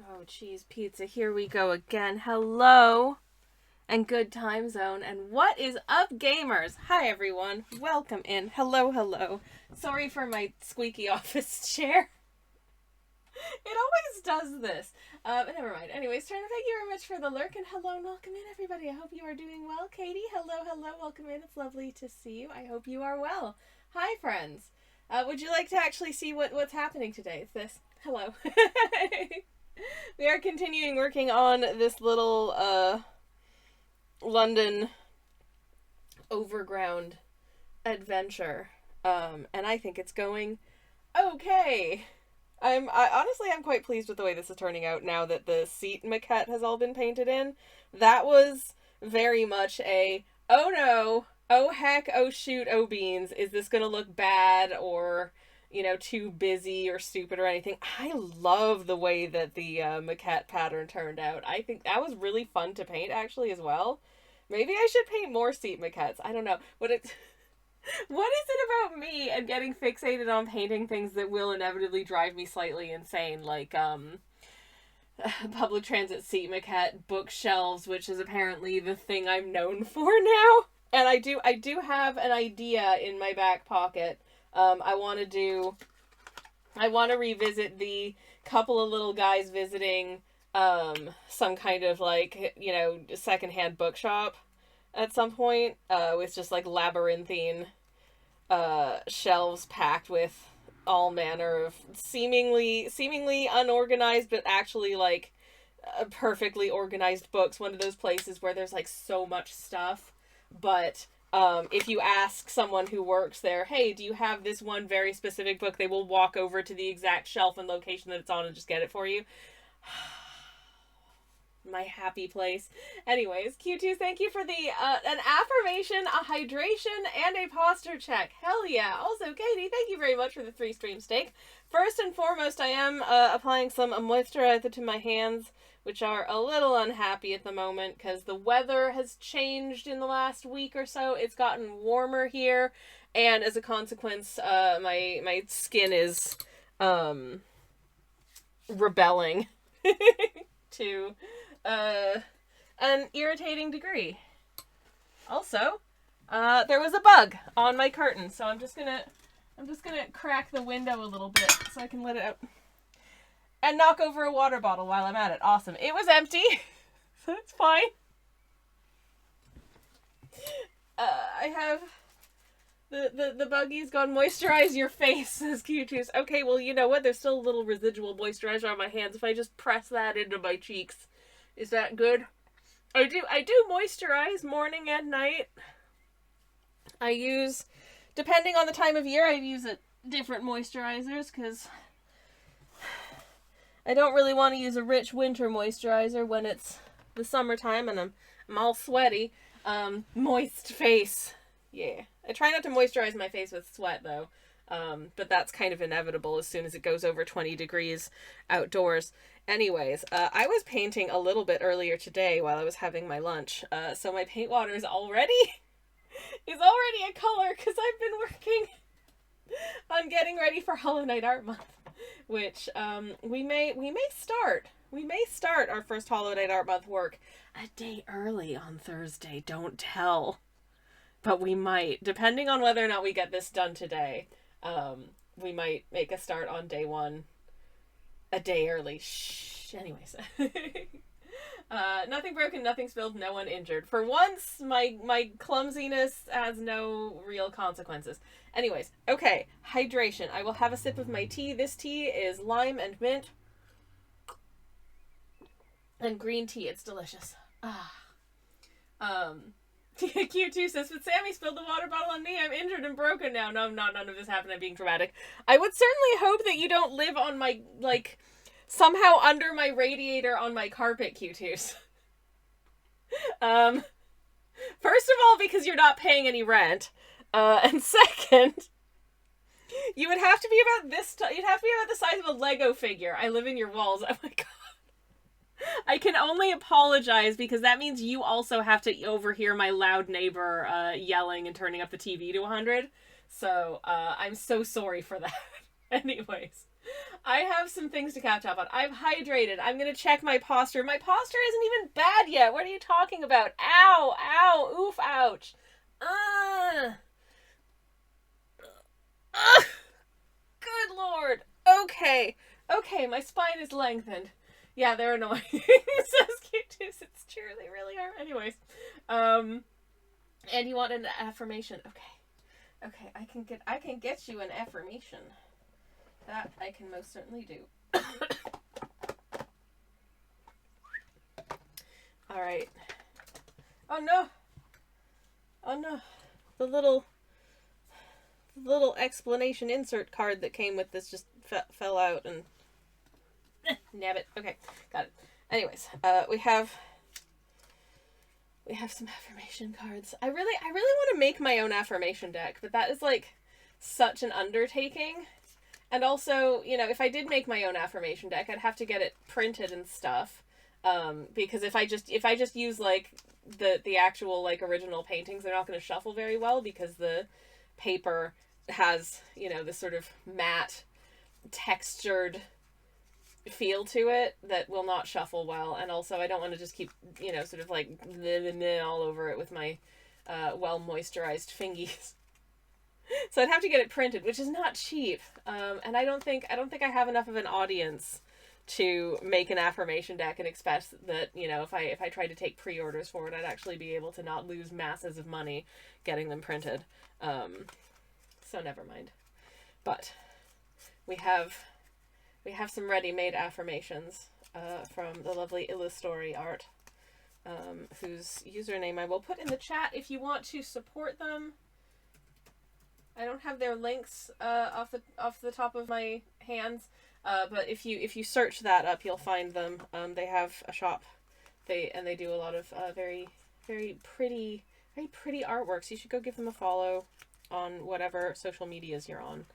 Oh, cheese pizza, here we go again. Hello, and good time zone. And what is up, gamers? Hi, everyone. Welcome in. Hello, hello. Sorry for my squeaky office chair. It always does this. But never mind. Anyways, Turner, thank you very much for the lurk, and hello and welcome in, everybody. I hope you are doing well. Katie, hello, hello. Welcome in. It's lovely to see you. I hope you are well. Hi, friends. Would you like to actually see what's happening today? It's this. Hello. We are continuing working on this little London Overground adventure, and I think it's going okay. I'm quite pleased with the way this is turning out now that the seat maquette has all been painted in. That was very much a oh no, oh heck, oh shoot, oh beans, is this gonna look bad or too busy or stupid or anything. I love the way that the maquette pattern turned out. I think that was really fun to paint actually as well. Maybe I should paint more seat maquettes. I don't know. What is it about me and getting fixated on painting things that will inevitably drive me slightly insane, like public transit seat maquette bookshelves, which is apparently the thing I'm known for now. And I do have an idea in my back pocket. I want to revisit the couple of little guys visiting some kind of secondhand bookshop at some point, with just like labyrinthine shelves packed with all manner of seemingly unorganized but actually perfectly organized books. One of those places where there's like so much stuff, but if you ask someone who works there, hey, do you have this one very specific book, they will walk over to the exact shelf and location that it's on and just get it for you. My happy place. Anyways, Q2, thank you for the an affirmation, a hydration, and a posture check. Hell yeah. Also, Katie, thank you very much for the 3-stream steak. First and foremost, I am applying some moisturizer to my hands, which are a little unhappy at the moment because the weather has changed in the last week or so. It's gotten warmer here, and as a consequence, my skin is rebelling to an irritating degree. Also, there was a bug on my curtain, so I'm just gonna crack the window a little bit so I can let it out. And knock over a water bottle while I'm at it. Awesome. It was empty, so it's fine. I have the buggy's gone. Moisturize your face, says Q2. Okay, well, you know what? There's still a little residual moisturizer on my hands. If I just press that into my cheeks, is that good? I do moisturize morning and night. I use, depending on the time of year, I use different moisturizers because I don't really want to use a rich winter moisturizer when it's the summertime and I'm all sweaty. Moist face. Yeah. I try not to moisturize my face with sweat though. But that's kind of inevitable as soon as it goes over 20 degrees outdoors. Anyways, I was painting a little bit earlier today while I was having my lunch. So my paint water is already a color because I've been working on getting ready for Hollow Knight Art Month, which we may start our first Hollow Knight Art Month work a day early on Thursday. Don't tell, but we might, depending on whether or not we get this done today. We might make a start on day one a day early. Shh. Anyways. Nothing broken, nothing spilled, no one injured. For once, my clumsiness has no real consequences. Anyways, okay, hydration. I will have a sip of my tea. This tea is lime and mint. And green tea. It's delicious. Q2 says, but Sammy spilled the water bottle on me. I'm injured and broken now. No, I'm not. None of this happened. I'm being dramatic. I would certainly hope that you don't live on my, somehow under my radiator on my carpet, Q2s. First of all, because you're not paying any rent. And second, you would have to be about this, you'd have to be about the size of a Lego figure. I live in your walls. Oh my god. I can only apologize because that means you also have to overhear my loud neighbor yelling and turning up the TV to 100. So I'm so sorry for that. Anyways, I have some things to catch up on. I'm hydrated. I'm gonna check my posture. My posture isn't even bad yet. What are you talking about? Ow! Ow! Oof! Ouch! Uh, good lord. Okay. Okay, my spine is lengthened. Yeah, they're annoying. Says Q2s. It's true. They really are. Anyways, and you want an affirmation? Okay. Okay, I can get you an affirmation. That I can most certainly do. All right. Oh no. Oh no. The little explanation insert card that came with this just fell out and nabbit. Okay, got it. Anyways, we have some affirmation cards. I really want to make my own affirmation deck, but that is like such an undertaking. And also, you know, if I did make my own affirmation deck, I'd have to get it printed and stuff. Because if I just use like the actual like original paintings, they're not going to shuffle very well because the paper has, you know, this sort of matte textured feel to it that will not shuffle well. And also I don't want to just keep, you know, sort of like all over it with my well moisturized fingies. So I'd have to get it printed, which is not cheap. And I don't think I have enough of an audience to make an affirmation deck and expect that, you know, if I tried to take pre-orders for it, I'd actually be able to not lose masses of money getting them printed. So never mind. But we have some ready-made affirmations from the lovely Illustory Art, whose username I will put in the chat if you want to support them. I don't have their links off the top of my hands, but if you search that up, you'll find them. They have a shop, they do a lot of very pretty artworks. You should go give them a follow on whatever social medias you're on.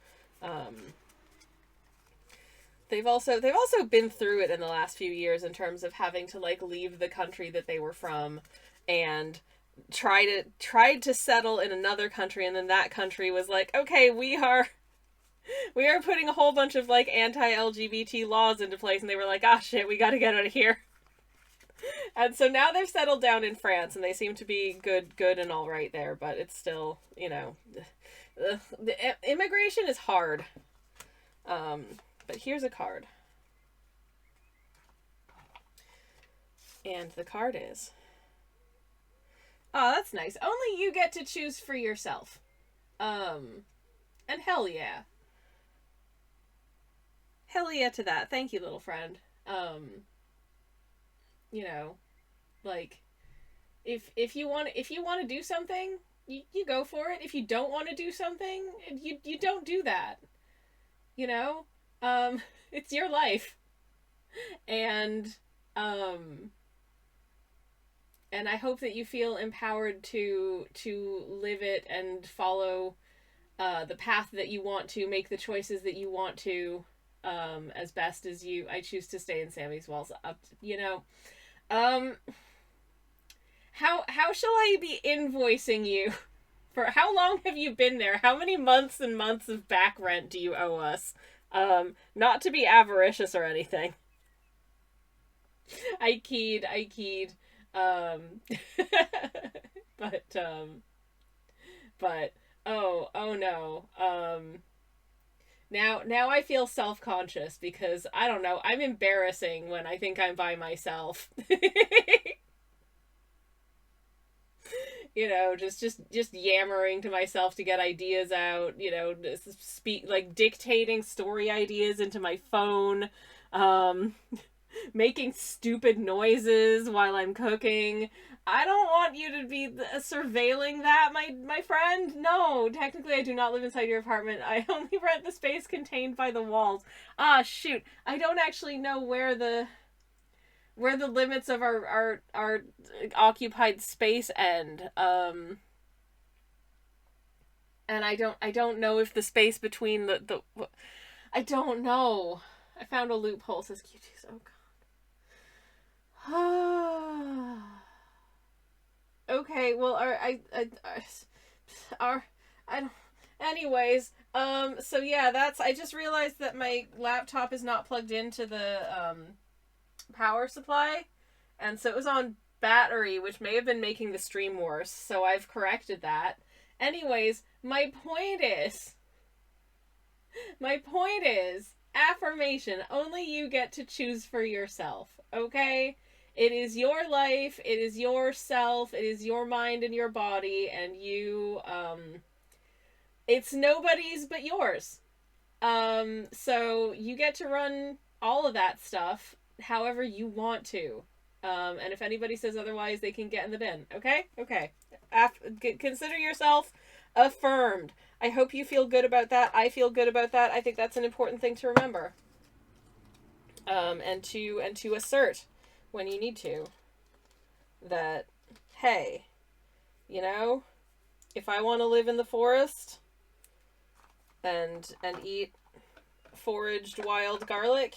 They've also been through it in the last few years in terms of having to like leave the country that they were from and tried to settle in another country, and then that country was like, okay, we are putting a whole bunch of like anti-LGBT laws into place, and they were like, ah, shit, we got to get out of here. And so now they've settled down in France, and they seem to be good and all right there, but it's still, you know, the immigration is hard. But here's a card, and the card is, oh, that's nice. Only you get to choose for yourself. And hell yeah. Hell yeah to that. Thank you, little friend. You know, like, if you want to do something, you go for it. If you don't want to do something, you don't do that. You know? It's your life. And I hope that you feel empowered to live it and follow the path that you want to, make the choices that you want to, as best as you. I choose to stay in Sammy's walls. You know, how shall I be invoicing you? For how long have you been there? How many months and months of back rent do you owe us? Not to be avaricious or anything. I keyed. But oh no. Now I feel self-conscious because I don't know, I'm embarrassing when I think I'm by myself. You know, just yammering to myself to get ideas out, you know, speak, like dictating story ideas into my phone, making stupid noises while I'm cooking. I don't want you to be surveilling that, my friend. No, technically I do not live inside your apartment. I only rent the space contained by the walls. Ah, shoot. I don't actually know where the limits of our occupied space end. And I don't know if the space between the I don't know. I found a loophole, says Q2. Oh god. Okay, well, I don't Anyways, so yeah, I just realized that my laptop is not plugged into the, power supply, and so it was on battery, which may have been making the stream worse, so I've corrected that. Anyways, my point is, affirmation, only you get to choose for yourself, okay? It is your life, it is yourself, it is your mind and your body, and it's nobody's but yours. So you get to run all of that stuff however you want to. And if anybody says otherwise, they can get in the bin. Okay? Okay. Consider yourself affirmed. I hope you feel good about that. I feel good about that. I think that's an important thing to remember. And to assert when you need to that, hey, you know, if I want to live in the forest and eat foraged wild garlic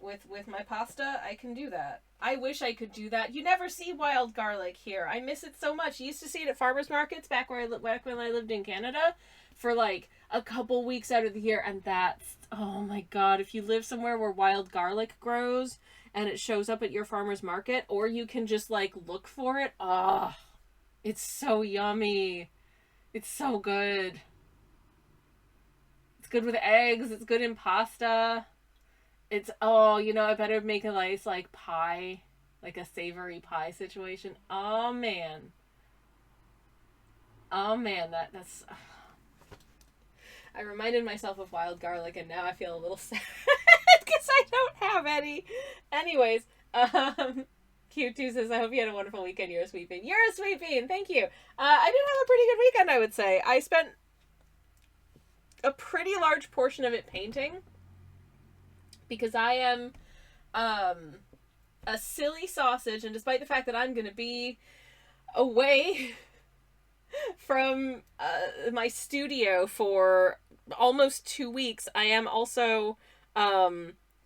with my pasta, I can do that. I wish I could do that. You never see wild garlic here. I miss it so much. You used to see it at farmers markets back when I lived in Canada for like a couple weeks out of the year, and that's, oh my god, if you live somewhere where wild garlic grows and it shows up at your farmer's market, or you can just like look for it, it's so yummy. It's so good. It's good with eggs. It's good in pasta. It's, I better make a nice, like, pie. Like a savory pie situation. Oh, man. Oh, man. That's... I reminded myself of wild garlic, and now I feel a little sad. Because I don't have any. Anyways, Q2 says, I hope you had a wonderful weekend. You're a sweet bean. You're a sweet bean. Thank you. I did have a pretty good weekend, I would say. I spent a pretty large portion of it painting, because I am a silly sausage, and despite the fact that I'm going to be away from my studio for almost 2 weeks, I am also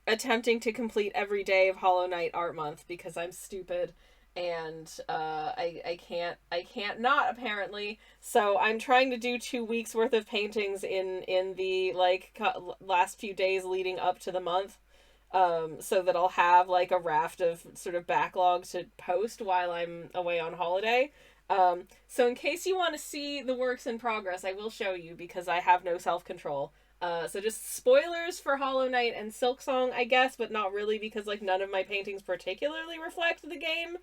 attempting to complete every day of Hollow Knight Art Month, because I'm stupid and I can't not, apparently. So I'm trying to do 2 weeks worth of paintings in the like last few days leading up to the month, so that I'll have like a raft of sort of backlog to post while I'm away on holiday. So in case you want to see the works in progress, I will show you, because I have no self-control. So just spoilers for Hollow Knight and Silksong, I guess, but not really, because like none of my paintings particularly reflect the game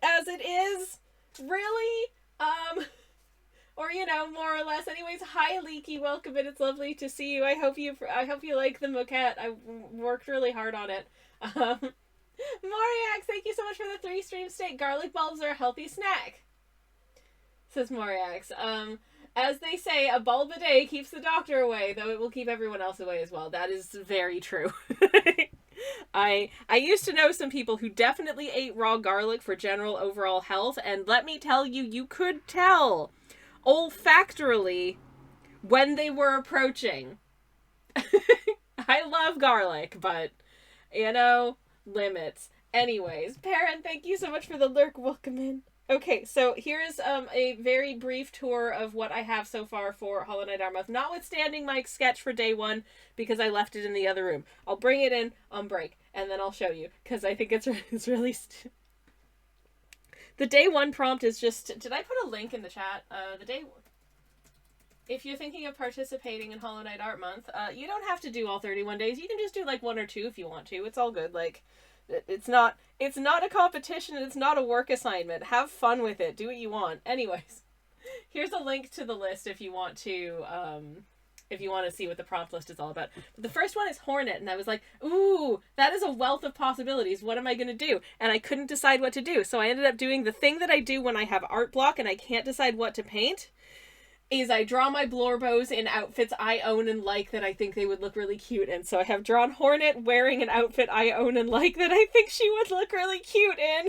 as it is, really. Or, more or less. Anyways, hi Leaky, welcome in. It's lovely to see you. I hope you like the moquette. I worked really hard on it. Moriax, thank you so much for the 3 stream steak. Garlic bulbs are a healthy snack, says Moriax. As they say, a bulb a day keeps the doctor away, though it will keep everyone else away as well. That is very true. I used to know some people who definitely ate raw garlic for general overall health, and let me tell you, you could tell olfactorily when they were approaching. I love garlic, but, limits. Anyways, Perrin, thank you so much for the lurk. Welcome in. Okay, so here's a very brief tour of what I have so far for Hollow Knight Art Month, notwithstanding my sketch for day 1, because I left it in the other room. I'll bring it in on break, and then I'll show you, because I think it's really... The day 1 prompt is just... Did I put a link in the chat? If you're thinking of participating in Hollow Knight Art Month, you don't have to do all 31 days. You can just do, like, 1 or 2 if you want to. It's all good, like... It's not a competition, it's not a work assignment. Have fun with it. Do what you want. Anyways, here's a link to the list if you want to see what the prompt list is all about. But the first one is Hornet, and I was like, ooh, that is a wealth of possibilities. What am I going to do? And I couldn't decide what to do. So I ended up doing the thing that I do when I have art block and I can't decide what to paint, is I draw my Blorbos in outfits I own and like that I think they would look really cute in. So I have drawn Hornet wearing an outfit I own and like that I think she would look really cute in.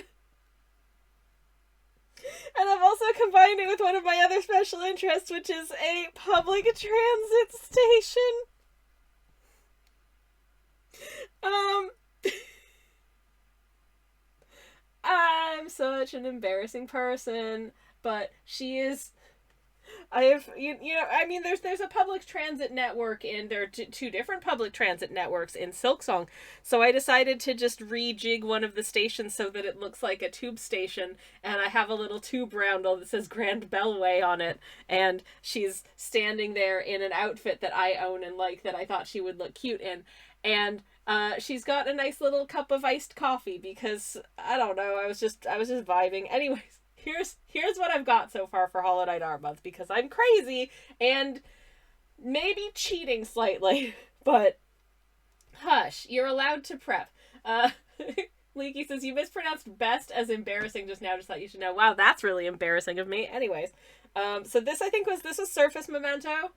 And I've also combined it with one of my other special interests, which is a public transit station. I'm such an embarrassing person, but she is I have, I mean, there's a public transit network in there, two different public transit networks in Silksong. So I decided to just rejig one of the stations so that it looks like a tube station, and I have a little tube roundel that says Grand Bellway on it, and she's standing there in an outfit that I own and like, that I thought she would look cute in, and she's got a nice little cup of iced coffee because I don't know, I was just vibing. Anyways, here's what I've got so far for Holiday Art Month, because I'm crazy and maybe cheating slightly, but hush, you're allowed to prep. Leaky says, you mispronounced best as embarrassing just now, just thought you should know. Wow, that's really embarrassing of me. Anyways, so this was Surface Memento.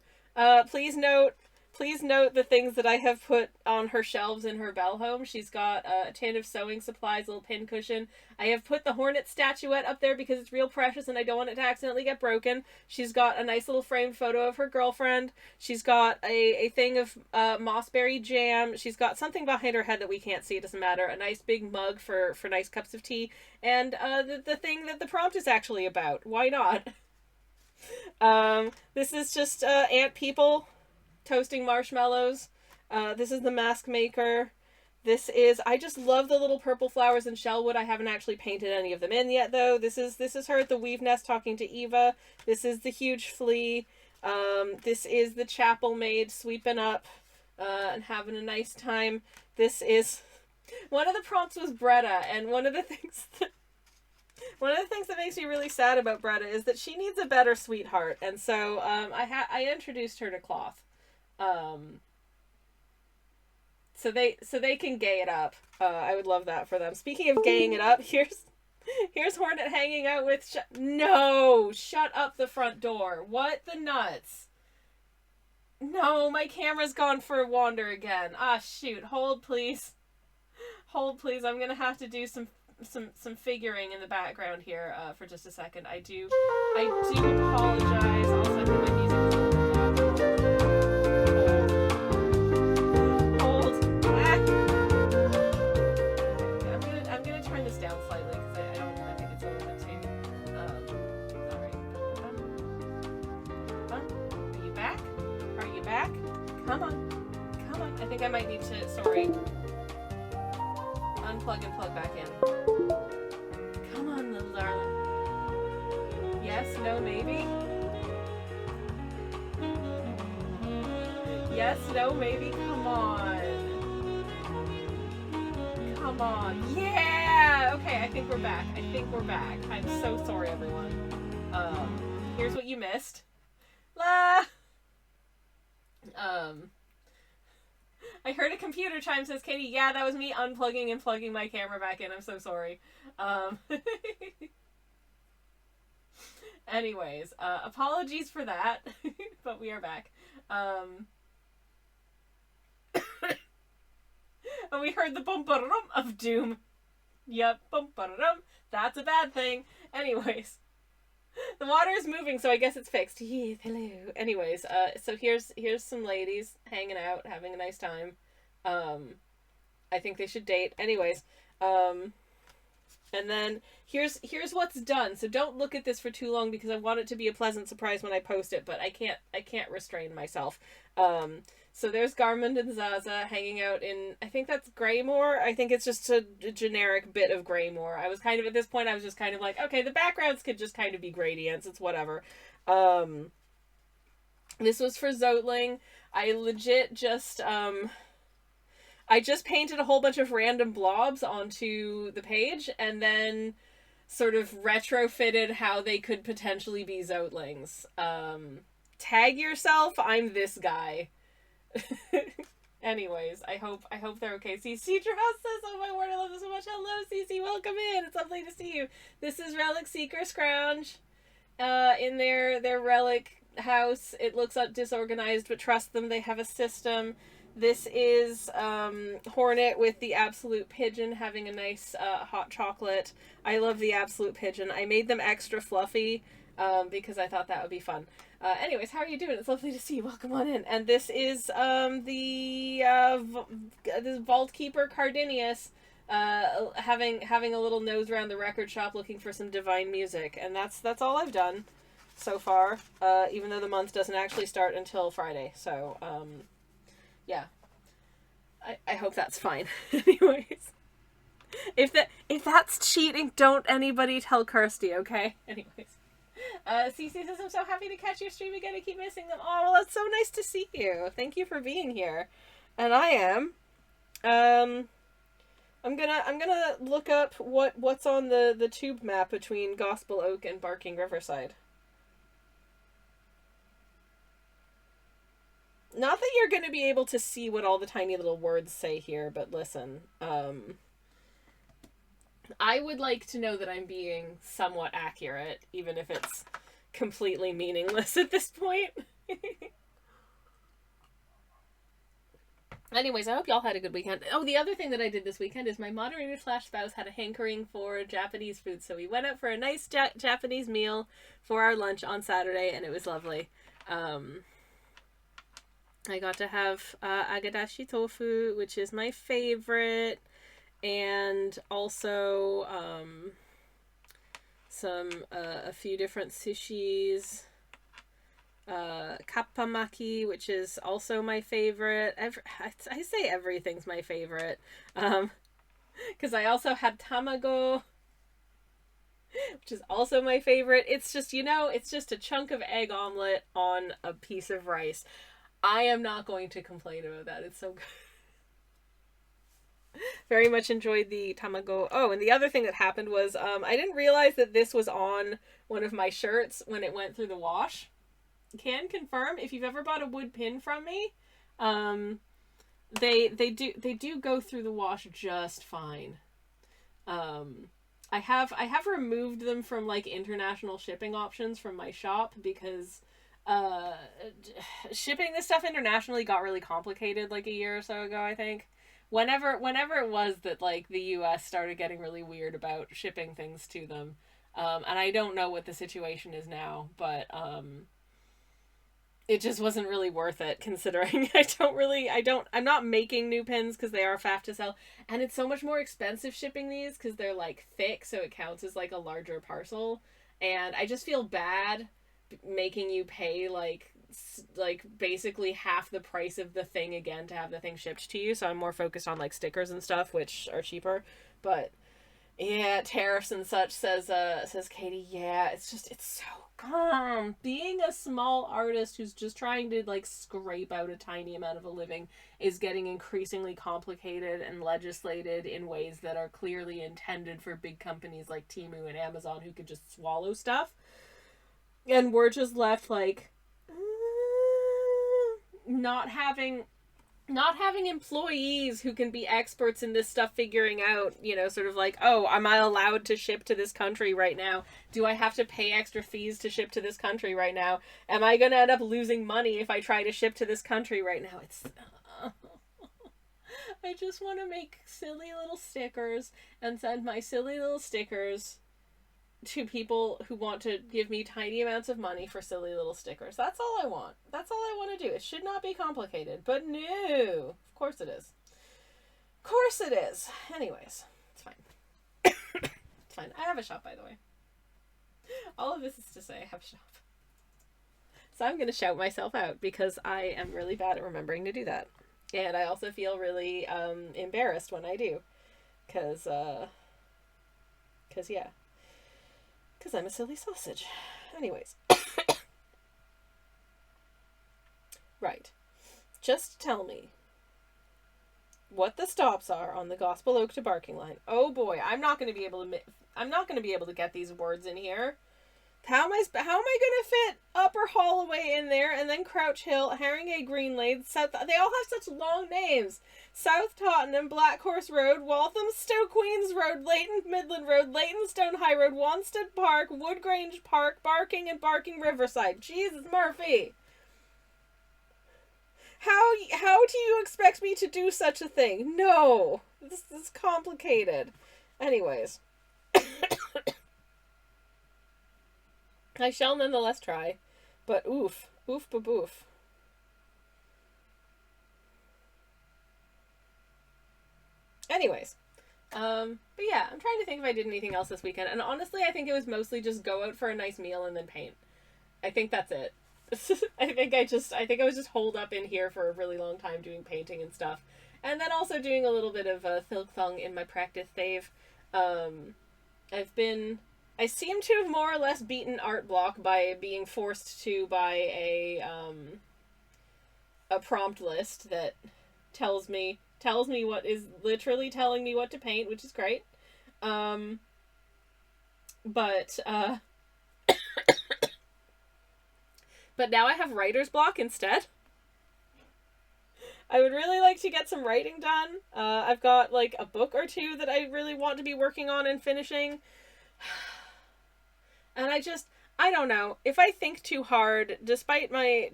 Please note the things that I have put on her shelves in her bell home. She's got a tin of sewing supplies, a little pin cushion. I have put the Hornet statuette up there because it's real precious and I don't want it to accidentally get broken. She's got a nice little framed photo of her girlfriend. She's got a thing of mossberry jam. She's got something behind her head that we can't see. It doesn't matter. A nice big mug for nice cups of tea. And the thing that the prompt is actually about. Why not? This is just ant people toasting marshmallows. This is the mask maker. I just love the little purple flowers and shellwood. I haven't actually painted any of them in yet, though. This is her at the weave nest talking to Eva. This is the huge flea. This is the chapel maid sweeping up and having a nice time. This is one of the prompts was Bretta, and one of the things that makes me really sad about Bretta is that she needs a better sweetheart, and so I introduced her to Cloth. So they can gay it up. I would love that for them. Speaking of gaying it up, here's Hornet hanging out with no, shut up the front door. What the nuts? No, my camera's gone for a wander again. Ah, shoot. Hold please. I'm gonna have to do some figuring in the background here for just a second. I do apologize. Also, I think my music is down slightly because I think it's a little bit too. Alright. Are you back? Are you back? Come on. I think I might need to, sorry. Unplug and plug back in. Come on, little darling. Yes, no, maybe? Yes, no, maybe? Come on. Yeah! Okay, I think we're back. I'm so sorry, everyone. Here's what you missed. La! I heard a computer chime, says Katie. Yeah, that was me unplugging and plugging my camera back in. I'm so sorry. Anyways, apologies for that, but we are back. And we heard the bum-ba-da-dum of doom. Yep, bum-ba-da-dum. That's a bad thing. Anyways. The water is moving, so I guess it's fixed. Yes, hello. Anyways, so here's some ladies hanging out, having a nice time. I think they should date. Anyways, and then here's what's done. So don't look at this for too long because I want it to be a pleasant surprise when I post it, but I can't restrain myself. So there's Garmund and Zaza hanging out in, I think that's Greymoor. I think it's just a generic bit of Greymoor. I was kind of, at this point, I was just kind of like, okay, the backgrounds could just kind of be gradients. It's whatever. This was for Zotling. I legit just, I just painted a whole bunch of random blobs onto the page and then sort of retrofitted how they could potentially be Zotlings. Tag yourself, I'm this guy. Anyways, I hope they're okay. See, Cedra House says, oh my word, I love this so much. Hello, Cece, welcome in. It's lovely to see you. This is Relic Seeker Scrounge in their relic house. It looks disorganized, but trust them, they have a system. This is Hornet with the Absolute Pigeon having a nice hot chocolate. I love the Absolute Pigeon. I made them extra fluffy because I thought that would be fun. Anyways, how are you doing? It's lovely to see you. Welcome on in. And this is this Vault Keeper Cardinius having a little nose around the record shop looking for some divine music. And that's all I've done. so far, even though the month doesn't actually start until Friday. So, yeah. I hope that's fine. Anyways. If that's cheating, don't anybody tell Kirsty, okay? Anyways. Cece says, I'm so happy to catch your stream again. I keep missing them. Oh, well, it's so nice to see you. Thank you for being here. And I am. I'm gonna look up what's on the tube map between Gospel Oak and Barking Riverside. Not that you're gonna be able to see what all the tiny little words say here, but listen, I would like to know that I'm being somewhat accurate, even if it's completely meaningless at this point. Anyways, I hope y'all had a good weekend. Oh, the other thing that I did this weekend is my moderator slash spouse had a hankering for Japanese food, so we went out for a nice Japanese meal for our lunch on Saturday, and it was lovely. I got to have agadashi tofu, which is my favorite, and also a few different sushis. Kappamaki, which is also my favorite. I say everything's my favorite. Because I also had tamago, which is also my favorite. It's just, it's just a chunk of egg omelet on a piece of rice. I am not going to complain about that. It's so good. Very much enjoyed the tamago. Oh, and the other thing that happened was I didn't realize that this was on one of my shirts when it went through the wash. Can confirm, if you've ever bought a wood pin from me, they do go through the wash just fine. I have removed them from like international shipping options from my shop because shipping this stuff internationally got really complicated like a year or so ago, I think. Whenever it was that like the US started getting really weird about shipping things to them. And I don't know what the situation is now, but it just wasn't really worth it considering I'm not making new pins because they are faff to sell, and it's so much more expensive shipping these because they're like thick, so it counts as like a larger parcel, and I just feel bad making you pay like basically half the price of the thing again to have the thing shipped to you. So I'm more focused on like stickers and stuff, which are cheaper. But yeah, tariffs and such, says Katie. Yeah, it's so being a small artist who's just trying to like scrape out a tiny amount of a living is getting increasingly complicated and legislated in ways that are clearly intended for big companies like Temu and Amazon who could just swallow stuff. And we're just left like not having employees who can be experts in this stuff, figuring out, sort of like, oh, am I allowed to ship to this country right now? Do I have to pay extra fees to ship to this country right now? Am I going to end up losing money if I try to ship to this country right now? It's I just want to make silly little stickers and send my silly little stickers to people who want to give me tiny amounts of money for silly little stickers. That's all I want. That's all I want to do. It should not be complicated. But no. Of course it is. Of course it is. Anyways, it's fine. It's fine. I have a shop, by the way. All of this is to say I have a shop. So I'm going to shout myself out because I am really bad at remembering to do that. And I also feel really embarrassed when I do. Because yeah. Because I'm a silly sausage. Anyways. Right. Just tell me what the stops are on the Gospel Oak to Barking line. Oh boy, I'm not going to be able to get these words in here. How am I going to fit Upper Holloway in there, and then Crouch Hill, Haringey Green Lane, South... They all have such long names. South Tottenham, Black Horse Road, Waltham, Stoke Queens Road, Leighton Midland Road, Leytonstone High Road, Wanstead Park, Woodgrange Park, Barking, and Barking Riverside. Jesus, Murphy! How do you expect me to do such a thing? No! This is complicated. Anyways. I shall nonetheless try. But oof. Oof baboof. Anyways. But yeah, I'm trying to think if I did anything else this weekend. And honestly, I think it was mostly just go out for a nice meal and then paint. I think that's it. I think I was just holed up in here for a really long time doing painting and stuff, and then also doing a little bit of thilk thong in my practice stave. Um, I've been I seem to have more or less beaten art block by being forced to buy a prompt list that tells me what is literally telling me what to paint, which is great. Um, but but now I have writer's block instead. I would really like to get some writing done. I've got like a book or two that I really want to be working on and finishing. And I don't know. If I think too hard, despite my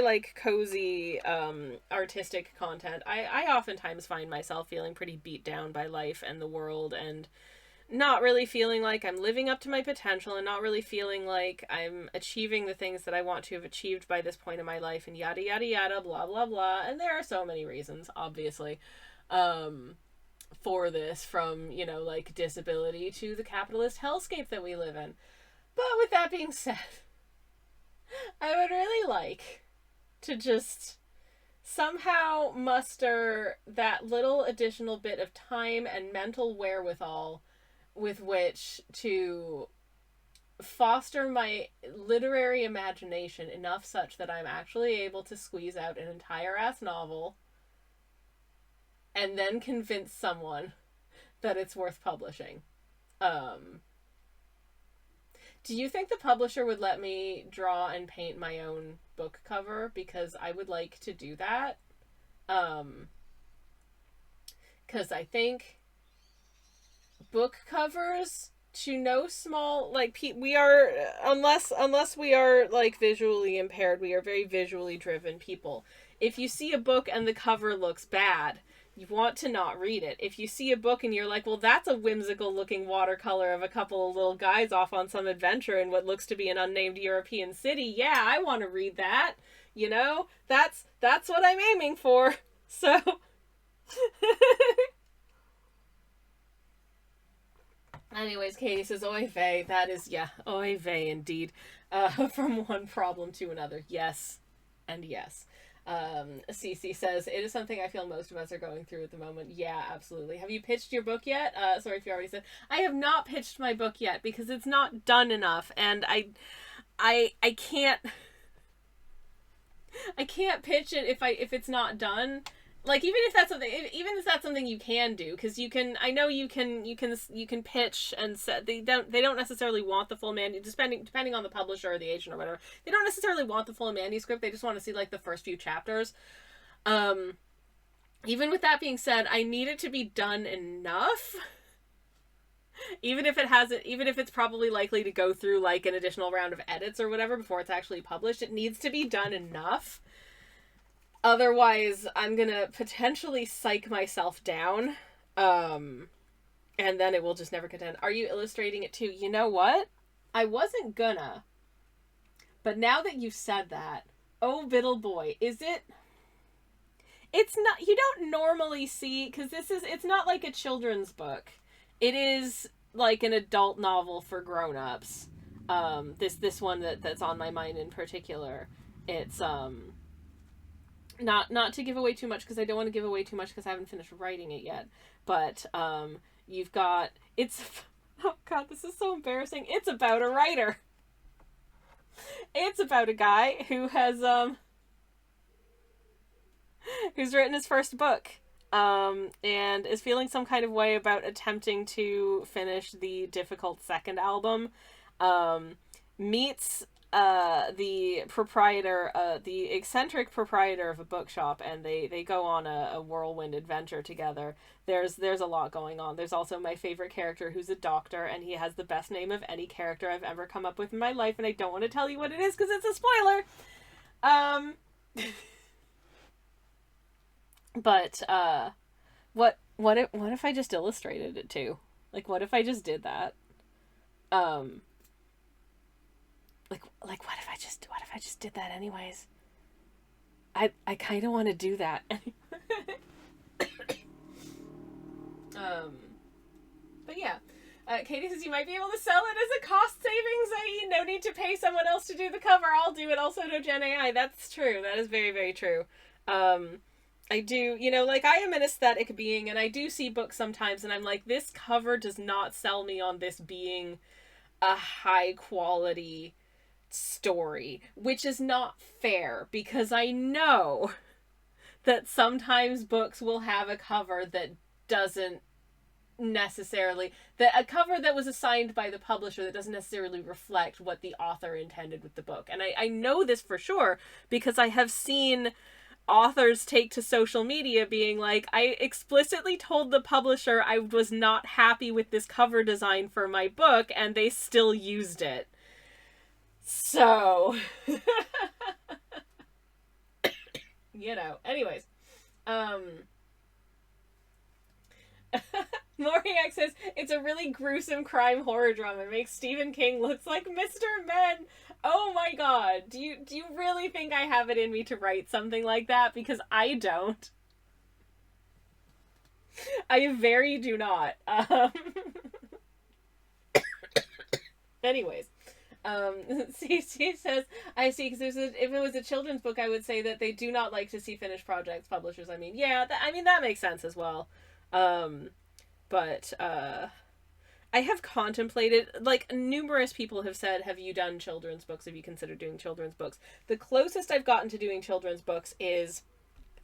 like cozy artistic content, I oftentimes find myself feeling pretty beat down by life and the world, and not really feeling like I'm living up to my potential, and not really feeling like I'm achieving the things that I want to have achieved by this point in my life, and yada yada yada, blah blah blah. And there are so many reasons, obviously, um for this, from, you know, like disability to the capitalist hellscape that we live in. But with that being said, I would really like to just somehow muster that little additional bit of time and mental wherewithal with which to foster my literary imagination enough such that I'm actually able to squeeze out an entire ass novel and then convince someone that it's worth publishing. Um, do you think the publisher would let me draw and paint my own book cover? Because I would like to do that. Um, because I think book covers, to no small, like, we are, unless we are like visually impaired, we are very visually driven people. If you see a book and the cover looks bad, you want to not read it. If you see a book and you're like, well, that's a whimsical looking watercolor of a couple of little guys off on some adventure in what looks to be an unnamed European city, yeah, I want to read that. You know, that's what I'm aiming for. So anyways, Katie says, oy vey. That is, yeah, oy vey indeed. From one problem to another. Yes. And yes. Cece says, it is something I feel most of us are going through at the moment. Yeah, absolutely. Have you pitched your book yet? Sorry if you already said. I have not pitched my book yet because it's not done enough, and I can't I can't pitch it if it's not done. Like, even if that's something you can do, because you can, I know you can pitch and set, they don't necessarily want the full depending on the publisher or the agent or whatever, they don't necessarily want the full manuscript, they just want to see like the first few chapters. Even with that being said, I need it to be done enough, even if it's probably likely to go through like an additional round of edits or whatever before it's actually published. It needs to be done enough. Otherwise, I'm gonna potentially psych myself down, and then it will just never contend. Are you illustrating it too? You know what? I wasn't gonna, but now that you said that, oh, biddle boy, is it? It's not. You don't normally see, because it's not like a children's book. It is like an adult novel for grown-ups. This one that's on my mind in particular. It's not to give away too much, because I don't want to give away too much because I haven't finished writing it yet. But you've got, it's, oh god, this is so embarrassing. It's about a writer. It's about a guy who has who's written his first book, and is feeling some kind of way about attempting to finish the difficult second album. Meets the proprietor, the eccentric proprietor of a bookshop, and they go on a whirlwind adventure together. There's a lot going on. There's also my favorite character, who's a doctor, and he has the best name of any character I've ever come up with in my life, and I don't want to tell you what it is because it's a spoiler. But what if I just illustrated it too? Like, what if I just did that? Like what if I just did that anyways? I kind of want to do that. But yeah. Katie says you might be able to sell it as a cost savings, i.e. no need to pay someone else to do the cover. I'll do it. Also no Gen AI. That's true. That is very, very true. I do, like I am an aesthetic being and I do see books sometimes and I'm like, this cover does not sell me on this being a high quality story, which is not fair because I know that sometimes books will have a cover that doesn't necessarily, that a cover that was assigned by the publisher that doesn't necessarily reflect what the author intended with the book. And I know this for sure because I have seen authors take to social media being like, I explicitly told the publisher I was not happy with this cover design for my book and they still used it. So anyways. Moriak says, it's a really gruesome crime horror drama. It makes Stephen King look like Mr. Men. Oh my god. Do you really think I have it in me to write something like that? Because I don't. I very do not. Anyways. CC says, I see, because if it was a children's book, I would say that they do not like to see finished projects, publishers. Yeah, that makes sense as well. But I have contemplated, like, numerous people have said, have you done children's books? Have you considered doing children's books? The closest I've gotten to doing children's books is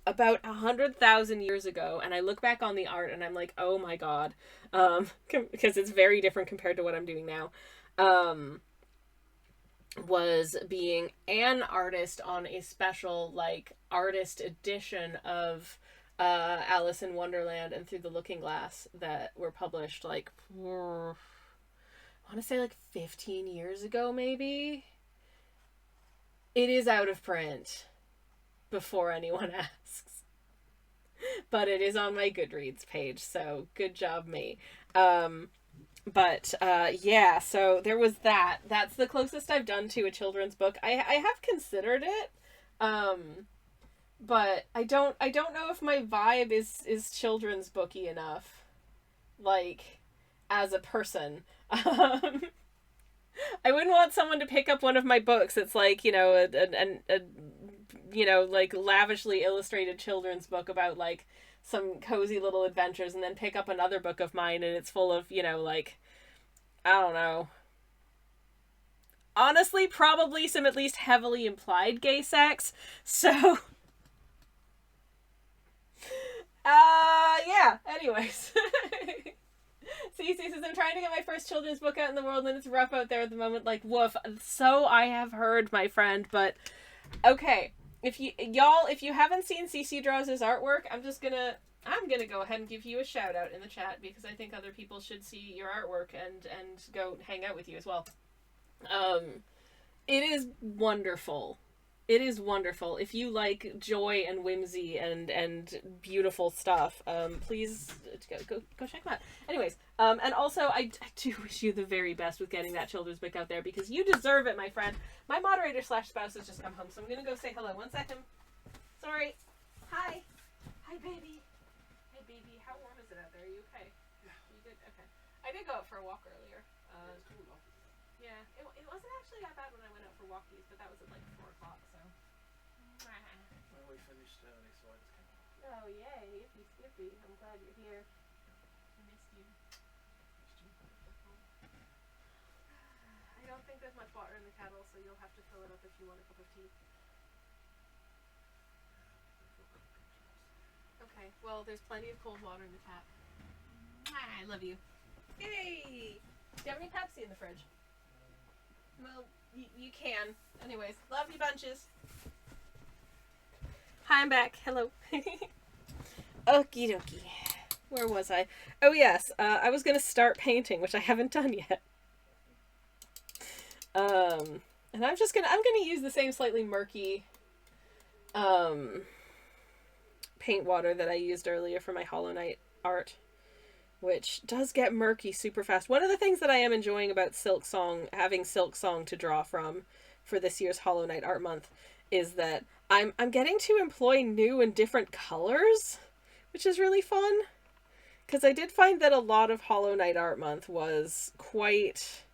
about 100,000 years ago, and I look back on the art and I'm like, oh my god, because it's very different compared to what I'm doing now. Was being an artist on a special, like, artist edition of Alice in Wonderland and Through the Looking Glass that were published, like, I want to say, like, 15 years ago, maybe? It is out of print, before anyone asks. But it is on my Goodreads page, so good job, me. Yeah, so there was that. That's the closest I've done to a children's book. I have considered it, but I don't know if my vibe is children's booky enough, like, as a person. I wouldn't want someone to pick up one of my books. It's like, a like, lavishly illustrated children's book about, like, some cozy little adventures, and then pick up another book of mine and it's full of, like, I don't know. Honestly, probably some at least heavily implied gay sex. So, yeah, anyways. Cece says, I'm trying to get my first children's book out in the world and it's rough out there at the moment, like, woof. So I have heard, my friend, but, okay. If you haven't seen Cece Draws' artwork, I'm gonna go ahead and give you a shout out in the chat because I think other people should see your artwork and go hang out with you as well. It is wonderful. It is wonderful. If you like joy and whimsy and beautiful stuff, please go check them out. Anyways, and also I do wish you the very best with getting that children's book out there because you deserve it, my friend. My moderator / spouse has just come home, so I'm gonna go say hello. 1 second. Sorry. Hi. Hi, baby. Hey, baby. How warm is it out there? Are you okay? Yeah. You good? Okay. I did go out for a walk earlier. It's cool enough. Yeah. It wasn't actually that bad when I went out for walkies, but that was at like 4 o'clock, so. Well, we finished early, so I just came out. Oh, yay. Yippee skippy. I'm glad you're here. I missed you. I don't think there's much water in the kettle, so you'll have to fill it up if you want a cup of tea. Okay, well, there's plenty of cold water in the tap. I love you. Hey! Do you have any Pepsi in the fridge? Well, you can. Anyways, love you bunches. Hi, I'm back. Hello. Okie dokie. Where was I? Oh, yes. I was going to start painting, which I haven't done yet. And I'm gonna use the same slightly murky, paint water that I used earlier for my Hollow Knight art, which does get murky super fast. One of the things that I am enjoying about having Silksong to draw from for this year's Hollow Knight Art Month is that I'm getting to employ new and different colors, which is really fun. because I did find that a lot of Hollow Knight Art Month was quite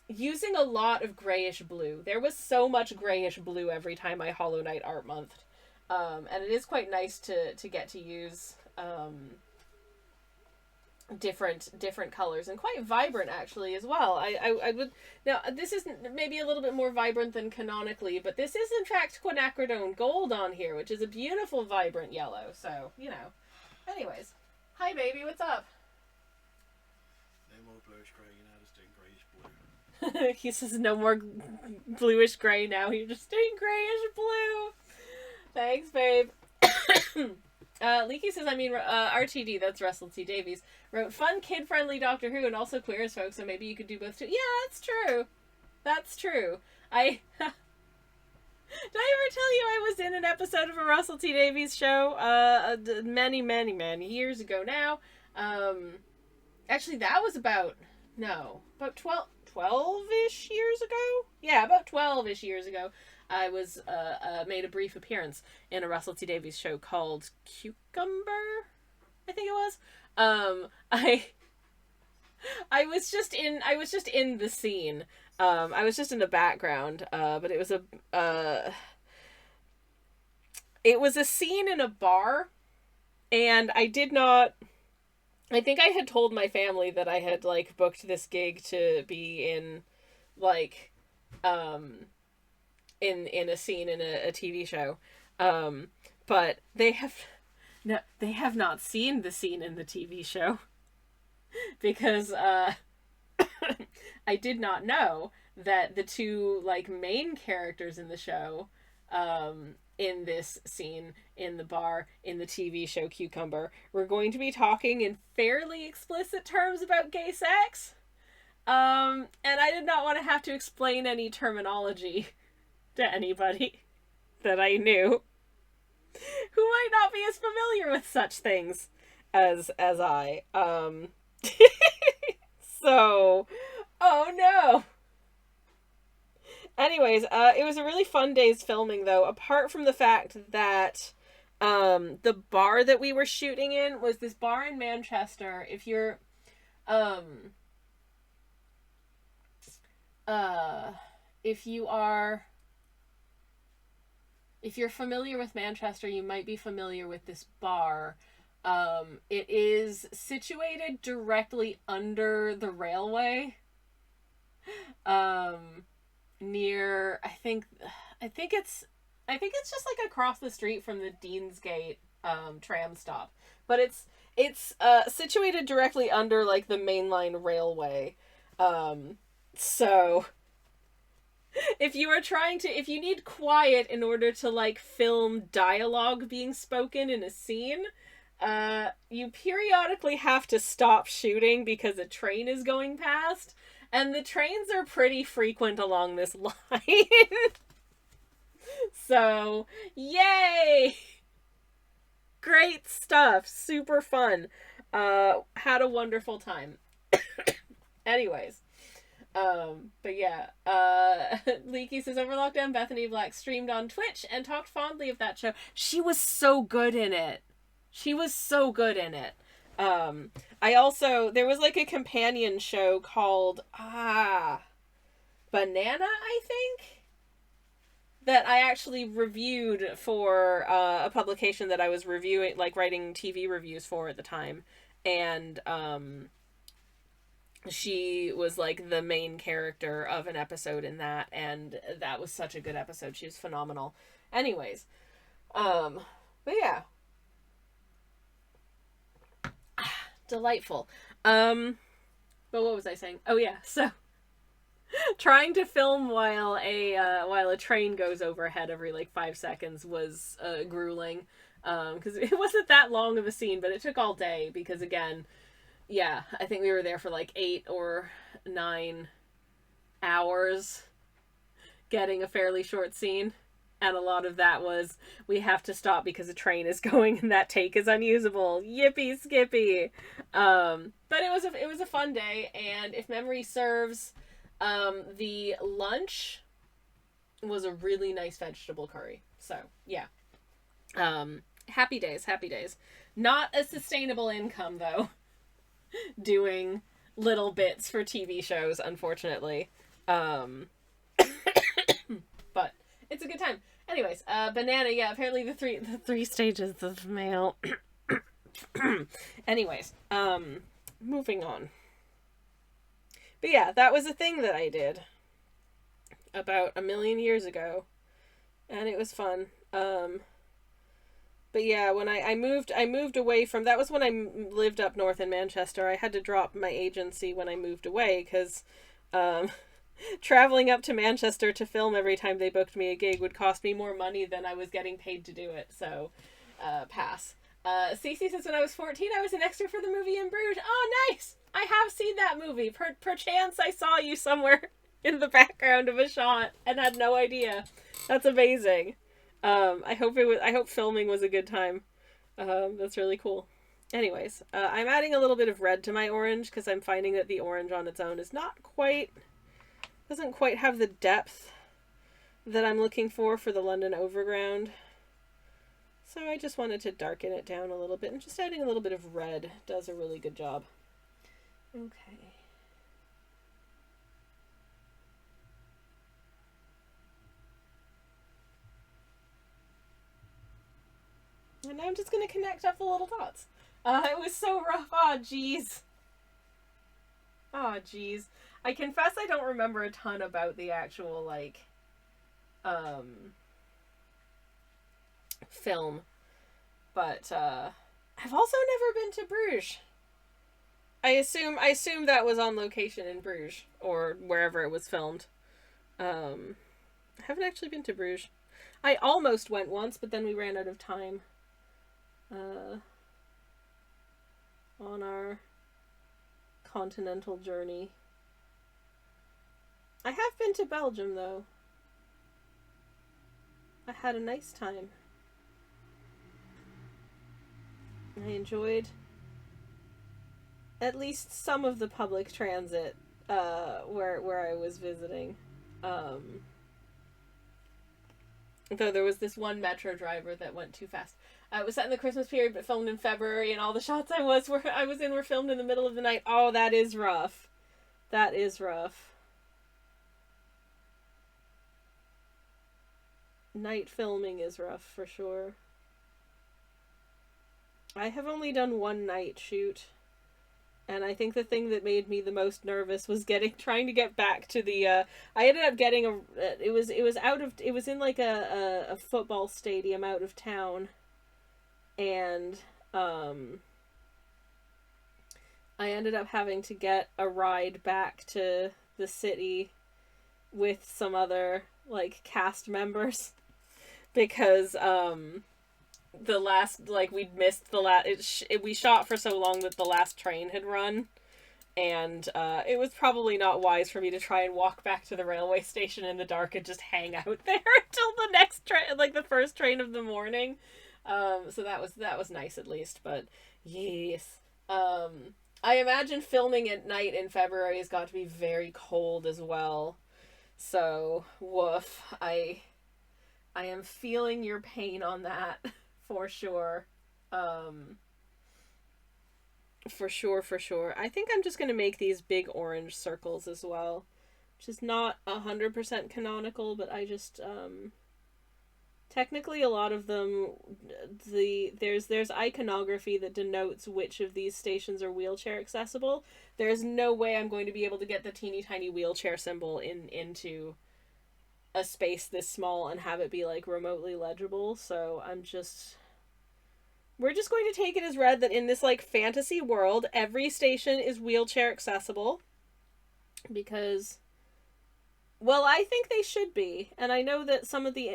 using a lot of grayish blue. There was so much grayish blue every time I Hollow Knight Art Month. And it is quite nice to get to use different colors, and quite vibrant actually as well. I would, now this is maybe a little bit more vibrant than canonically, but this is in fact quinacridone gold on here, which is a beautiful vibrant yellow. So, you know. Anyways, hi baby, what's up? No more bluish grey, you know, just doing greyish blue. He says no more bluish gray now. You're just doing grayish blue. Thanks, babe. Leaky says, RTD, that's Russell T. Davies, wrote fun, kid-friendly Doctor Who and also queer as folk, so maybe you could do both too. Yeah, that's true. That's true. Did I ever tell you I was in an episode of a Russell T. Davies show many, many, many years ago now? Actually, that was about 12-ish years ago? Yeah, about 12-ish years ago. I was made a brief appearance in a Russell T Davies show called Cucumber, I think it was. I was just in the scene. I was just in the background, but it was a scene in a bar, and I think I had told my family that I had like booked this gig to be in like in a scene in a TV show, but they have not seen the scene in the TV show because I did not know that the two like main characters in the show, in this scene in the bar in the TV show Cucumber, were going to be talking in fairly explicit terms about gay sex, and I did not want to have to explain any terminology to anybody that I knew who might not be as familiar with such things as I. So, oh no. Anyways, it was a really fun day's filming though, apart from the fact that the bar that we were shooting in was this bar in Manchester. If you're if you're familiar with Manchester, you might be familiar with this bar. It is situated directly under the railway. Near, I think it's just like across the street from the Deansgate tram stop. But it's situated directly under like the mainline railway. So if you need quiet in order to like film dialogue being spoken in a scene, you periodically have to stop shooting because a train is going past, and the trains are pretty frequent along this line. So, yay! Great stuff. Super fun. Had a wonderful time. Anyways. But yeah, Leaky says, over lockdown, Bethany Black streamed on Twitch and talked fondly of that show. She was so good in it. There was like a companion show called, Banana, I think, that I actually reviewed for, a publication that I was reviewing, like writing TV reviews for at the time. And, she was like the main character of an episode in that, and that was such a good episode. She was phenomenal. Anyways, but yeah, delightful. But what was I saying? Oh yeah, so trying to film while a train goes overhead every like 5 seconds was grueling, because it wasn't that long of a scene, but it took all day because, again, yeah, I think we were there for like 8 or 9 hours getting a fairly short scene. And a lot of that was, we have to stop because a train is going and that take is unusable. Yippee skippy. But it was a fun day, and if memory serves, the lunch was a really nice vegetable curry. So, yeah. Happy days, happy days. Not a sustainable income though. Doing little bits for TV shows, unfortunately. Um, but it's a good time. Anyways, banana. Yeah, apparently the three stages of male. Anyways, moving on. But yeah, that was a thing that I did about a million years ago, and it was fun. But yeah, when I moved away from that was when I lived up north in Manchester. I had to drop my agency when I moved away because um, traveling up to Manchester to film every time they booked me a gig would cost me more money than I was getting paid to do it. So, pass. Cece says when I was 14, I was an extra for the movie in Bruges. Oh, nice! I have seen that movie. Perchance I saw you somewhere in the background of a shot and had no idea. That's amazing. I hope it was. I hope filming was a good time. That's really cool. Anyways, I'm adding a little bit of red to my orange because I'm finding that the orange on its own is not quite doesn't quite have the depth that I'm looking for the London Overground. So I just wanted to darken it down a little bit, and just adding a little bit of red does a really good job. Okay. And now I'm just going to connect up the little dots. It was so rough. Oh, jeez. Oh, jeez. I confess I don't remember a ton about the actual, like, film. But, I've also never been to Bruges. I assume that was on location in Bruges, or wherever it was filmed. I haven't actually been to Bruges. I almost went once, but then we ran out of time. On our continental journey. I have been to Belgium, though. I had a nice time. I enjoyed at least some of the public transit where I was visiting. Though there was this one metro driver that went too fast. It was set in the Christmas period, but filmed in February, and all the shots I was in were filmed in the middle of the night. Oh, that is rough. That is rough. Night filming is rough for sure. I have only done one night shoot, and I think the thing that made me the most nervous was trying to get back to the. I ended up getting a. It was in like a football stadium out of town, and I ended up having to get a ride back to the city with some other like cast members because the last we'd missed the last we shot for so long that the last train had run, and it was probably not wise for me to try and walk back to the railway station in the dark and just hang out there until the next train, like the first train of the morning. So that was nice at least, but yes. I imagine filming at night in February has got to be very cold as well. So, woof. I am feeling your pain on that for sure. For sure, for sure. I think I'm just going to make these big orange circles as well, which is not 100% canonical, but I just technically a lot of them there's iconography that denotes which of these stations are wheelchair accessible. There's no way I'm going to be able to get the teeny tiny wheelchair symbol into a space this small and have it be like remotely legible, so we're just going to take it as read that in this like fantasy world every station is wheelchair accessible, because well, I think they should be, and I know that some of the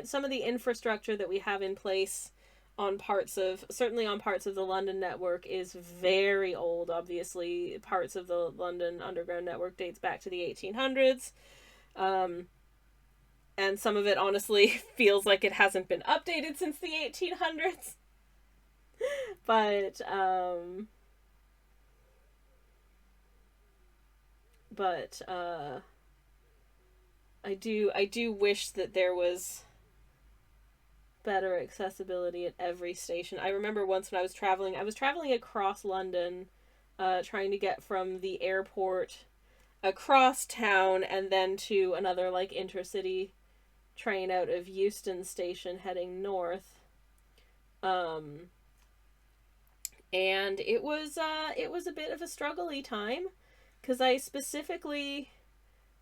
infrastructure that we have in place on certainly on parts of the London network is very old. Obviously, parts of the London Underground network dates back to the 1800s, and some of it honestly feels like it hasn't been updated since the 1800s. But I do wish that there was better accessibility at every station. I remember once when I was traveling across London, trying to get from the airport across town and then to another like intercity train out of Euston Station heading north. And it was a bit of a struggly time because I specifically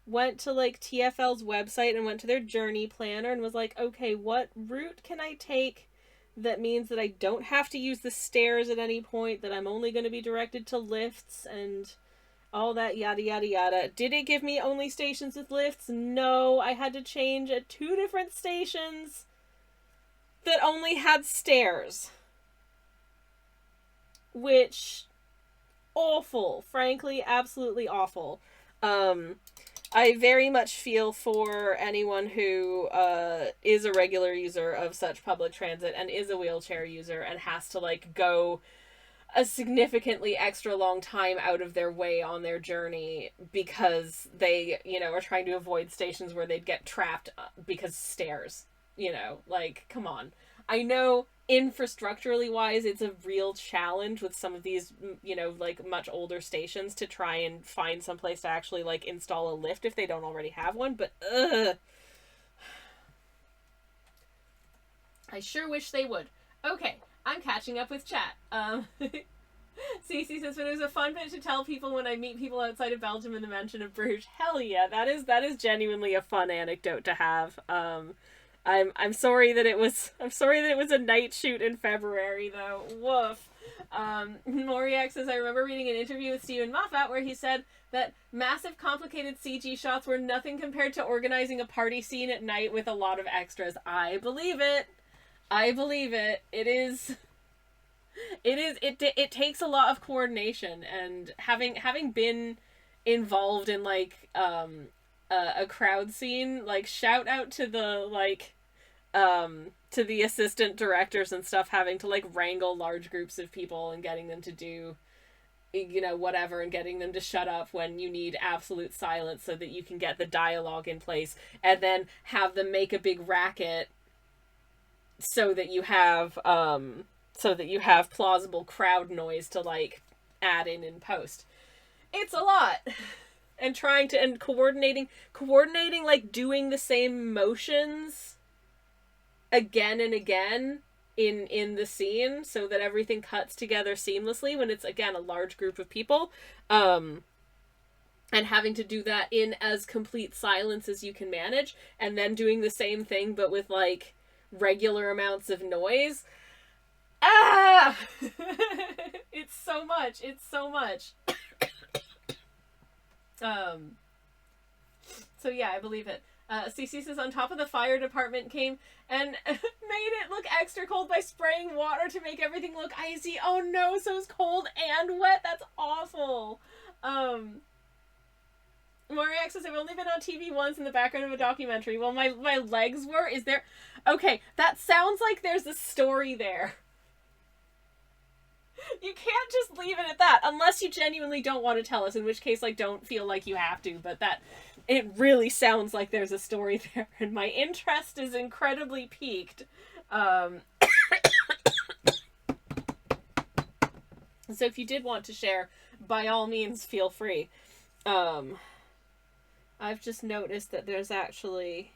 went to like TFL's website and went to their journey planner and was like, okay, what route can I take that means that I don't have to use the stairs at any point, that I'm only going to be directed to lifts and all that yada yada yada. Did it give me only stations with lifts? No, I had to change at 2 different stations that only had stairs. Which, awful. Frankly, absolutely awful. I very much feel for anyone who is a regular user of such public transit and is a wheelchair user and has to like go a significantly extra long time out of their way on their journey because they, are trying to avoid stations where they'd get trapped because stairs, like, come on. I know infrastructurally wise it's a real challenge with some of these like much older stations to try and find some place to actually like install a lift if they don't already have one, but I sure wish they would. Okay, I'm catching up with chat. Cece says, but it was a fun bit to tell people when I meet people outside of Belgium in the mention of Bruges. Hell yeah, that is genuinely a fun anecdote to have. I'm sorry that it was a night shoot in February though. Woof. Moriak says, I remember reading an interview with Stephen Moffat where he said that massive complicated CG shots were nothing compared to organizing a party scene at night with a lot of extras. I believe it. It takes a lot of coordination, and having been involved in like a crowd scene, like shout out to the like to the assistant directors and stuff having to like wrangle large groups of people and getting them to do whatever, and getting them to shut up when you need absolute silence so that you can get the dialogue in place, and then have them make a big racket so that you have plausible crowd noise to like add in post. It's a lot. And coordinating like doing the same motions again and again in the scene so that everything cuts together seamlessly when it's again a large group of people, and having to do that in as complete silence as you can manage, and then doing the same thing but with like regular amounts of noise. It's so much. So yeah, I believe it. CC says, on top of the fire department came and made it look extra cold by spraying water to make everything look icy. Oh no, so it's cold and wet? That's awful. Moriak says, I've only been on TV once in the background of a documentary. Well, my legs were. Is there... Okay, that sounds like there's a story there. You can't just leave it at that, unless you genuinely don't want to tell us, in which case, like, don't feel like you have to, but it really sounds like there's a story there, and my interest is incredibly piqued. So if you did want to share, by all means, feel free. I've just noticed that there's actually...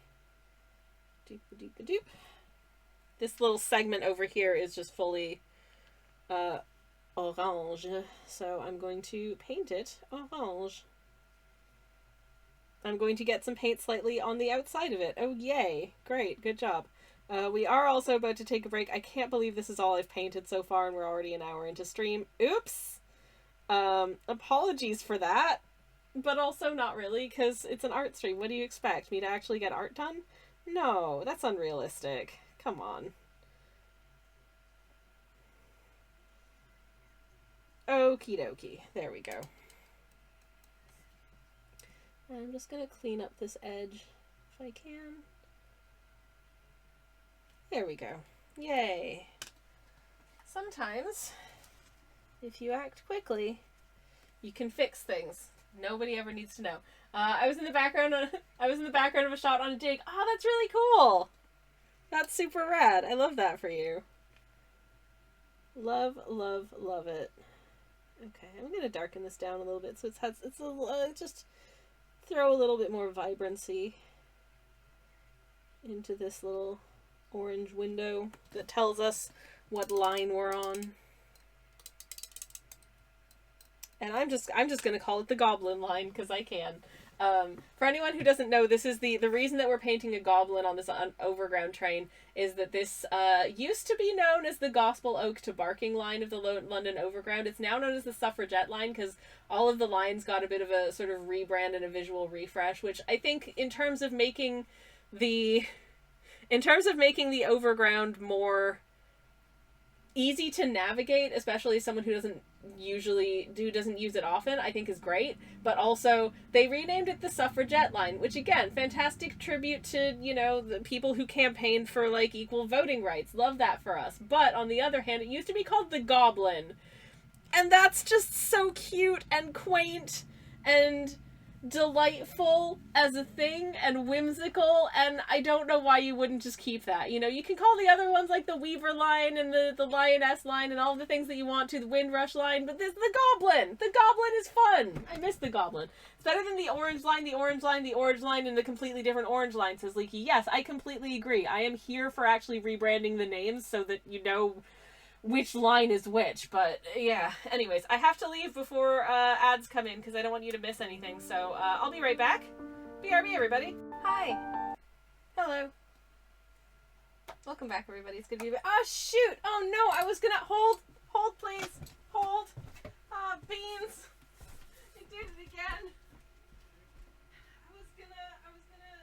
This little segment over here is just fully... orange, so I'm going to paint it orange. I'm going to get some paint slightly on the outside of it. Oh, yay. Great. Good job. We are also about to take a break. I can't believe this is all I've painted so far, and we're already an hour into stream. Oops! Apologies for that, but also not really, because it's an art stream. What do you expect? Me to actually get art done? No, that's unrealistic. Come on. Okie dokie. There we go. I'm just going to clean up this edge if I can. There we go. Yay. Sometimes, if you act quickly, you can fix things. Nobody ever needs to know. I was in the background of a shot on a dig. Oh, that's really cool. That's super rad. I love that for you. Love, love, love it. Okay, I'm gonna darken this down a little bit so it's just throw a little bit more vibrancy into this little orange window that tells us what line we're on. And I'm just gonna call it the goblin line because I can. For anyone who doesn't know, this is the reason that we're painting a goblin on this overground train is that this used to be known as the Gospel Oak to Barking line of the London Overground. It's now known as the Suffragette line because all of the lines got a bit of a sort of rebrand and a visual refresh, which I think in terms of making the Overground more easy to navigate, especially someone who doesn't use it often, I think is great. But also they renamed it the Suffragette line, which again, fantastic tribute to, you know, the people who campaigned for like equal voting rights. Love that for us. But on the other hand, it used to be called the Goblin. And that's just so cute and quaint and delightful as a thing and whimsical, and I don't know why you wouldn't just keep that. You know, you can call the other ones like the Weaver line and the Lioness line and all the things that you want to, the Windrush line, but this the Goblin. The Goblin is fun. I miss the Goblin. It's better than the Orange line, the Orange line, the Orange line, and the completely different Orange line, says Leaky. Yes, I completely agree. I am here for actually rebranding the names so that you know which line is which, but yeah. Anyways, I have to leave before ads come in because I don't want you to miss anything, so I'll be right back. BRB, everybody. Hi. Hello. Welcome back, everybody. It's good to be back. Oh, shoot! Oh, no! I was gonna... Hold, please. Hold. Beans. I did it again. I was gonna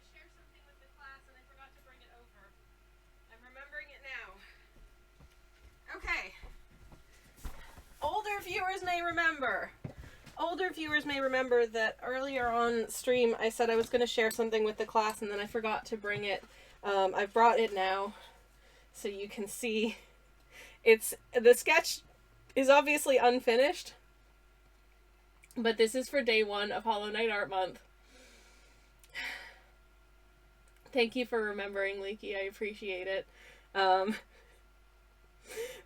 share something with the class and I forgot to bring it over. I'm remembering it now. Okay. Older viewers may remember that earlier on stream I said I was going to share something with the class and then I forgot to bring it. I've brought it now so you can see. The sketch is obviously unfinished, but this is for day 1 of Hollow Knight Art Month. Thank you for remembering, Leaky. I appreciate it.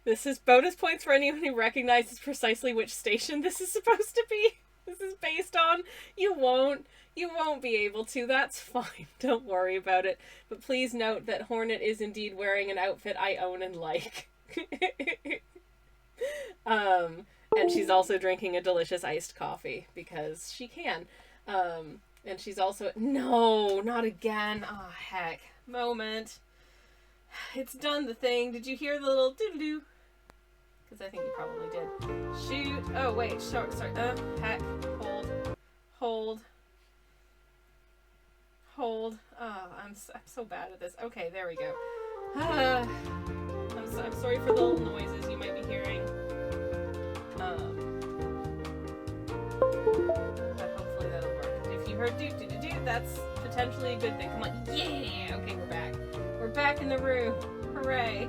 This is bonus points for anyone who recognizes precisely which station this is supposed to be. This is based on. You won't be able to. That's fine. Don't worry about it. But please note that Hornet is indeed wearing an outfit I own and like. And she's also drinking a delicious iced coffee because she can. And she's also... No, not again. Oh, heck. Moment. It's done the thing. Did you hear the little doo-doo? Because I think you probably did. Shoot. Oh, wait. Sorry. Heck. Hold. Oh, I'm so bad at this. Okay, there we go. I'm sorry for the little noises you might be hearing. But hopefully that'll work. If you heard doo-doo-doo, that's potentially a good thing. Come on. Yeah! Okay, we're back. We're back in the room. Hooray.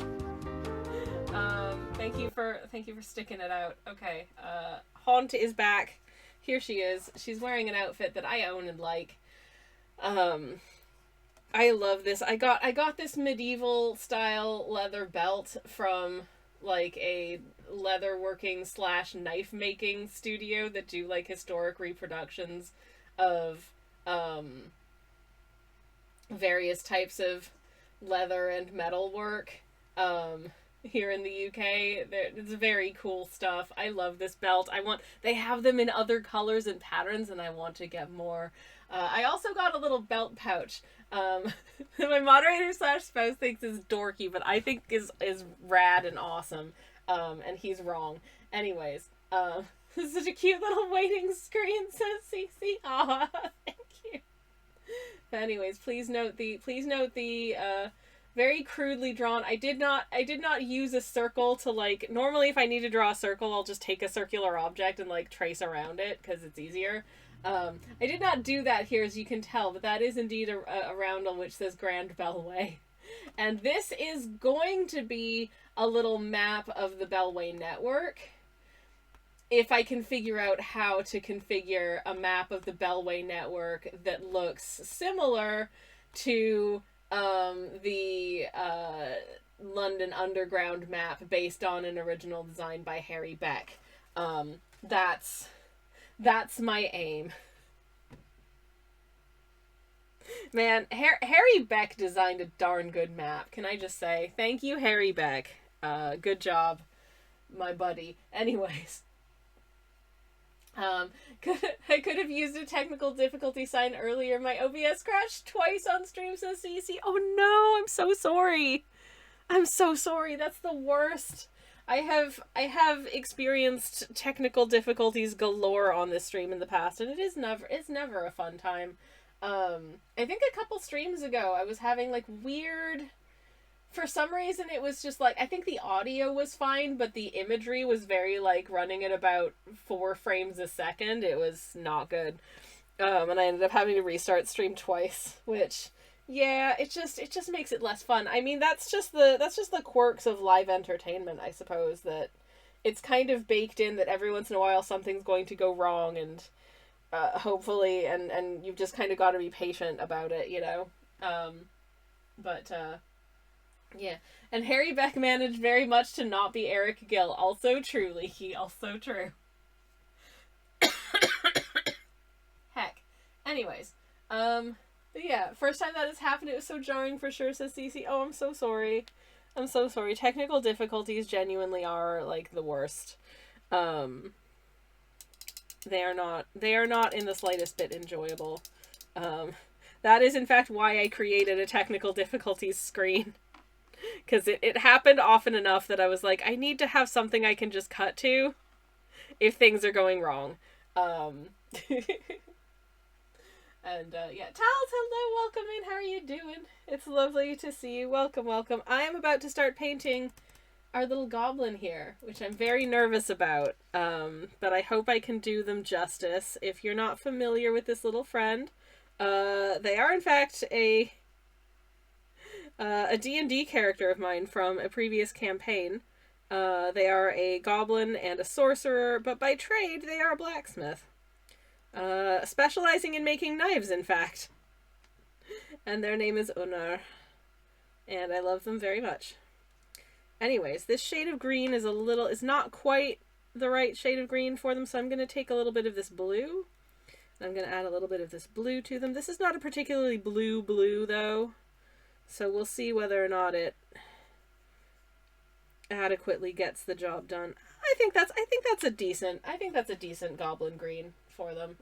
Thank you for sticking it out. Okay. Haunt is back. Here she is. She's wearing an outfit that I own and like. I love this. I got this medieval style leather belt from like a leatherworking / knife making studio that do like historic reproductions of various types of leather and metal work here in the UK. It's very cool stuff. I love this belt. They have them in other colors and patterns and I want to get more. I also got a little belt pouch. My moderator / spouse thinks is dorky, but I think is rad and awesome. And he's wrong. Anyways, this is such a cute little waiting screen, says Cece. Aw, thank you. But anyways, please note the very crudely drawn. I did not use a circle to like. Normally, if I need to draw a circle, I'll just take a circular object and like trace around it because it's easier. I did not do that here, as you can tell, but that is indeed a roundel which says Grand Bellway. And this is going to be a little map of the Bellway network. If I can figure out how to configure a map of the Bellway network that looks similar to the London Underground map based on an original design by Harry Beck. That's my aim. Man, Harry Beck designed a darn good map. Can I just say, thank you, Harry Beck. Good job, my buddy. Anyways, I could have used a technical difficulty sign earlier. My OBS crashed twice on stream, says CC. Oh no, I'm so sorry. I'm so sorry. That's the worst. I have experienced technical difficulties galore on this stream in the past, and it's never a fun time. I think a couple streams ago I was having like weird, for some reason it was just like, I think the audio was fine, but the imagery was very like running at about 4 frames a second. It was not good. And I ended up having to restart stream twice, which, yeah, it just makes it less fun. I mean, that's just the quirks of live entertainment, I suppose, that it's kind of baked in that every once in a while something's going to go wrong, and hopefully, and you've just kind of got to be patient about it, you know? Yeah. And Harry Beck managed very much to not be Eric Gill. Also true, Leaky. Also true. Heck. Anyways. But yeah, first time that has happened, it was so jarring for sure, says Cece. Oh, I'm so sorry. I'm so sorry. Technical difficulties genuinely are, like, the worst. They are not in the slightest bit enjoyable. That is in fact why I created a technical difficulties screen. Because it happened often enough that I was like, I need to have something I can just cut to if things are going wrong. And yeah, Tals, hello, welcome in. How are you doing? It's lovely to see you. Welcome, welcome. I am about to start painting our little goblin here, which I'm very nervous about. But I hope I can do them justice. If you're not familiar with this little friend, they are in fact a D&D character of mine from a previous campaign. They are a goblin and a sorcerer, but by trade they are a blacksmith. Specializing in making knives, in fact. And their name is Unar. And I love them very much. Anyways, this shade of green is not quite the right shade of green for them, so I'm going to take a little bit of this blue. I'm going to add a little bit of this blue to them. This is not a particularly blue, though. So we'll see whether or not it adequately gets the job done. I think that's a decent goblin green for them.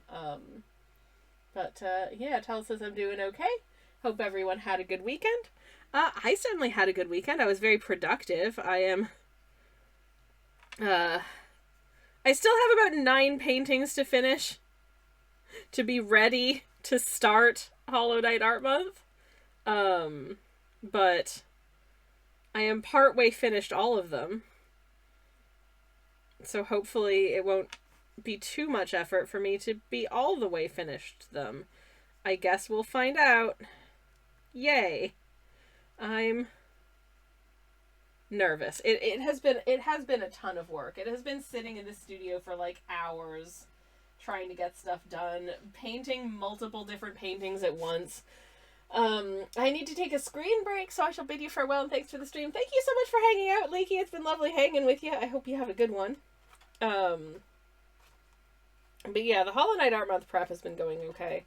Yeah, Tal says I'm doing okay. Hope everyone had a good weekend. I certainly had a good weekend. I was very productive. I still have about 9 paintings to finish to be ready to start Hollow Knight Art Month. But I am partway finished all of them. So hopefully it won't be too much effort for me to be all the way finished them. I guess we'll find out. Yay. I'm nervous. It has been a ton of work. It has been sitting in the studio for like hours trying to get stuff done, painting multiple different paintings at once. I need to take a screen break, so I shall bid you farewell and thanks for the stream. Thank you so much for hanging out, Leaky. It's been lovely hanging with you. I hope you have a good one. But yeah, the Hollow Knight Art Month prep has been going okay.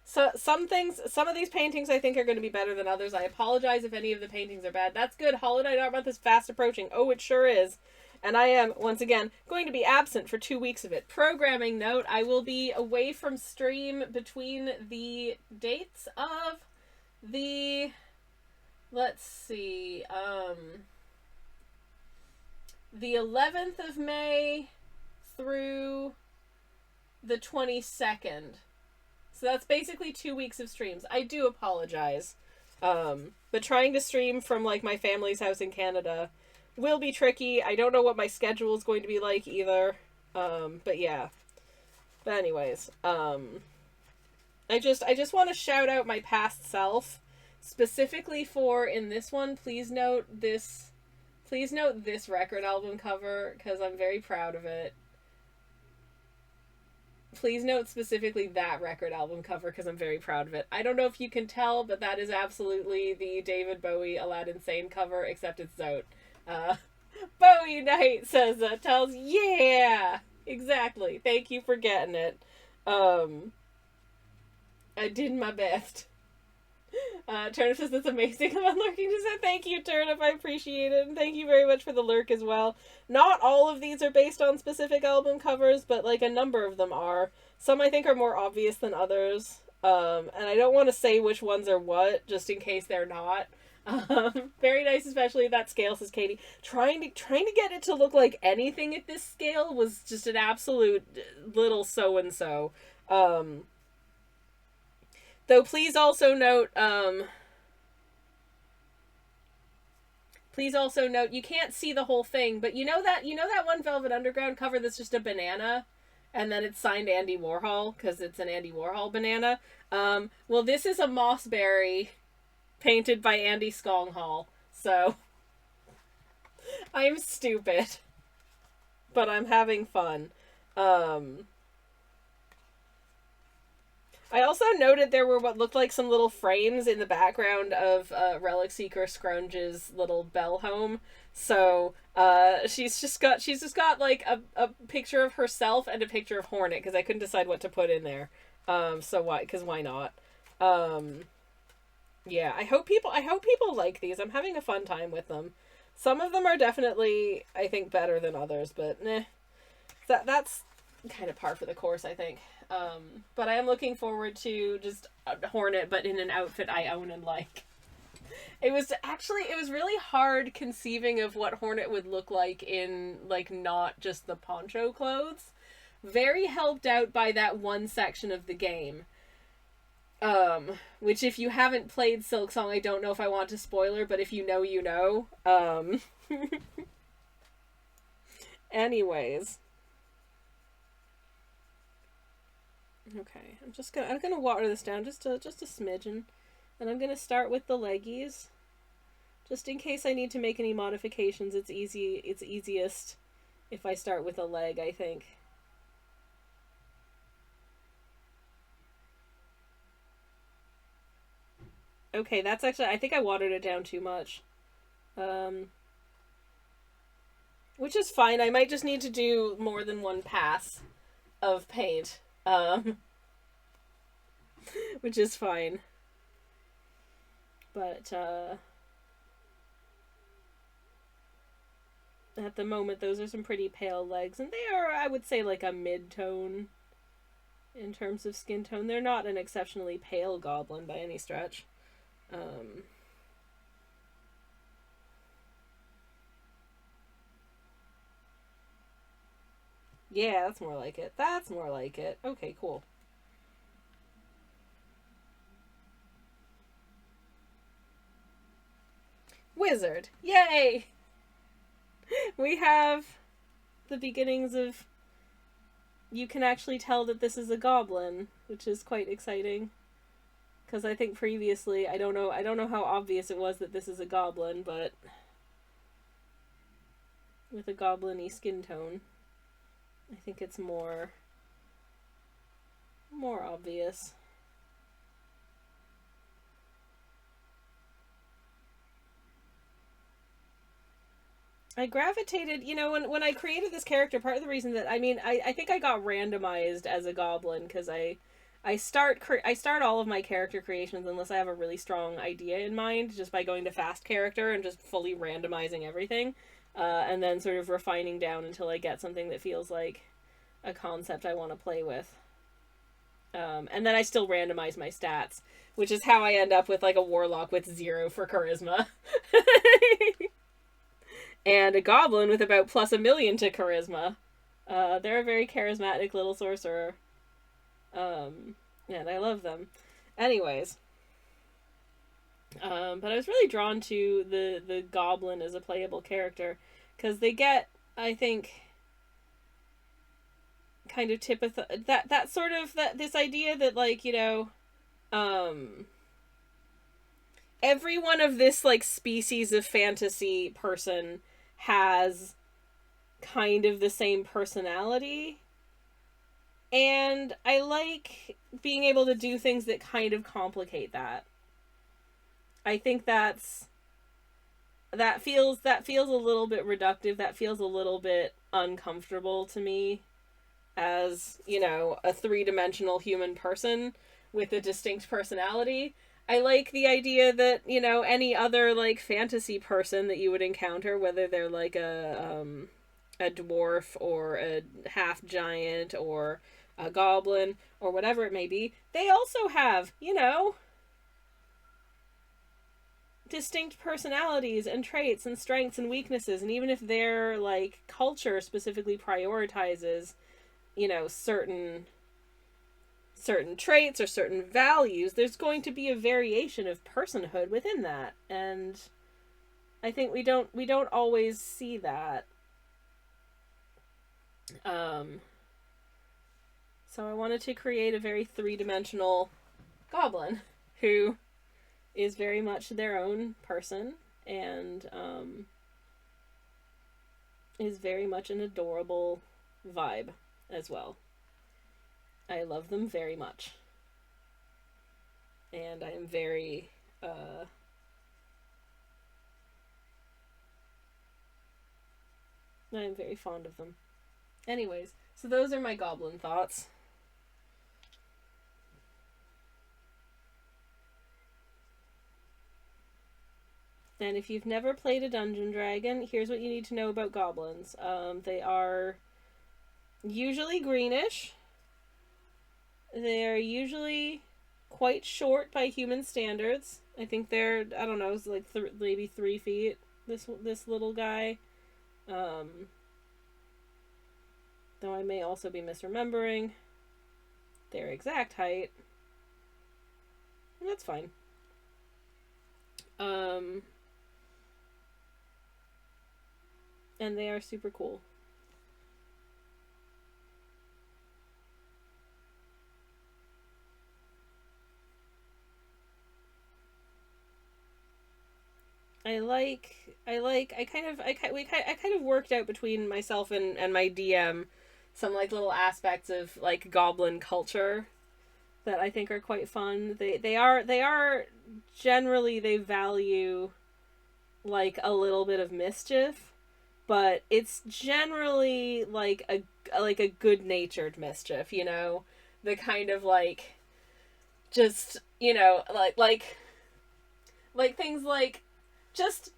So some of these paintings I think are going to be better than others. I apologize if any of the paintings are bad. That's good. Hollow Knight Art Month is fast approaching. Oh, it sure is. And I am, once again, going to be absent for 2 weeks of it. Programming note, I will be away from stream between the dates of the, let's see, the 11th of May through the 22nd. So that's basically 2 weeks of streams. I do apologize. But trying to stream from, like, my family's house in Canada will be tricky. I don't know what my schedule is going to be like either. But yeah. But anyways, I just want to shout out my past self, specifically for, in this one, please note this record album cover, because I'm very proud of it. Please note specifically that record album cover because I'm very proud of it. I don't know if you can tell, but that is absolutely the David Bowie Aladdin Sane cover, except it's Zote. Uh, Bowie Night says tells yeah, exactly. Thank you for getting it. I did my best. Turnip says that's amazing. I'm lurking to say thank you, Turnip. I appreciate it, and thank you very much for the lurk as well. Not all of these are based on specific album covers, but like a number of them are. Some I think are more obvious than others. And I don't want to say which ones are what, just in case they're not. Very nice, especially that scale, says Katie. Trying to get it to look like anything at this scale was just an absolute little so and so. Though please also note, you can't see the whole thing, but you know that one Velvet Underground cover that's just a banana, and then it's signed Andy Warhol because it's an Andy Warhol banana. Well, this is a mossberry painted by Andy Skonghall. So I'm stupid, but I'm having fun. I also noted there were what looked like some little frames in the background of Relic Seeker Scrunge's little bell home. So she's just got like a picture of herself and a picture of Hornet because I couldn't decide what to put in there. So why not? Yeah, I hope people like these. I'm having a fun time with them. Some of them are definitely, I think, better than others, but that's kind of par for the course, I think. But I am looking forward to just Hornet, but in an outfit I own and like. It was really hard conceiving of what Hornet would look like in, like, not just the poncho clothes. Very helped out by that one section of the game. Which if you haven't played Silksong, I don't know if I want to spoiler, but if you know, you know. Anyways. Okay, I'm gonna water this down just a smidgen, and I'm gonna start with the leggies, just in case I need to make any modifications. It's easiest if I start with a leg, I think. Okay, that's actually, I think I watered it down too much, which is fine. I might just need to do more than one pass of paint. Which is fine. But, at the moment, those are some pretty pale legs, and they are, I would say, like a mid-tone in terms of skin tone. They're not an exceptionally pale goblin by any stretch. Yeah, that's more like it. That's more like it. Okay, cool. Wizard. Yay! We have the beginnings of... You can actually tell that this is a goblin, which is quite exciting. Because I think previously, I don't know how obvious it was that this is a goblin, but... with a goblin-y skin tone, I think it's more obvious. I gravitated, when I created this character, part of the reason that, I think I got randomized as a goblin, because I start all of my character creations, unless I have a really strong idea in mind, just by going to fast character and just fully randomizing everything. And then sort of refining down until I get something that feels like a concept I want to play with. And then I still randomize my stats, which is how I end up with like a warlock with 0 for charisma. And a goblin with about plus 1,000,000 to charisma. They're a very charismatic little sorcerer. And I love them. Anyways. But I was really drawn to the goblin as a playable character, because they get, I think, kind of that sort of, this idea that, like, every one of this, like, species of fantasy person has kind of the same personality, And I like being able to do things that kind of complicate that. I think that feels a little bit reductive. That feels a little bit uncomfortable to me as, you know, a three-dimensional human person with a distinct personality. I like the idea that, you know, any other like fantasy person that you would encounter, whether they're like a dwarf or a half giant or a goblin or whatever it may be, they also have, you know, distinct personalities and traits and strengths and weaknesses. And even if their like culture specifically prioritizes, you know, certain traits or certain values, there's going to be a variation of personhood within that. And I think we don't always see that. So I wanted to create a very three-dimensional goblin who is very much their own person and is very much an adorable vibe as well. I love them very much. And I am very fond of them. Anyways, so those are my goblin thoughts. And if you've never played a Dungeon Dragon, here's what you need to know about goblins. They are usually greenish. They are usually quite short by human standards. I think they're, I don't know, it's like maybe 3 feet. This little guy. Though I may also be misremembering their exact height. And that's fine. And they are super cool. I kind of worked out between myself and my DM some like little aspects of like goblin culture that I think are quite fun. They are generally, they value like a little bit of mischief, but it's generally like a good-natured mischief, you know? The kind of like just, you know, like things like just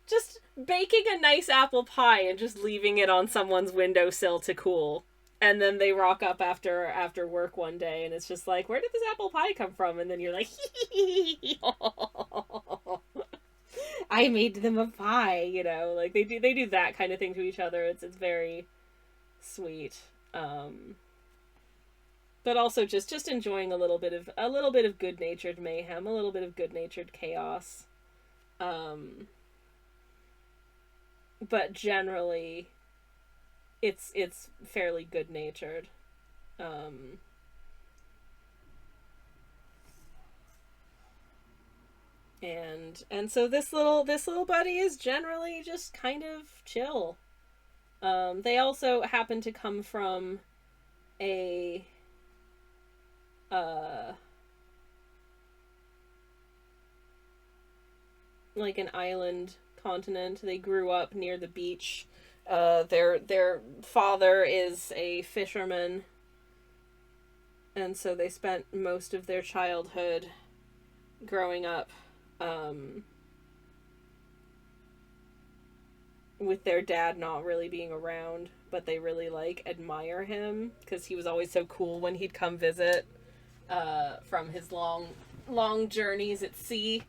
baking a nice apple pie and just leaving it on someone's windowsill to cool. And then they rock up after work one day and it's just like, where did this apple pie come from? And then you're like, I made them a pie, you know, like they do that kind of thing to each other. It's very sweet. But also just enjoying a little bit of good-natured mayhem, a little bit of good-natured chaos. But generally it's fairly good-natured. And so this little buddy is generally just kind of chill. They also happen to come from a like an island continent. They grew up near the beach. Their father is a fisherman, and so they spent most of their childhood growing up with their dad not really being around, but they really like admire him because he was always so cool when he'd come visit from his long journeys at sea.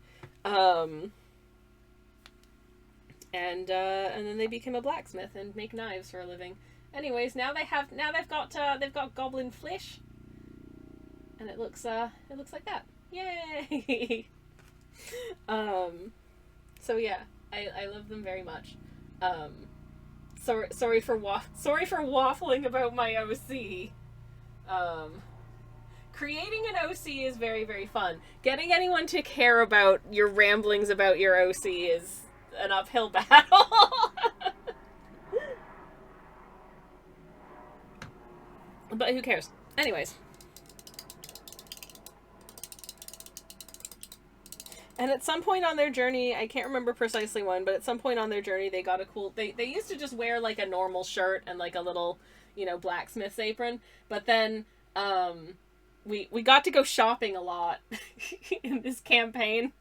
And then they became a blacksmith and make knives for a living. Anyways, now they've got goblin flesh, and it looks like that. Yay! So yeah, I love them very much. Sorry for waffling about my OC. Creating an OC is very, very fun. Getting anyone to care about your ramblings about your OC is an uphill battle. But who cares? Anyways. And at some point on their journey, I can't remember precisely when, but at some point on their journey, they got a cool. They used to just wear like a normal shirt and like a little, blacksmith's apron. But then, we got to go shopping a lot in this campaign.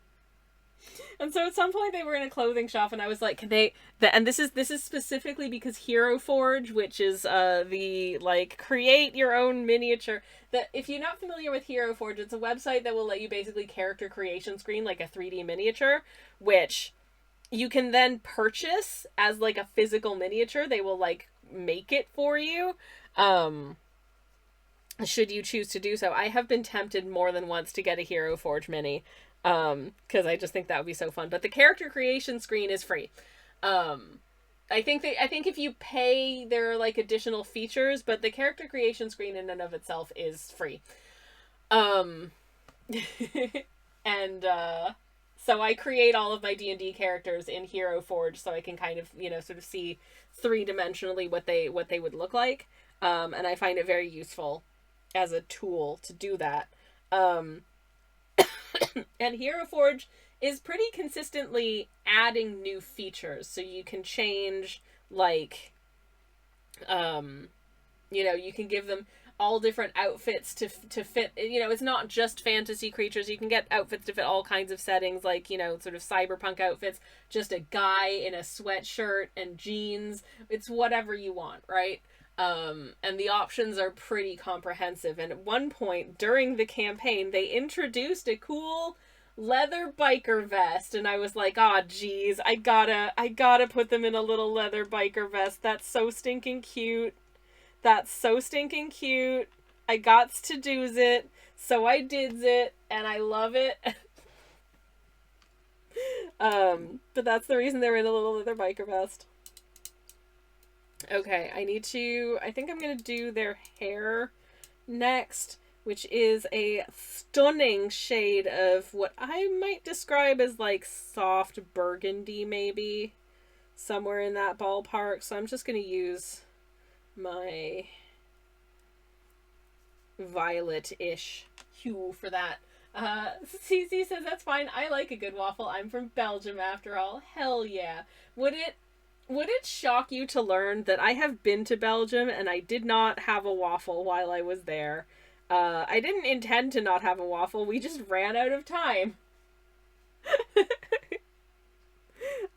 And so at some point they were in a clothing shop, and I was like, "Can they?" And this is specifically because Hero Forge, which is the like create your own miniature. That if you're not familiar with Hero Forge, it's a website that will let you basically character creation screen like a 3D miniature, which you can then purchase as like a physical miniature. They will like make it for you. Should you choose to do so. I have been tempted more than once to get a Hero Forge mini, because I just think that would be so fun. But the character creation screen is free. I think if you pay, there are like additional features, but the character creation screen in and of itself is free. And so I create all of my D&D characters in Hero Forge, so I can kind of sort of see 3-dimensionally what they would look like. And I find it very useful as a tool to do that. And Hero Forge is pretty consistently adding new features, so you can change like you can give them all different outfits to fit. It's not just fantasy creatures. You can get outfits to fit all kinds of settings, like sort of cyberpunk outfits, just a guy in a sweatshirt and jeans. It's whatever you want, right? And the options are pretty comprehensive. And at one point during the campaign, they introduced a cool leather biker vest, and I was like, "Oh, geez, I gotta put them in a little leather biker vest. That's so stinking cute. That's so stinking cute. I gots to do's it, so I dids it, and I love it." But that's the reason they're in a little leather biker vest. Okay, I think I'm gonna do their hair next, which is a stunning shade of what I might describe as like soft burgundy, maybe. Somewhere in that ballpark. So I'm just gonna use my violet-ish hue for that. CC says, "That's fine. I like a good waffle. I'm from Belgium after all." Hell yeah. Would it shock you to learn that I have been to Belgium and I did not have a waffle while I was there? I didn't intend to not have a waffle. We just ran out of time.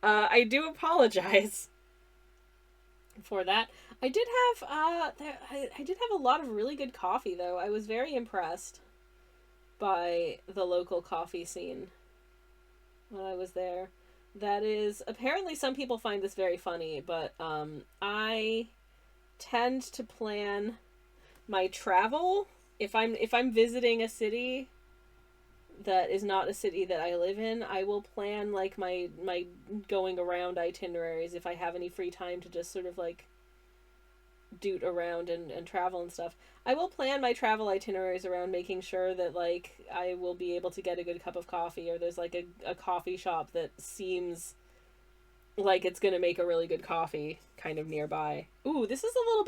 I do apologize for that. I did have I did have a lot of really good coffee though. I was very impressed by the local coffee scene when I was there. That is, apparently some people find this very funny, but I tend to plan my travel if I'm visiting a city that is not a city that I live in. I will plan like my going around itineraries if I have any free time to just sort of like doot around and travel and stuff. I will plan my travel itineraries around making sure that like I will be able to get a good cup of coffee, or there's like a coffee shop that seems like it's gonna make a really good coffee kind of nearby. Ooh, this is a little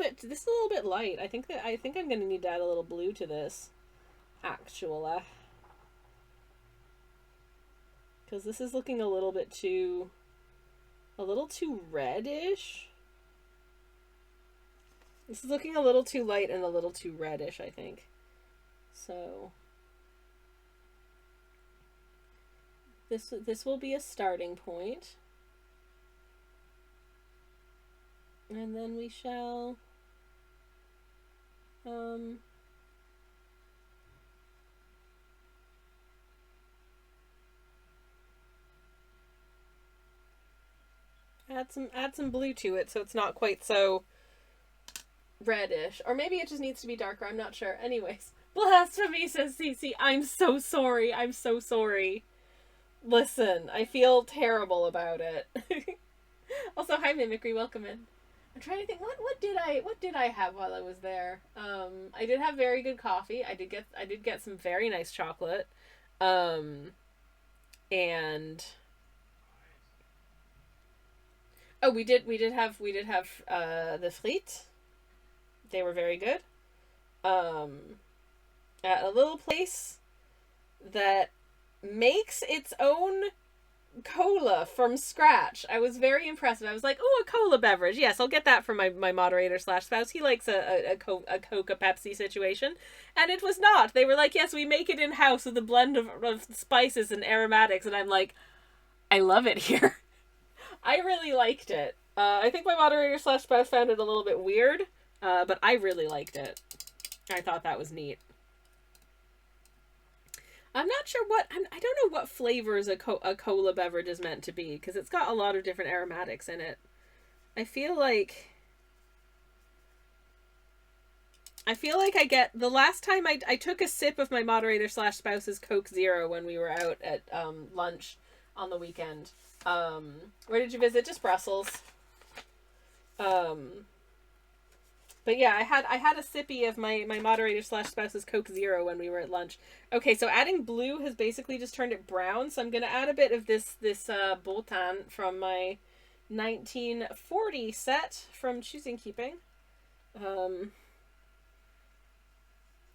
bit light. I think I'm gonna need to add a little blue to this, actually, because this is looking a little too reddish. This is looking a little too light and a little too reddish, I think. So this will be a starting point. And then we shall add some blue to it so it's not quite so reddish. Or maybe it just needs to be darker, I'm not sure. Anyways, blasphemy, says Cece. I'm so sorry. I'm so sorry. Listen, I feel terrible about it. Also, hi Mimicry, welcome in. I'm trying to think, what did I have while I was there? I did have very good coffee. I did get some very nice chocolate. And oh, we did have the frites. They were very good. um, at a little place that makes its own cola from scratch. I was very impressed. I was like, oh, a cola beverage. Yes, I'll get that for my moderator slash spouse. He likes a Coke, a Pepsi situation. And it was not. They were like, yes, we make it in-house with a blend of spices and aromatics. And I'm like, I love it here. I really liked it. I think my moderator slash spouse found it a little bit weird, but I really liked it. I thought that was neat. I'm not sure I don't know what flavors a cola beverage is meant to be, because it's got a lot of different aromatics in it. I feel like I get, the last time I took a sip of my moderator slash spouse's Coke Zero when we were out at lunch on the weekend. Where did you visit? Just Brussels. But yeah, I had a sippy of my moderator slash spouse's Coke Zero when we were at lunch. Okay, so adding blue has basically just turned it brown, so I'm gonna add a bit of this Boltan from my 1940 set from Choosing Keeping.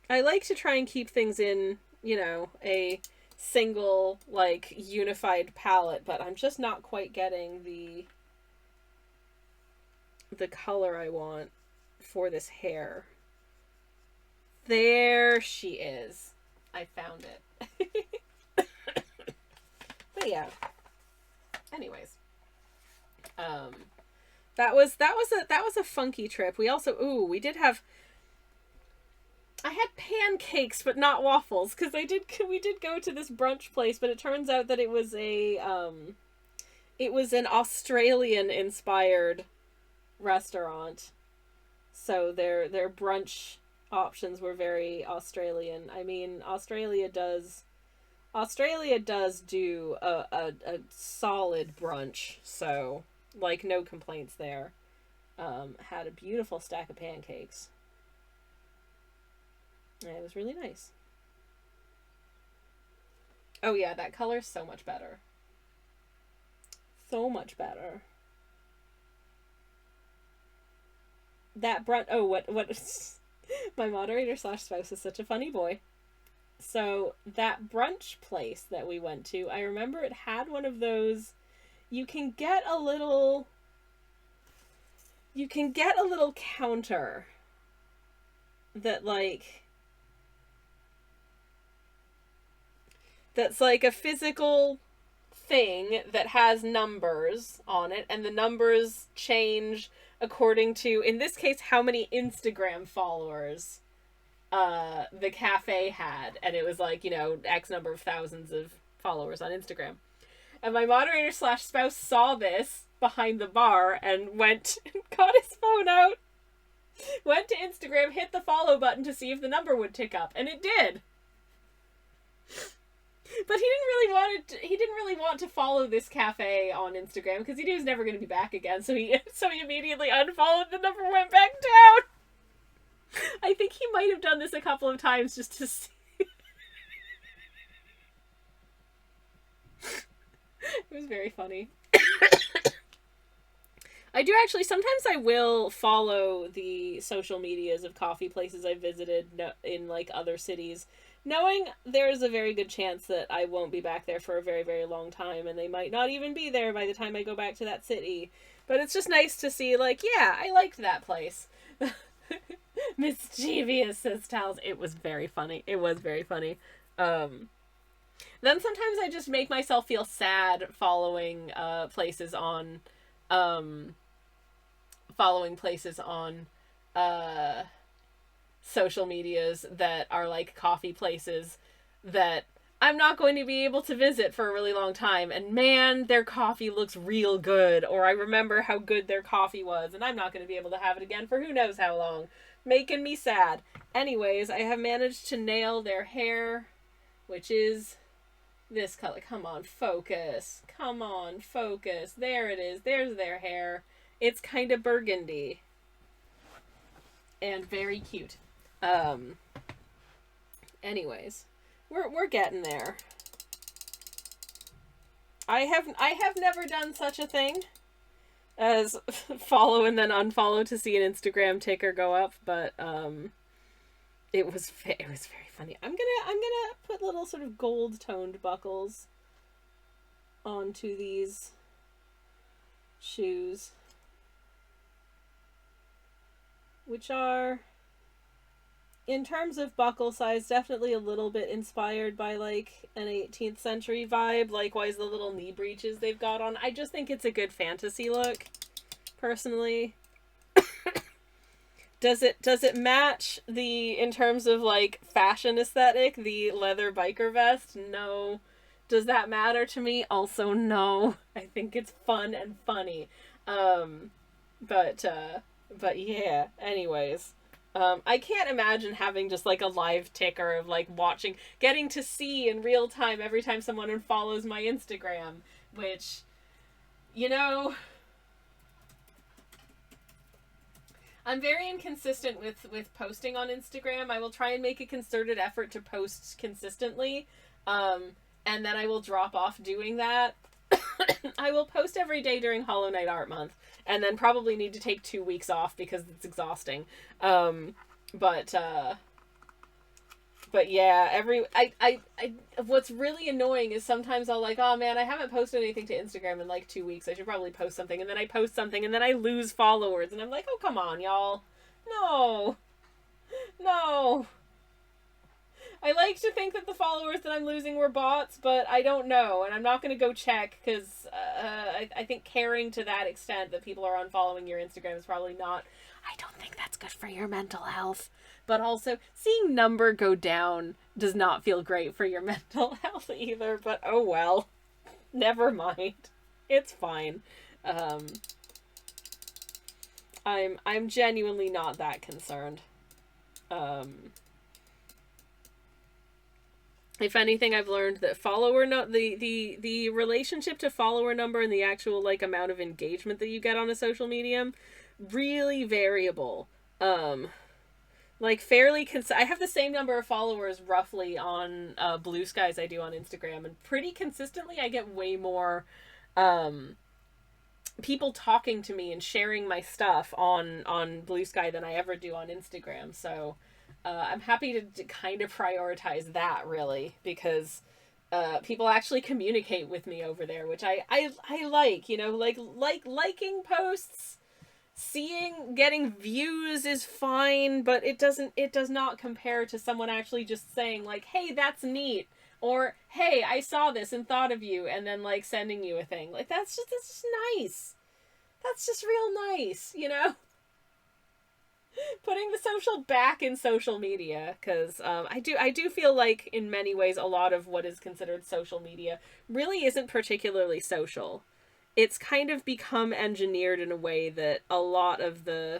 I like to try and keep things in, you know, a single, like, unified palette, but I'm just not quite getting the color I want for this hair. There she is. I found it. But yeah. Anyways. That was a funky trip. We also we did have, I had pancakes but not waffles, because we did go to this brunch place, but it turns out that it was an Australian inspired restaurant. So their brunch options were very Australian. I mean, Australia does do a solid brunch, so like no complaints there. Had a beautiful stack of pancakes. And it was really nice. Oh yeah, that color's so much better. So much better. That brunch. Oh, what? My moderator slash spouse is such a funny boy. So that brunch place that we went to, I remember it had one of those. You can get a little counter that that's like a physical thing that has numbers on it, and the numbers change according to, in this case, how many Instagram followers the cafe had. And it was like, you know, X number of thousands of followers on Instagram. And my moderator slash spouse saw this behind the bar and went and got his phone out, went to Instagram, hit the follow button to see if the number would tick up, and it did. But he didn't really want to follow this cafe on Instagram because he knew he was never going to be back again. So he immediately unfollowed. The number went back down. I think he might have done this a couple of times just to see. It was very funny. I do actually, sometimes I will follow the social medias of coffee places I visited in like other cities, knowing there's a very good chance that I won't be back there for a very, very long time, and they might not even be there by the time I go back to that city. But it's just nice to see, like, yeah, I liked that place. Mischievous, says Tals. It was very funny. It was very funny. Then sometimes I just make myself feel sad following places on social medias that are like coffee places that I'm not going to be able to visit for a really long time, and man, their coffee looks real good, or I remember how good their coffee was, and I'm not going to be able to have it again for who knows how long, making me sad. Anyways, I have managed to nail their hair, which is this color. Come on, focus. Come on, focus. There it is. There's their hair. It's kind of burgundy and very cute. Anyways, we're getting there. I have never done such a thing as follow and then unfollow to see an Instagram ticker go up, but It was very funny. I'm gonna put little sort of gold toned buckles onto these shoes, which are, in terms of buckle size, definitely a little bit inspired by like an 18th century vibe. Likewise, the little knee breeches they've got on. I just think it's a good fantasy look, personally. Does it match the, in terms of like fashion aesthetic, the leather biker vest? No. Does that matter to me? Also no. I think it's fun and funny. Um but yeah, anyways. I can't imagine having just like a live ticker of like watching, getting to see in real time every time someone unfollows my Instagram, which, you know, I'm very inconsistent with posting on Instagram. I will try and make a concerted effort to post consistently, and then I will drop off doing that. I will post every day during Hollow Knight Art Month, and then probably need to take 2 weeks off because it's exhausting. Um, but uh, but yeah, what's really annoying is sometimes I'll like, oh man, I haven't posted anything to Instagram in like 2 weeks. I should probably post something, and then I post something, and then I lose followers, and I'm like, oh come on, y'all, no, no. I like to think that the followers that I'm losing were bots, but I don't know, and I'm not going to go check because I think caring to that extent that people are unfollowing your Instagram is probably not. I don't think that's good for your mental health. But also, seeing number go down does not feel great for your mental health either. But oh well, never mind. It's fine. Um, I'm genuinely not that concerned. Um, if anything, I've learned that follower no the relationship to follower number and the actual like amount of engagement that you get on a social medium, really variable. Like fairly I have the same number of followers roughly on Blue Sky as I do on Instagram, and pretty consistently I get way more um people talking to me and sharing my stuff on Blue Sky than I ever do on Instagram. So I'm happy to kind of prioritize that, really, because people actually communicate with me over there, which I like, you know, like liking posts, seeing, getting views is fine, but it does not compare to someone actually just saying like, hey, that's neat, or hey, I saw this and thought of you, and then like sending you a thing. Like that's just nice. That's just real nice, you know? Putting the social back in social media, because I do feel like in many ways a lot of what is considered social media really isn't particularly social. It's kind of become engineered in a way that a lot of the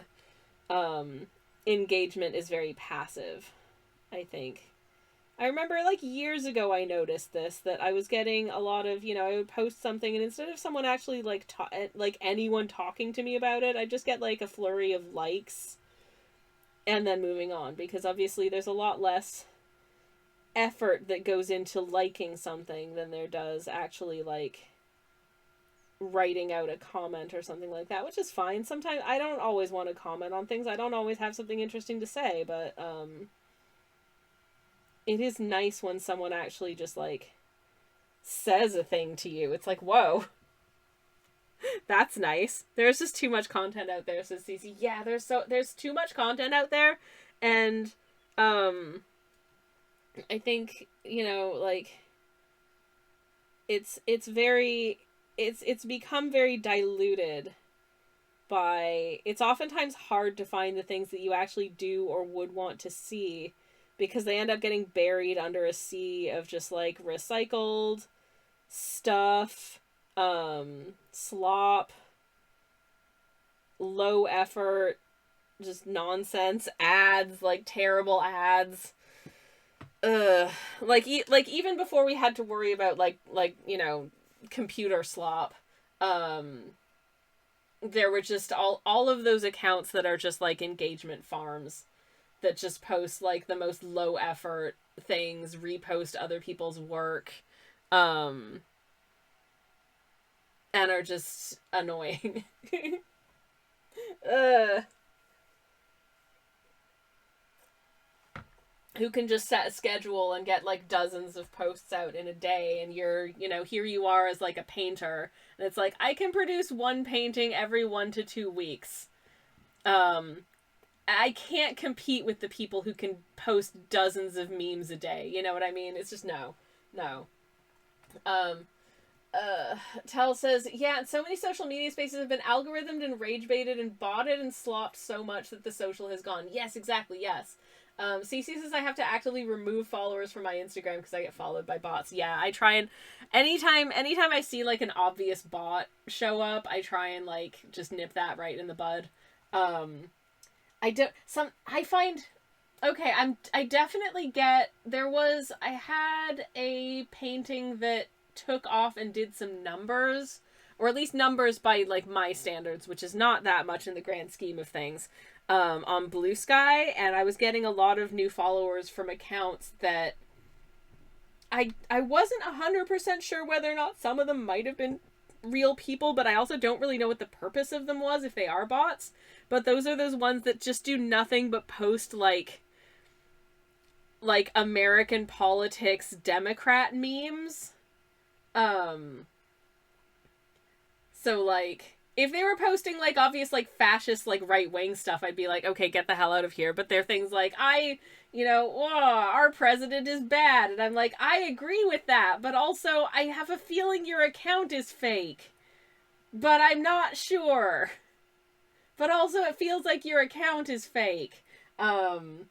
um, engagement is very passive, I think. I remember like years ago I noticed this, that I was getting a lot of, you know, I would post something and instead of someone actually like like anyone talking to me about it, I just get like a flurry of likes and then moving on, because obviously there's a lot less effort that goes into liking something than there does actually like writing out a comment or something like that, which is fine. Sometimes I don't always want to comment on things. I don't always have something interesting to say, but it is nice when someone actually just like says a thing to you. It's like, whoa, that's nice. There's just too much content out there, says Cece. Yeah, there's too much content out there, and I think, you know, like it's very it's become very diluted by, it's oftentimes hard to find the things that you actually do or would want to see, because they end up getting buried under a sea of just like recycled stuff, slop, low effort, just nonsense, ads, like terrible ads. Like even before we had to worry about like you know, computer slop, um there were just all of those accounts that are just like engagement farms that just post like the most low effort things, repost other people's work, um and are just annoying. uh who can just set a schedule and get like dozens of posts out in a day, and you're, here you are as like a painter, and it's like, I can produce one painting every 1 to 2 weeks. I can't compete with the people who can post dozens of memes a day. You know what I mean? It's just no. Um, Tell says, yeah, and so many social media spaces have been algorithmed and rage baited and botted and slopped so much that the social has gone. Yes, exactly, yes. CC says I have to actively remove followers from my Instagram because I get followed by bots. Yeah, I try and anytime I see like an obvious bot show up, I try and like just nip that right in the bud. I find okay, I definitely get I had a painting that took off and did some numbers, or at least numbers by like my standards, which is not that much in the grand scheme of things, on Blue Sky, and I was getting a lot of new followers from accounts that I wasn't 100% sure whether or not some of them might have been real people, but I also don't really know what the purpose of them was if they are bots. But those are those ones that just do nothing but post like American politics Democrat memes. So like if they were posting like obvious like fascist like right wing stuff, I'd be like, okay, get the hell out of here. But they're things like our president is bad, and I'm like, I agree with that, but also I have a feeling your account is fake, but I'm not sure. But also it feels like your account is fake. Some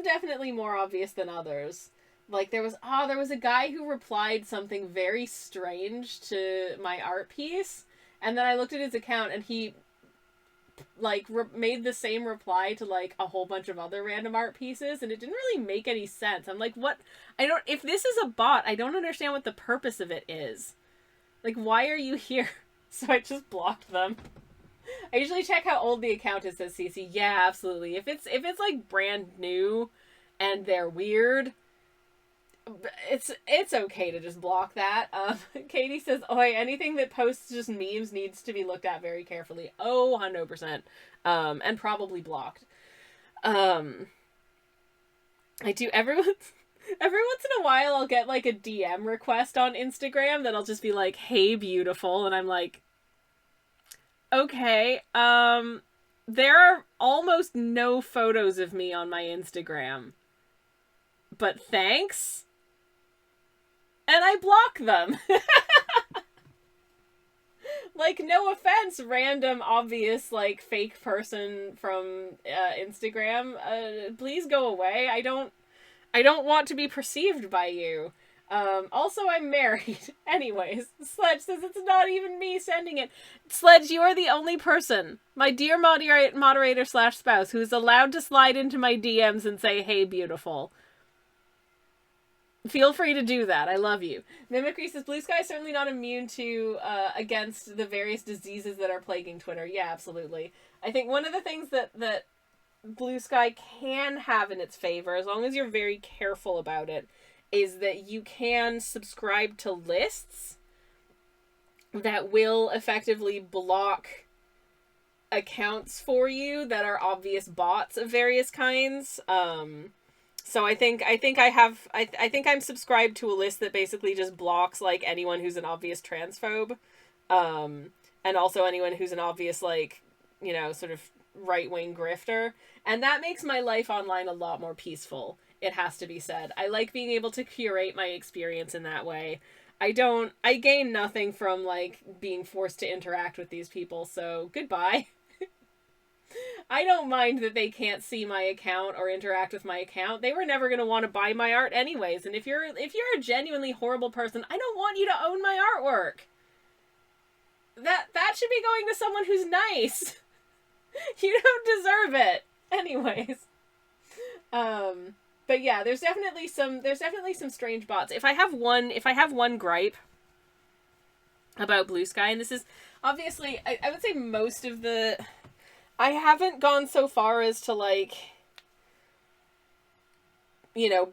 definitely more obvious than others. Like there was a guy who replied something very strange to my art piece, and then I looked at his account and he like made the same reply to like a whole bunch of other random art pieces, and it didn't really make any sense. I'm like, what? If this is a bot, I don't understand what the purpose of it is. Like, why are you here? So I just blocked them. I usually check how old the account is, says CC. Yeah, absolutely. If it's like brand new and they're weird, it's okay to just block that. Katie says, "Oi, anything that posts just memes needs to be looked at very carefully." Oh, 100%. And probably blocked. I do every once in a while I'll get like a DM request on Instagram that'll just be like, "Hey, beautiful," and I'm like, okay, there are almost no photos of me on my Instagram, but thanks. And I block them. Like, no offense, random, obvious, like, fake person from Instagram. Please go away. I don't want to be perceived by you. Also, I'm married. Anyways, Sledge says it's not even me sending it. Sledge, you are the only person, my dear moderator / spouse, who is allowed to slide into my DMs and say, "Hey, beautiful." Feel free to do that. I love you. Mimicry says, Blue Sky is certainly not immune to, against the various diseases that are plaguing Twitter. Yeah, absolutely. I think one of the things that Blue Sky can have in its favor, as long as you're very careful about it, is that you can subscribe to lists that will effectively block accounts for you that are obvious bots of various kinds. So I think I'm subscribed to a list that basically just blocks like anyone who's an obvious transphobe, and also anyone who's an obvious like, sort of right-wing grifter, and that makes my life online a lot more peaceful. It has to be said. I like being able to curate my experience in that way. I gain nothing from like being forced to interact with these people, so goodbye. I don't mind that they can't see my account or interact with my account. They were never going to want to buy my art anyways. And if you're a genuinely horrible person, I don't want you to own my artwork. That should be going to someone who's nice. You don't deserve it. Anyways. But yeah, there's definitely some strange bots. If I have one gripe about Blue Sky, and this is obviously I would say most of the, I haven't gone so far as to like,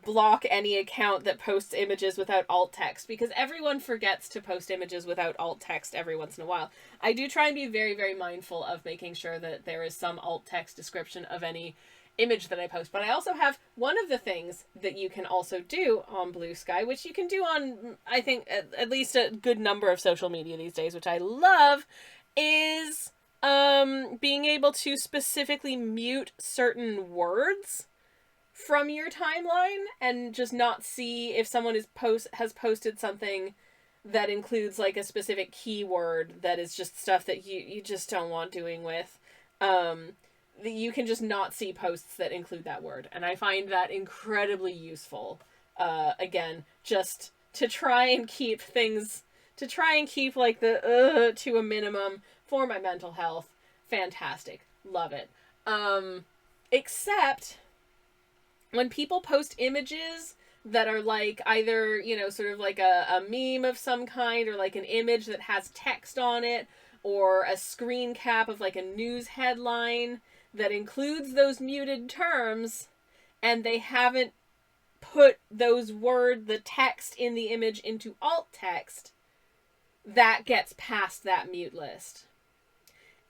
block any account that posts images without alt text, because everyone forgets to post images without alt text every once in a while. I do try and be very, very mindful of making sure that there is some alt text description of any image that I post, but I also have one of the things that you can also do on Blue Sky, which you can do on, I think, at least a good number of social media these days, which I love, is being able to specifically mute certain words from your timeline and just not see if someone has posted something that includes like a specific keyword that is just stuff that you just don't want doing with. You can just not see posts that include that word, and I find that incredibly useful. Again, just to try and keep like the to a minimum for my mental health. Fantastic, love it. Except when people post images that are like either, sort of like a meme of some kind, or like an image that has text on it, or a screen cap of like a news headline that includes those muted terms, and they haven't put the text in the image into alt text, that gets past that mute list.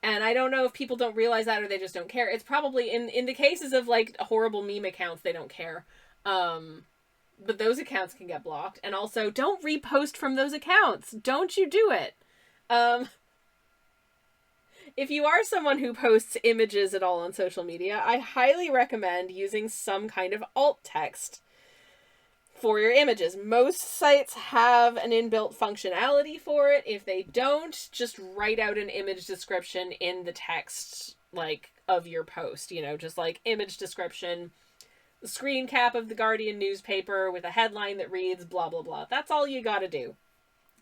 And I don't know if people don't realize that or they just don't care. It's probably in the cases of like horrible meme accounts, they don't care. But those accounts can get blocked. And also, don't repost from those accounts. Don't you do it. If you are someone who posts images at all on social media, I highly recommend using some kind of alt text for your images. Most sites have an inbuilt functionality for it. If they don't, just write out an image description in the text, like, of your post. Just like image description, screen cap of the Guardian newspaper with a headline that reads blah blah blah. That's all you gotta do.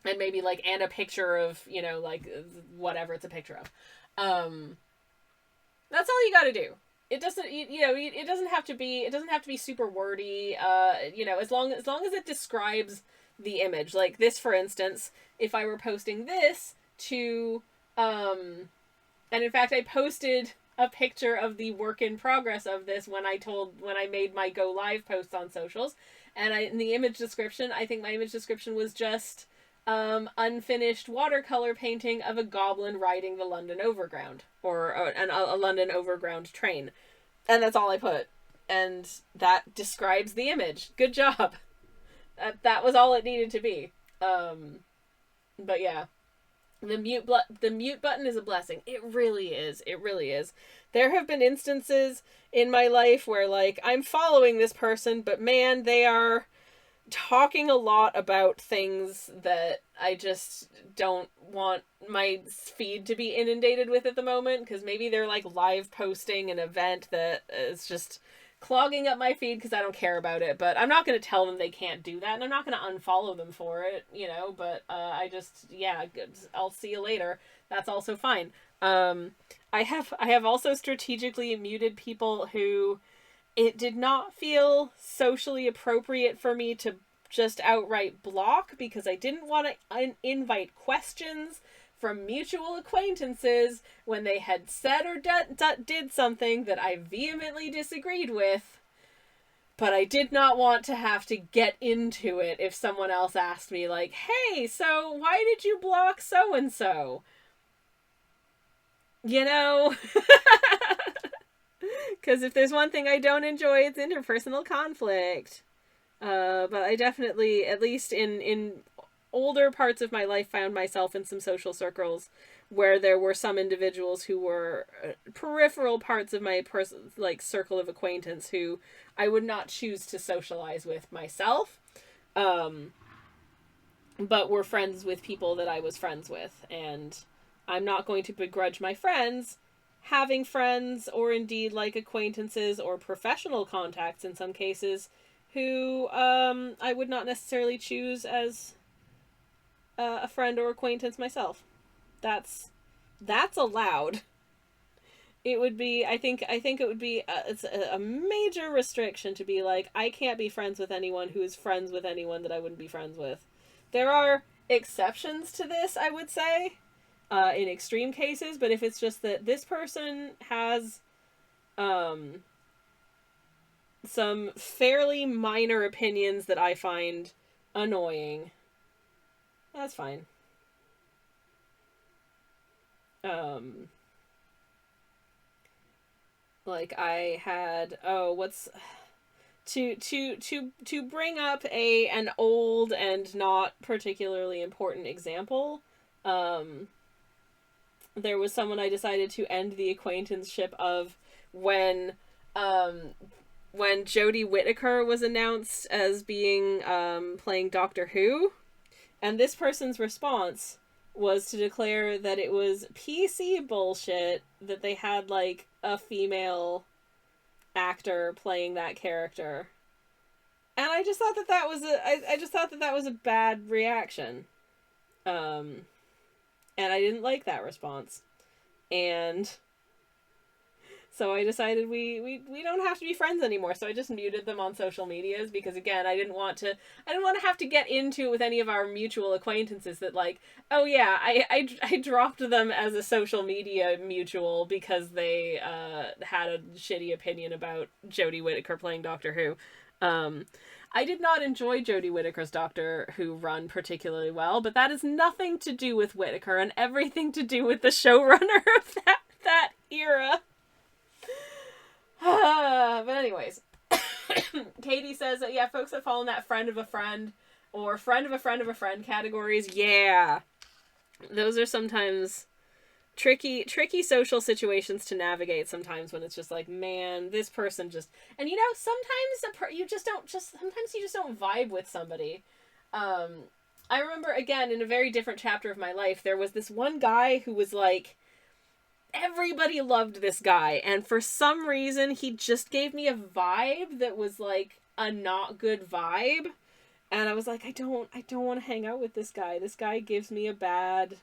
And maybe and a picture of, like whatever it's a picture of. That's all you gotta do. It doesn't, it doesn't have to be super wordy. As long as it describes the image. Like this, for instance, if I were posting this to, and in fact, I posted a picture of the work in progress of this when I made my go live posts on socials, and in the image description, I think my image description was just unfinished watercolor painting of a goblin riding the London Overground, or a London Overground train, and that's all I put, and that describes the image. Good job. That was all it needed to be. But yeah, the mute button is a blessing. It really is. It really is. There have been instances in my life where I'm following this person, but man, they are talking a lot about things that I just don't want my feed to be inundated with at the moment, because maybe they're live posting an event that is just clogging up my feed because I don't care about it. But I'm not going to tell them they can't do that, and I'm not going to unfollow them for it, but I'll see you later. That's also fine. I have also strategically muted people who it did not feel socially appropriate for me to just outright block, because I didn't want to invite questions from mutual acquaintances when they had said or did something that I vehemently disagreed with, but I did not want to have to get into it if someone else asked me, hey, so why did you block so-and-so? Because if there's one thing I don't enjoy, it's interpersonal conflict. But I definitely, at least in older parts of my life, found myself in some social circles where there were some individuals who were peripheral parts of my circle of acquaintance who I would not choose to socialize with myself, but were friends with people that I was friends with, and I'm not going to begrudge my friends having friends, or indeed acquaintances or professional contacts in some cases, who I would not necessarily choose as a friend or acquaintance myself. That's allowed. It would be, I think it would be it's a major restriction to be I can't be friends with anyone who is friends with anyone that I wouldn't be friends with. There are exceptions to this, I would say, in extreme cases, but if it's just that this person has some fairly minor opinions that I find annoying, that's fine. Like I had, oh, what's to bring up a an old and not particularly important example. Um, there was someone I decided to end the acquaintanceship of when um when Jodie Whittaker was announced as being playing Doctor Who, and this person's response was to declare that it was PC bullshit that they had like a female actor playing that character. And I just thought that that was I just thought that that was a bad reaction. Um and I didn't like that response. And so I decided we don't have to be friends anymore. So I just muted them on social medias because again, I didn't want to have to get into it with any of our mutual acquaintances that like, oh yeah, I dropped them as a social media mutual because they had a shitty opinion about Jodie Whittaker playing Doctor Who. I did not enjoy Jodie Whittaker's Doctor Who run particularly well, but that is nothing to do with Whittaker and everything to do with the showrunner of that era. But anyways, Katie says that yeah, folks that fall in that friend of a friend or friend of a friend of a friend categories, yeah, those are sometimes tricky social situations to navigate. Sometimes when it's just like, man, this person just, and you know, sometimes you just don't vibe with somebody. I remember again in a very different chapter of my life, there was this one guy who was like, everybody loved this guy, and for some reason he just gave me a vibe that was like a not good vibe, and I was like, I don't want to hang out with this guy. This guy gives me a bad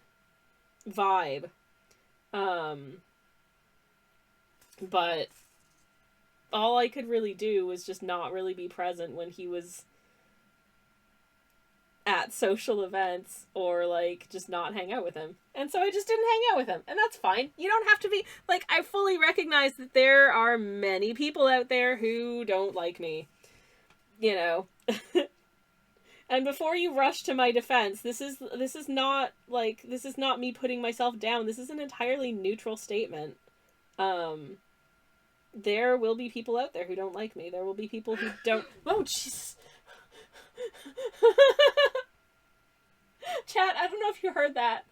vibe. But all I could really do was just not really be present when he was at social events or like just not hang out with him. And so I just didn't hang out with him. And that's fine. You don't have to be like, I fully recognize that there are many people out there who don't like me. You know. And before you rush to my defense, this is not me putting myself down. This is an entirely neutral statement. There will be people out there who don't like me. There will be people who don't. Oh, Jesus. Chat, I don't know if you heard that.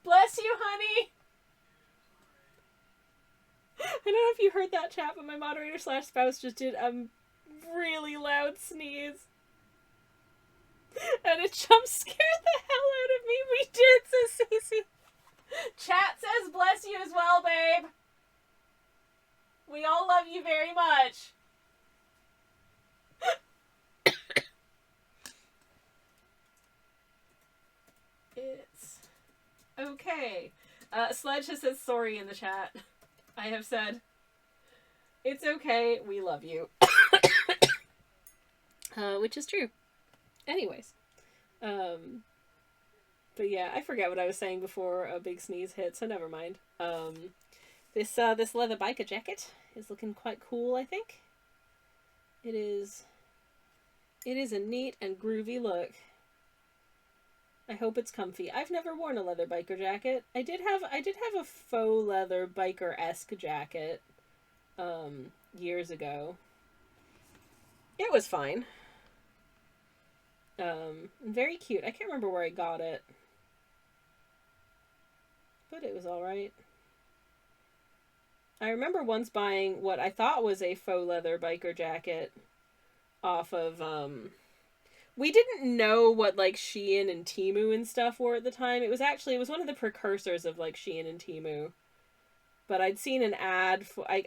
Bless you, honey. I don't know if you heard that, chat, but my moderator / spouse just did a really loud sneeze. And it jump scared the hell out of me. We did, says Cece. Chat says bless you as well, babe. We all love you very much. It's okay. Sledge has said sorry in the chat. I have said it's okay. We love you. Which is true. Anyways. But yeah, I forget what I was saying before a big sneeze hit, so never mind. This leather biker jacket is looking quite cool, I think. It is a neat and groovy look. I hope it's comfy. I've never worn a leather biker jacket. I did have a faux leather biker-esque jacket years ago. It was fine. Very cute. I can't remember where I got it. But it was alright. I remember once buying what I thought was a faux leather biker jacket off of, we didn't know what, like, Shein and Temu and stuff were at the time. It was one of the precursors of, like, Shein and Temu. But I'd seen an ad for, I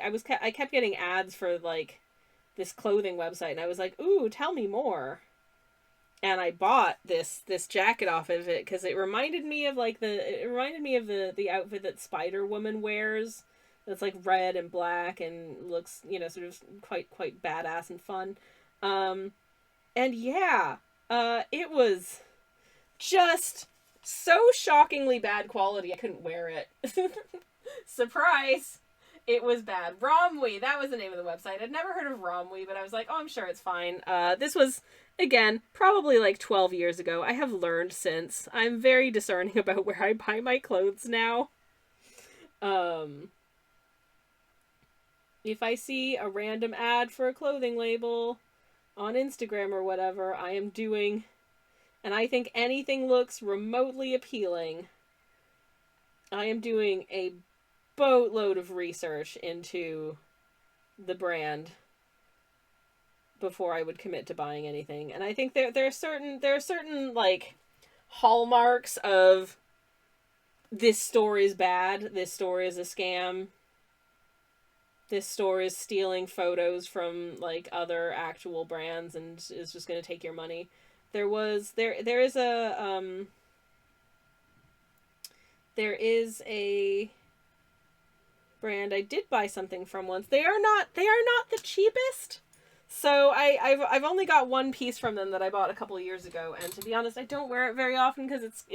kept getting ads for, like, this clothing website, and I was like, ooh, tell me more. And I bought this jacket off of it because it reminded me of the outfit that Spider-Woman wears. That's like red and black and looks, you know, sort of quite badass and fun. And yeah, it was just so shockingly bad quality. I couldn't wear it. Surprise! It was bad. Romwe, that was the name of the website. I'd never heard of Romwe, but I was like, oh, I'm sure it's fine. This was, again, probably like 12 years ago. I have learned since. I'm very discerning about where I buy my clothes now. If I see a random ad for a clothing label on Instagram or whatever, I am doing, and I think anything looks remotely appealing, I am doing a boatload of research into the brand before I would commit to buying anything. And I think there are certain like hallmarks of this store is bad, this store is a scam, this store is stealing photos from like other actual brands and is just going to take your money. There is a brand I did buy something from once. They are not the cheapest. So I've only got one piece from them that I bought a couple of years ago, and to be honest, I don't wear it very often because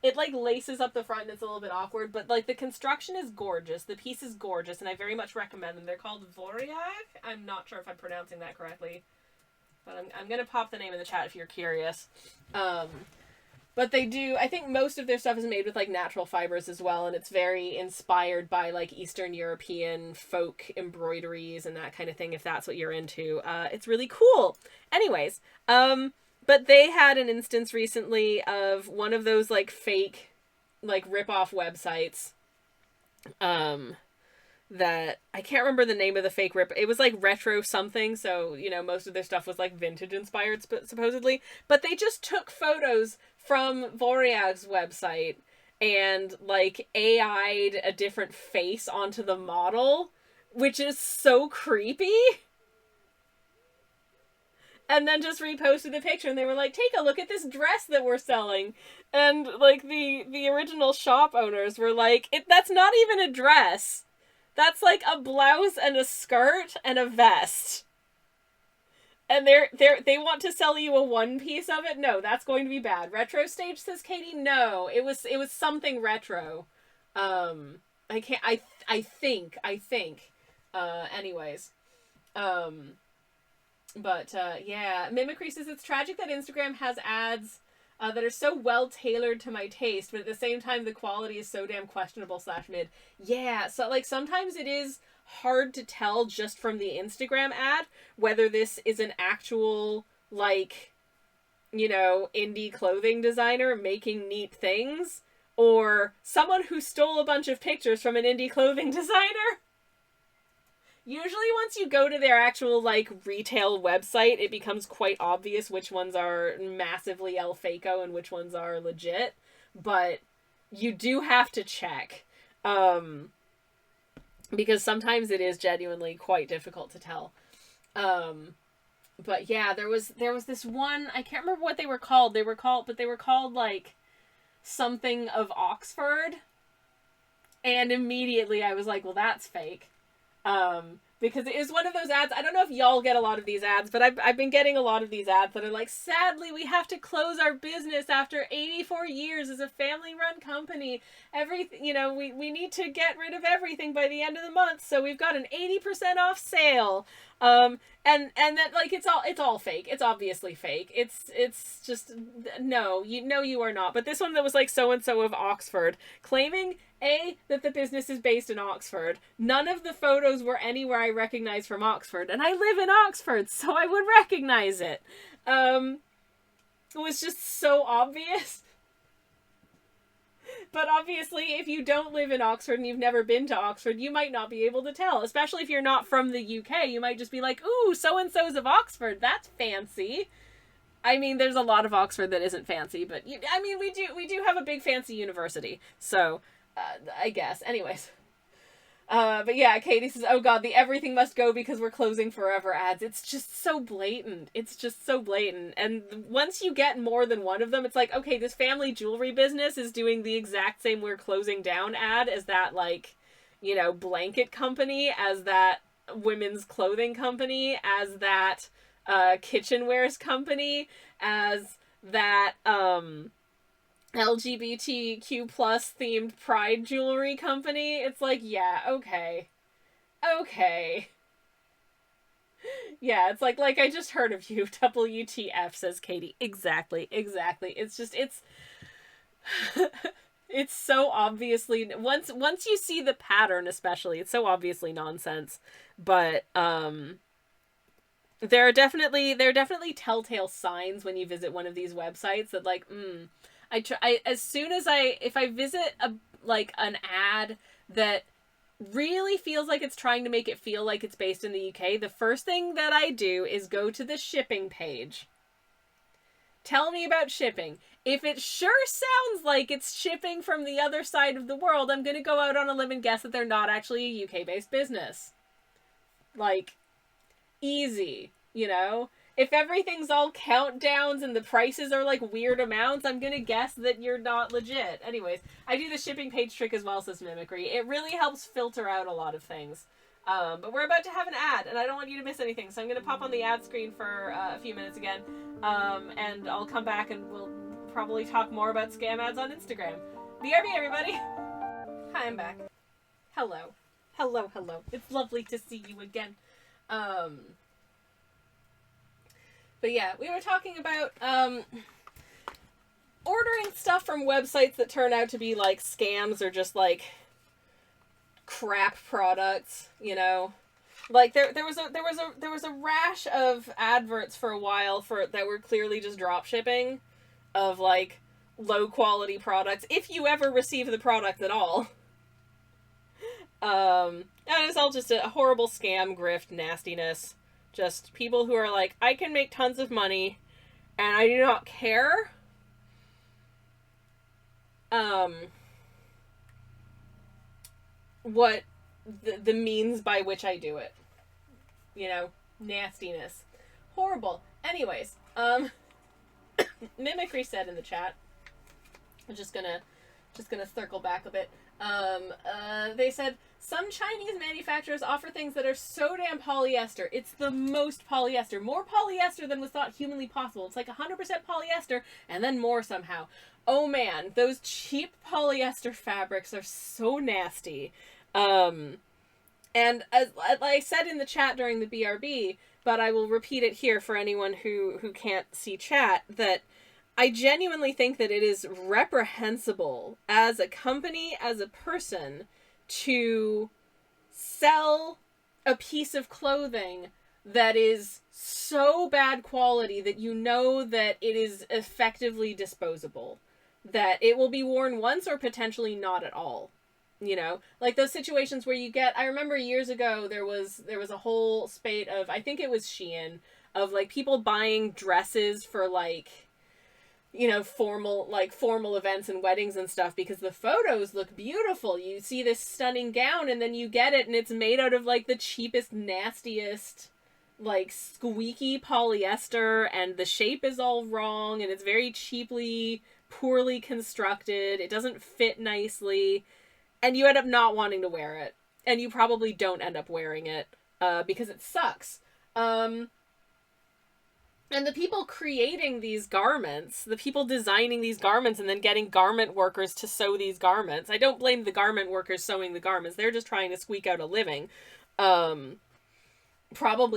it like laces up the front and it's a little bit awkward, but like the construction is gorgeous. The piece is gorgeous, and I very much recommend them. They're called Voriag. I'm not sure if I'm pronouncing that correctly, but I'm gonna pop the name in the chat if you're curious. But they do, I think most of their stuff is made with like natural fibers as well, and it's very inspired by like Eastern European folk embroideries and that kind of thing, if that's what you're into. It's really cool. Anyways, but they had an instance recently of one of those like fake, like rip-off websites, that I can't remember the name of the fake rip. It was like retro something, so you know most of their stuff was like vintage inspired supposedly. But they just took photos from Voriag's website and like AI'd a different face onto the model, which is so creepy. And then just reposted the picture, and they were like, take a look at this dress that we're selling. And like the original shop owners were like, that's not even a dress. That's like a blouse and a skirt and a vest. And they want to sell you a one piece of it? No, that's going to be bad. Retro Stage says Katie, no. It was something retro. I can't I think. Anyways. But yeah, Mimicry says it's tragic that Instagram has ads that are so well tailored to my taste, but at the same time the quality is so damn questionable / mid. Yeah, so like sometimes it is hard to tell just from the Instagram ad whether this is an actual like, you know, indie clothing designer making neat things or someone who stole a bunch of pictures from an indie clothing designer. Usually once you go to their actual, like, retail website, it becomes quite obvious which ones are massively El Faco and which ones are legit. But you do have to check. Because sometimes it is genuinely quite difficult to tell. But yeah, there was this one, I can't remember what they were called. They were called, like, something of Oxford. And immediately I was like, well, that's fake. Because it is one of those ads. I don't know if y'all get a lot of these ads, but I've been getting a lot of these ads that are like, sadly, we have to close our business after 84 years as a family-run company. Everything, you know, we need to get rid of everything by the end of the month, so we've got an 80% off sale. And then like it's all fake. It's obviously fake. It's just no, you are not. But this one that was like so and so of Oxford claiming that the business is based in Oxford. None of the photos were anywhere I recognize from Oxford, and I live in Oxford, so I would recognize it. It was just so obvious. But obviously, if you don't live in Oxford and you've never been to Oxford, you might not be able to tell. Especially if you're not from the UK, you might just be like, ooh, so-and-so's of Oxford, that's fancy. I mean, there's a lot of Oxford that isn't fancy, but I mean, we do have a big fancy university, so I guess. Anyways. But yeah, Katie says, oh god, the everything must go because we're closing forever ads. It's just so blatant. It's just so blatant. And once you get more than one of them, it's like, okay, this family jewelry business is doing the exact same we're closing down ad as that, like, you know, blanket company, as that women's clothing company, as that kitchenwares company, as that LGBTQ plus themed pride jewelry company. It's like, yeah, okay. Yeah, it's like I just heard of you. WTF, says Katie. Exactly. It's just, it's It's so obviously, once you see the pattern, especially, it's so obviously nonsense. But there are definitely telltale signs when you visit one of these websites that, like, as soon as if I visit an ad that really feels like it's trying to make it feel like it's based in the UK, the first thing that I do is go to the shipping page. Tell me about shipping. If it sure sounds like it's shipping from the other side of the world, I'm going to go out on a limb and guess that they're not actually a UK-based business. Like, easy, you know? If everything's all countdowns and the prices are like weird amounts, I'm gonna guess that you're not legit. Anyways, I do the shipping page trick as well, says Mimicry. It really helps filter out a lot of things. But we're about to have an ad, and I don't want you to miss anything, so I'm gonna pop on the ad screen for a few minutes again, and I'll come back and we'll probably talk more about scam ads on Instagram. BRB, everybody! Hi, I'm back. Hello. Hello, hello. It's lovely to see you again. But yeah, we were talking about ordering stuff from websites that turn out to be like scams or just like crap products, you know. Like there was a rash of adverts for a while that were clearly just drop shipping of like low quality products, if you ever receive the product at all. And it's all just a horrible scam, grift, nastiness. Just people who are like, I can make tons of money, and I do not care. What the means by which I do it. You know, nastiness. Horrible. Anyways, Mimicry said in the chat, I'm just gonna circle back a bit. They said, some Chinese manufacturers offer things that are so damn polyester. It's the most polyester. More polyester than was thought humanly possible. It's like 100% polyester, and then more somehow. Oh man, those cheap polyester fabrics are so nasty. And as I said in the chat during the BRB, but I will repeat it here for anyone who can't see chat, that I genuinely think that it is reprehensible as a company, as a person, to sell a piece of clothing that is so bad quality that you know that it is effectively disposable. That it will be worn once or potentially not at all. You know, like those situations where you get, I remember years ago there was a whole spate of, I think it was Shein, of like people buying dresses for like, you know, formal events and weddings and stuff because the photos look beautiful. You see this stunning gown and then you get it and it's made out of like the cheapest, nastiest, like squeaky polyester, and the shape is all wrong and it's very cheaply, poorly constructed. It doesn't fit nicely. And you end up not wanting to wear it. And you probably don't end up wearing it because it sucks. And the people creating these garments, the people designing these garments and then getting garment workers to sew these garments. I don't blame the garment workers sewing the garments. They're just trying to squeak out a living. Probably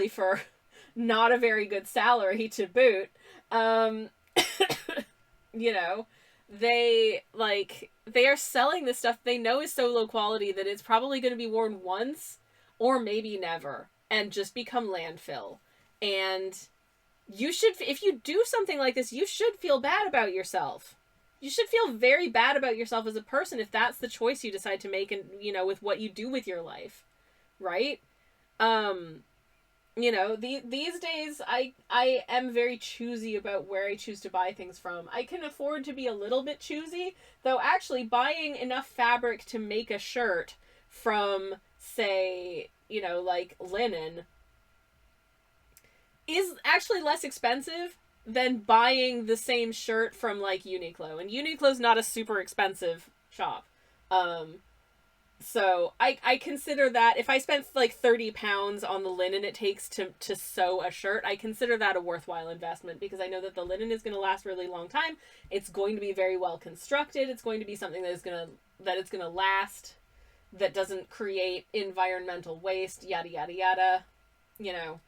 for not a very good salary to boot. You know, they are selling this stuff they know is so low quality that it's probably going to be worn once or maybe never and just become landfill. And you should, if you do something like this, you should feel bad about yourself. You should feel very bad about yourself as a person if that's the choice you decide to make, and you know, with what you do with your life, right? You know, these days I am very choosy about where I choose to buy things from. I can afford to be a little bit choosy, though actually buying enough fabric to make a shirt from, say, you know, like linen is actually less expensive than buying the same shirt from like Uniqlo. And Uniqlo's not a super expensive shop. So I consider that if I spent like £30 on the linen it takes to sew a shirt, I consider that a worthwhile investment because I know that the linen is going to last a really long time. It's going to be very well constructed. It's going to be something that it's going to last, that doesn't create environmental waste, yada yada yada, you know.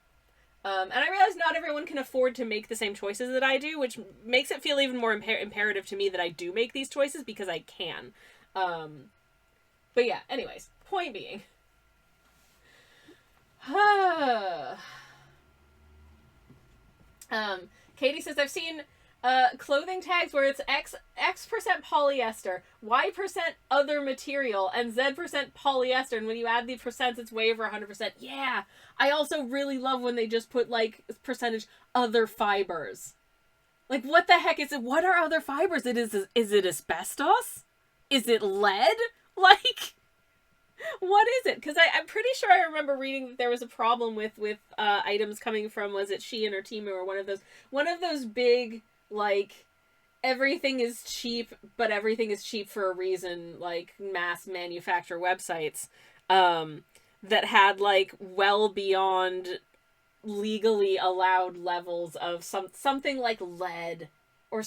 And I realize not everyone can afford to make the same choices that I do, which makes it feel even more imperative to me that I do make these choices because I can. But yeah, anyways, point being. Katie says, I've seen clothing tags where it's X% polyester, Y% other material, and Z% polyester, and when you add the percents, it's way over 100%. Yeah! I also really love when they just put, like, percentage other fibers. Like, what the heck is it? What are other fibers? Is it asbestos? Is it lead? Like, what is it? Because I'm pretty sure I remember reading that there was a problem with items coming from, was it Shein or Temu or one of those big, like, everything is cheap, but everything is cheap for a reason, like, mass manufacture websites, that had, like, well beyond legally allowed levels of something like lead or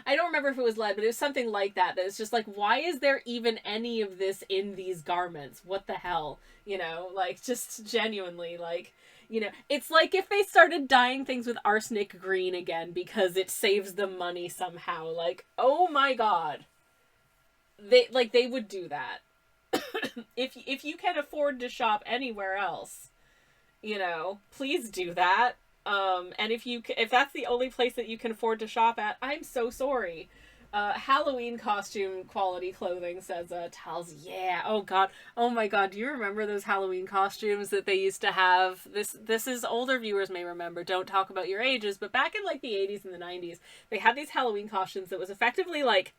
I don't remember if it was lead, but it was something like that it's just like, why is there even any of this in these garments? What the hell? You know, like, just genuinely, like, you know, it's like if they started dyeing things with arsenic green again because it saves them money somehow. Like, oh my god. They would do that. If you can afford to shop anywhere else, you know, please do that. And if that's the only place that you can afford to shop at, I'm so sorry. Halloween costume quality clothing, says Tals. Yeah. Oh god. Oh my god. Do you remember those Halloween costumes that they used to have? This is older viewers may remember. Don't talk about your ages, but back in like the 80s and the 90s, they had these Halloween costumes that was effectively like,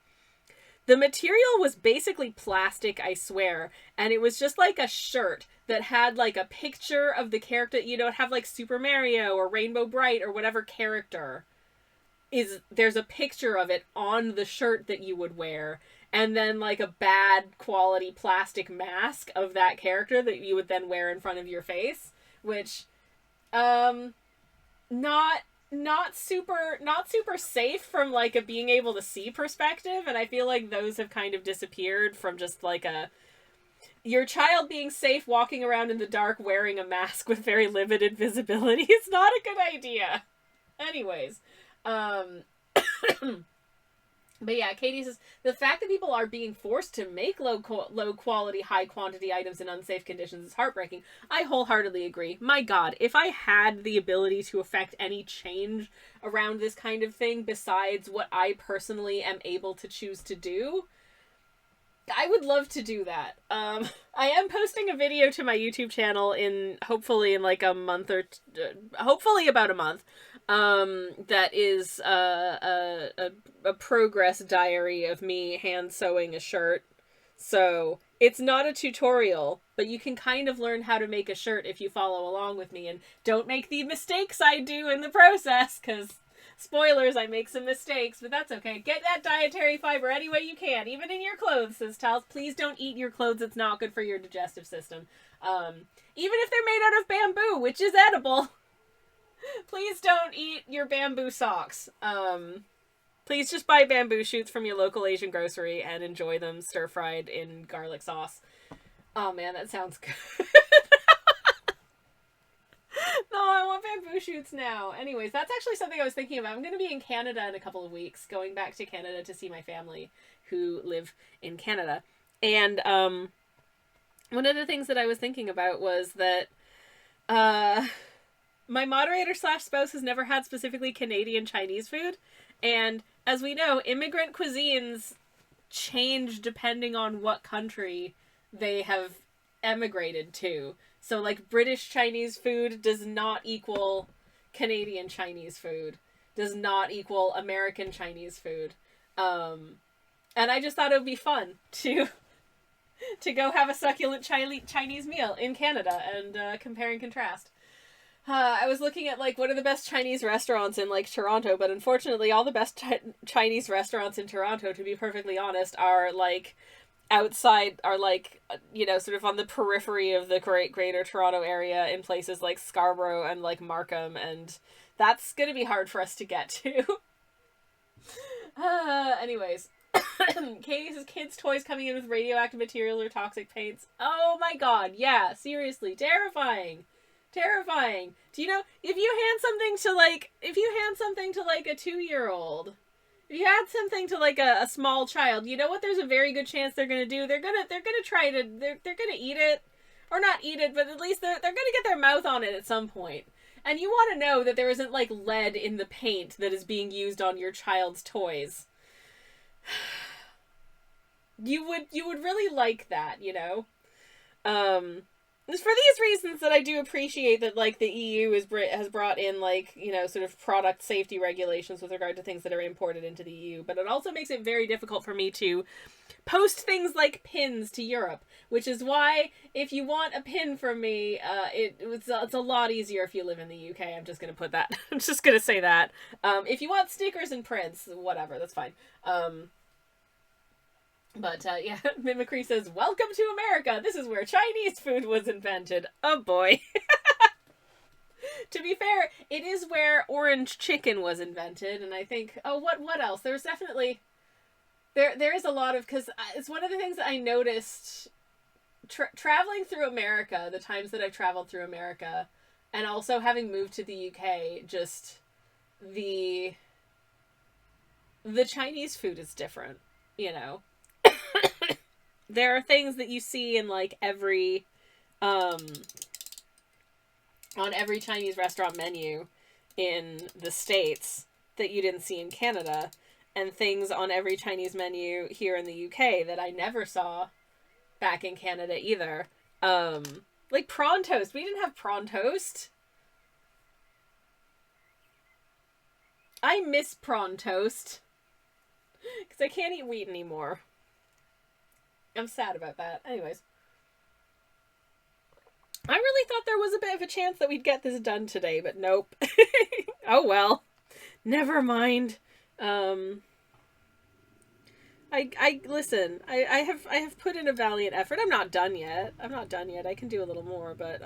the material was basically plastic, I swear, and it was just like a shirt that had like a picture of the character, you know, it'd have like Super Mario or Rainbow Bright or whatever character there's a picture of it on the shirt that you would wear, and then like a bad quality plastic mask of that character that you would then wear in front of your face, which not super safe from like a being able to see perspective, and I feel like those have kind of disappeared from just like your child being safe walking around in the dark wearing a mask with very limited visibility is not a good idea. Anyways, but yeah, Katie says, the fact that people are being forced to make low quality, high quantity items in unsafe conditions is heartbreaking. I wholeheartedly agree. My god, if I had the ability to affect any change around this kind of thing besides what I personally am able to choose to do, I would love to do that. I am posting a video to my YouTube channel hopefully in like a month or hopefully about a month. That is a progress diary of me hand sewing a shirt. So it's not a tutorial, but you can kind of learn how to make a shirt if you follow along with me, and don't make the mistakes I do in the process, because spoilers, I make some mistakes, but that's okay. Get that dietary fiber any way you can, even in your clothes, says Tals. Please don't eat your clothes. It's not good for your digestive system. Even if they're made out of bamboo, which is edible. Please don't eat your bamboo socks. Please just buy bamboo shoots from your local Asian grocery and enjoy them stir-fried in garlic sauce. Oh man, that sounds good. No, I want bamboo shoots now. Anyways, that's actually something I was thinking about. I'm going to be in Canada in a couple of weeks, going back to Canada to see my family who live in Canada. And one of the things that I was thinking about was that my moderator / spouse has never had specifically Canadian Chinese food. And as we know, immigrant cuisines change depending on what country they have emigrated to. So, like, British Chinese food does not equal Canadian Chinese food, does not equal American Chinese food. And I just thought it would be fun to go have a succulent Chinese meal in Canada and compare and contrast. I was looking at, like, what are the best Chinese restaurants in, like, Toronto, but unfortunately all the best Chinese restaurants in Toronto, to be perfectly honest, are, like, outside, are, like, you know, sort of on the periphery of the greater Toronto area in places like Scarborough and, like, Markham, and that's gonna be hard for us to get to. Anyways. Katie says, kids' toys coming in with radioactive materials or toxic paints. Oh my god, yeah, seriously, terrifying. Terrifying. Do you know, if you hand something to like a 2-year-old, if you had something to like a small child, you know what? There's a very good chance they're gonna do. They're gonna try to they're gonna eat it, or not eat it, but at least they're gonna get their mouth on it at some point. And you want to know that there isn't like lead in the paint that is being used on your child's toys. You would really like that, you know. It's for these reasons that I do appreciate that, like, the EU has brought in, like, you know, sort of product safety regulations with regard to things that are imported into the EU. But it also makes it very difficult for me to post things like pins to Europe, which is why if you want a pin from me, it's a lot easier if you live in the UK. I'm just gonna put that. I'm just gonna say that. If you want stickers and prints, whatever, that's fine. But, yeah, Mimicry says, "Welcome to America! This is where Chinese food was invented." Oh boy. To be fair, it is where orange chicken was invented, and I think, what else? There's definitely, there is a lot of, because it's one of the things that I noticed traveling through America, the times that I've traveled through America, and also having moved to the UK, just the Chinese food is different, you know? There are things that you see in like every on every Chinese restaurant menu in the States that you didn't see in Canada, and things on every Chinese menu here in the UK that I never saw back in Canada either. Like prawn toast. We didn't have prawn toast. I miss prawn toast because I can't eat wheat anymore. I'm sad about that. Anyways. I really thought there was a bit of a chance that we'd get this done today, but nope. Oh well. Never mind. I listen, I have put in a valiant effort. I'm not done yet. I can do a little more, but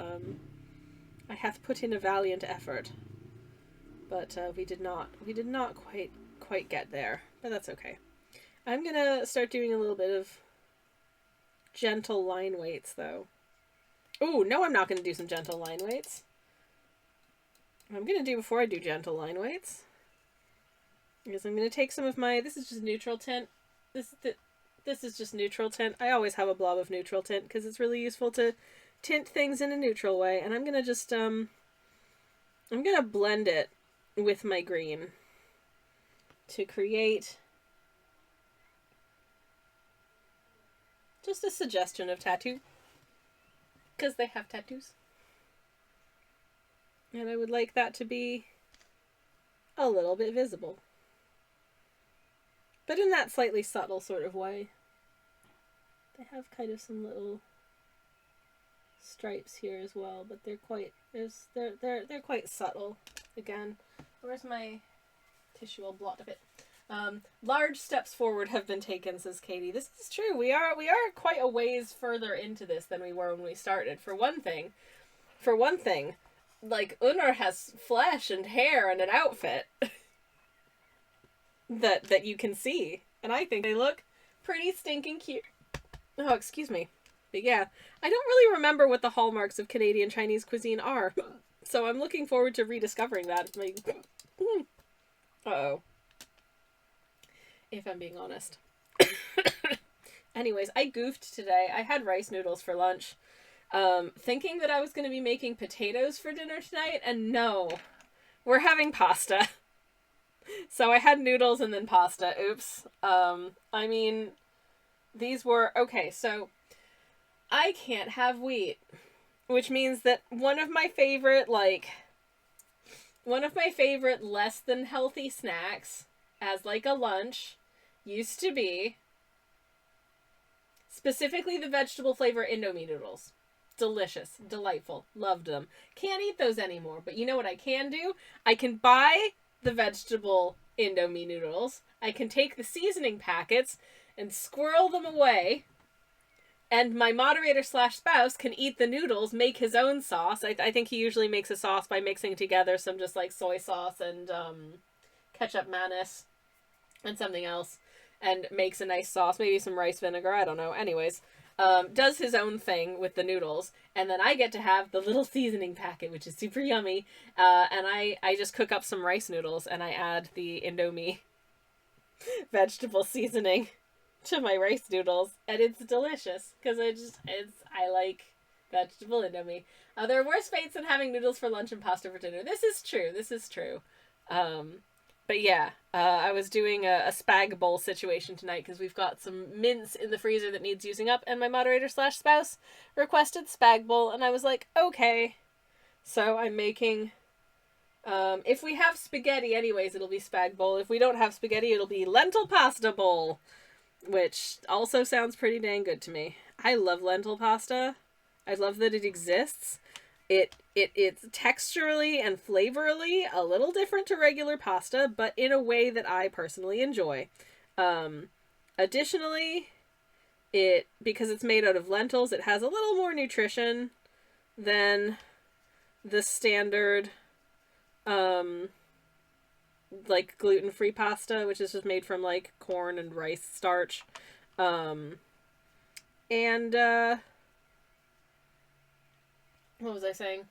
I have put in a valiant effort. But we did not quite get there. But that's okay. I'm gonna start doing a little bit of gentle line weights, though. Oh, no, I'm not going to do some gentle line weights. I'm going to do before I do gentle line weights. Because I'm going to take some of my... This is just neutral tint. This is just neutral tint. I always have a blob of neutral tint because it's really useful to tint things in a neutral way. And I'm going to just... I'm going to blend it with my green to create... just a suggestion of tattoo. Because they have tattoos. And I would like that to be a little bit visible. But in that slightly subtle sort of way. They have kind of some little stripes here as well, but they're quite they're quite subtle. Again, where's my tissue? I'll blot a bit. Large steps forward have been taken, says Katie. This is true. We are quite a ways further into this than we were when we started. For one thing, like Unnar has flesh and hair and an outfit that you can see, and I think they look pretty stinking cute. Oh, excuse me. But yeah, I don't really remember what the hallmarks of Canadian Chinese cuisine are, so I'm looking forward to rediscovering that. Like, uh-oh. If I'm being honest. Anyways, I goofed today. I had rice noodles for lunch, thinking that I was going to be making potatoes for dinner tonight, and no, we're having pasta. So I had noodles and then pasta. Oops. I mean, these were... Okay, so I can't have wheat, which means that one of my favorite less than healthy snacks as like a lunch used to be specifically the vegetable flavor Indomie noodles. Delicious, delightful, loved them. Can't eat those anymore, but you know what I can do? I can buy the vegetable Indomie noodles. I can take the seasoning packets and squirrel them away, and my moderator / spouse can eat the noodles, make his own sauce. I think he usually makes a sauce by mixing together some just like soy sauce and ketchup, mayonnaise, and something else, and makes a nice sauce, maybe some rice vinegar, I don't know. Anyways, does his own thing with the noodles, and then I get to have the little seasoning packet, which is super yummy. And I just cook up some rice noodles and I add the Indomie vegetable seasoning to my rice noodles, and it's delicious because I like vegetable Indomie. There are worse fates than having noodles for lunch and pasta for dinner. This is true. This is true. But yeah, I was doing a spag bowl situation tonight because we've got some mince in the freezer that needs using up, and my moderator slash spouse requested spag bowl, and I was like, okay. So I'm making. If we have spaghetti, anyways, it'll be spag bowl. If we don't have spaghetti, it'll be lentil pasta bowl, which also sounds pretty dang good to me. I love lentil pasta. I love that it exists. It's texturally and flavorally a little different to regular pasta, but in a way that I personally enjoy. Additionally, because it's made out of lentils, it has a little more nutrition than the standard like gluten-free pasta, which is just made from like corn and rice starch. What was I saying?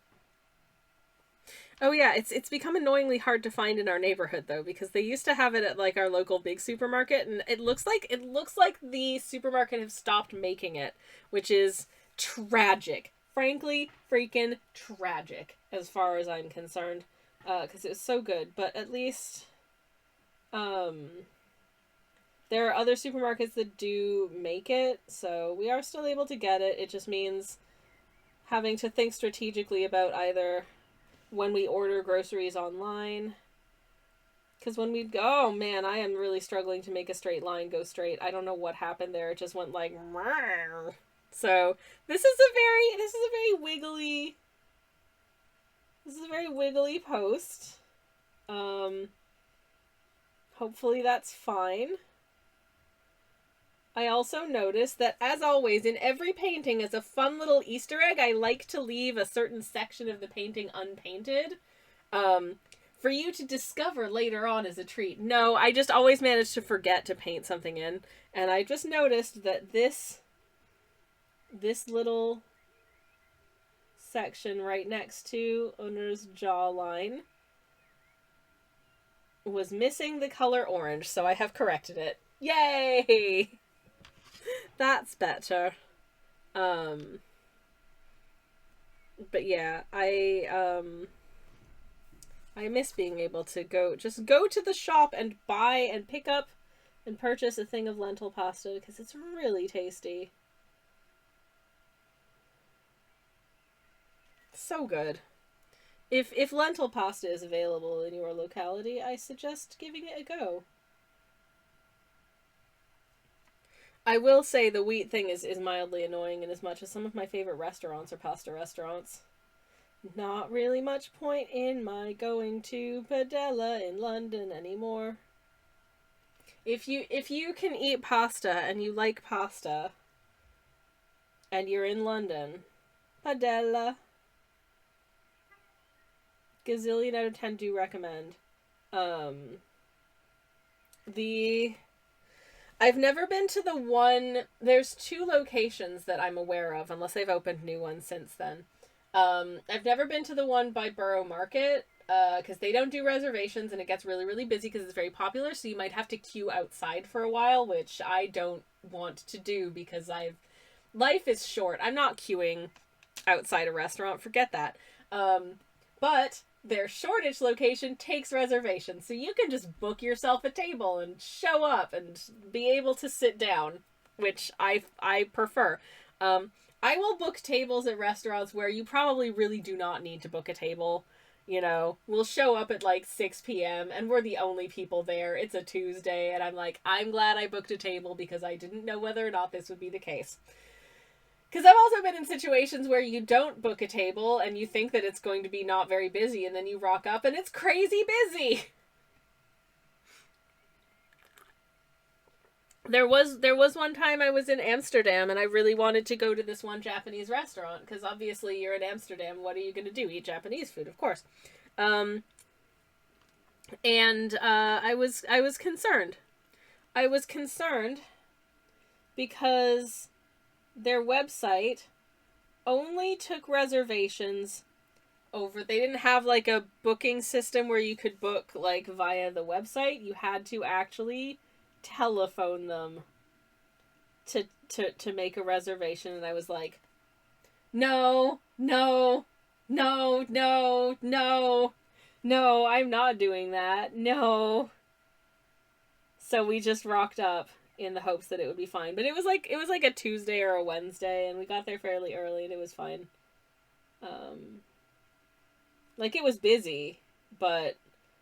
Oh yeah, it's become annoyingly hard to find in our neighborhood though, because they used to have it at like our local big supermarket, and it looks like the supermarket have stopped making it, which is tragic. Frankly, freaking tragic as far as I'm concerned, because it was so good. But at least, there are other supermarkets that do make it, so we are still able to get it. It just means having to think strategically about either when we order groceries online. Because when we go, oh man, I am really struggling to make a straight line go straight. I don't know what happened there. It just went like, so this is a very wiggly post. Hopefully that's fine. I also noticed that, as always, in every painting, as a fun little Easter egg, I like to leave a certain section of the painting unpainted, for you to discover later on as a treat. No, I just always manage to forget to paint something in, and I just noticed that this little section right next to owner's jawline was missing the color orange, so I have corrected it. Yay! That's better. But yeah, I miss being able to go to the shop and buy and pick up and purchase a thing of lentil pasta, because it's really tasty. So good. If lentil pasta is available in your locality, I suggest giving it a go. I will say the wheat thing is mildly annoying, in as much as some of my favorite restaurants are pasta restaurants. Not really much point in my going to Padella in London anymore. If you can eat pasta and you like pasta and you're in London, Padella. Gazillion out of 10 do recommend. I've never been to the one. There's 2 locations that I'm aware of, unless they've opened new ones since then. I've never been to the one by Borough Market, because they don't do reservations and it gets really, really busy because it's very popular, so you might have to queue outside for a while, which I don't want to do because life is short. I'm not queuing outside a restaurant, forget that. But their Shoreditch location takes reservations, so you can just book yourself a table and show up and be able to sit down, which I prefer. I will book tables at restaurants where you probably really do not need to book a table. You know, we'll show up at like 6 p.m. and we're the only people there. It's a Tuesday, and I'm like, I'm glad I booked a table because I didn't know whether or not this would be the case. Because I've also been in situations where you don't book a table and you think that it's going to be not very busy, and then you rock up and it's crazy busy. There was one time I was in Amsterdam and I really wanted to go to this one Japanese restaurant, because obviously you're in Amsterdam, what are you going to do? Eat Japanese food, of course. And I was concerned. I was concerned because their website only took reservations over. They didn't have like a booking system where you could book like via the website. You had to actually telephone them to make a reservation, and I was like, no, no, no, no, no, no, I'm not doing that. No. So we just rocked up in the hopes that it would be fine. But it was like a Tuesday or a Wednesday, and we got there fairly early, and it was fine. Like, it was busy, but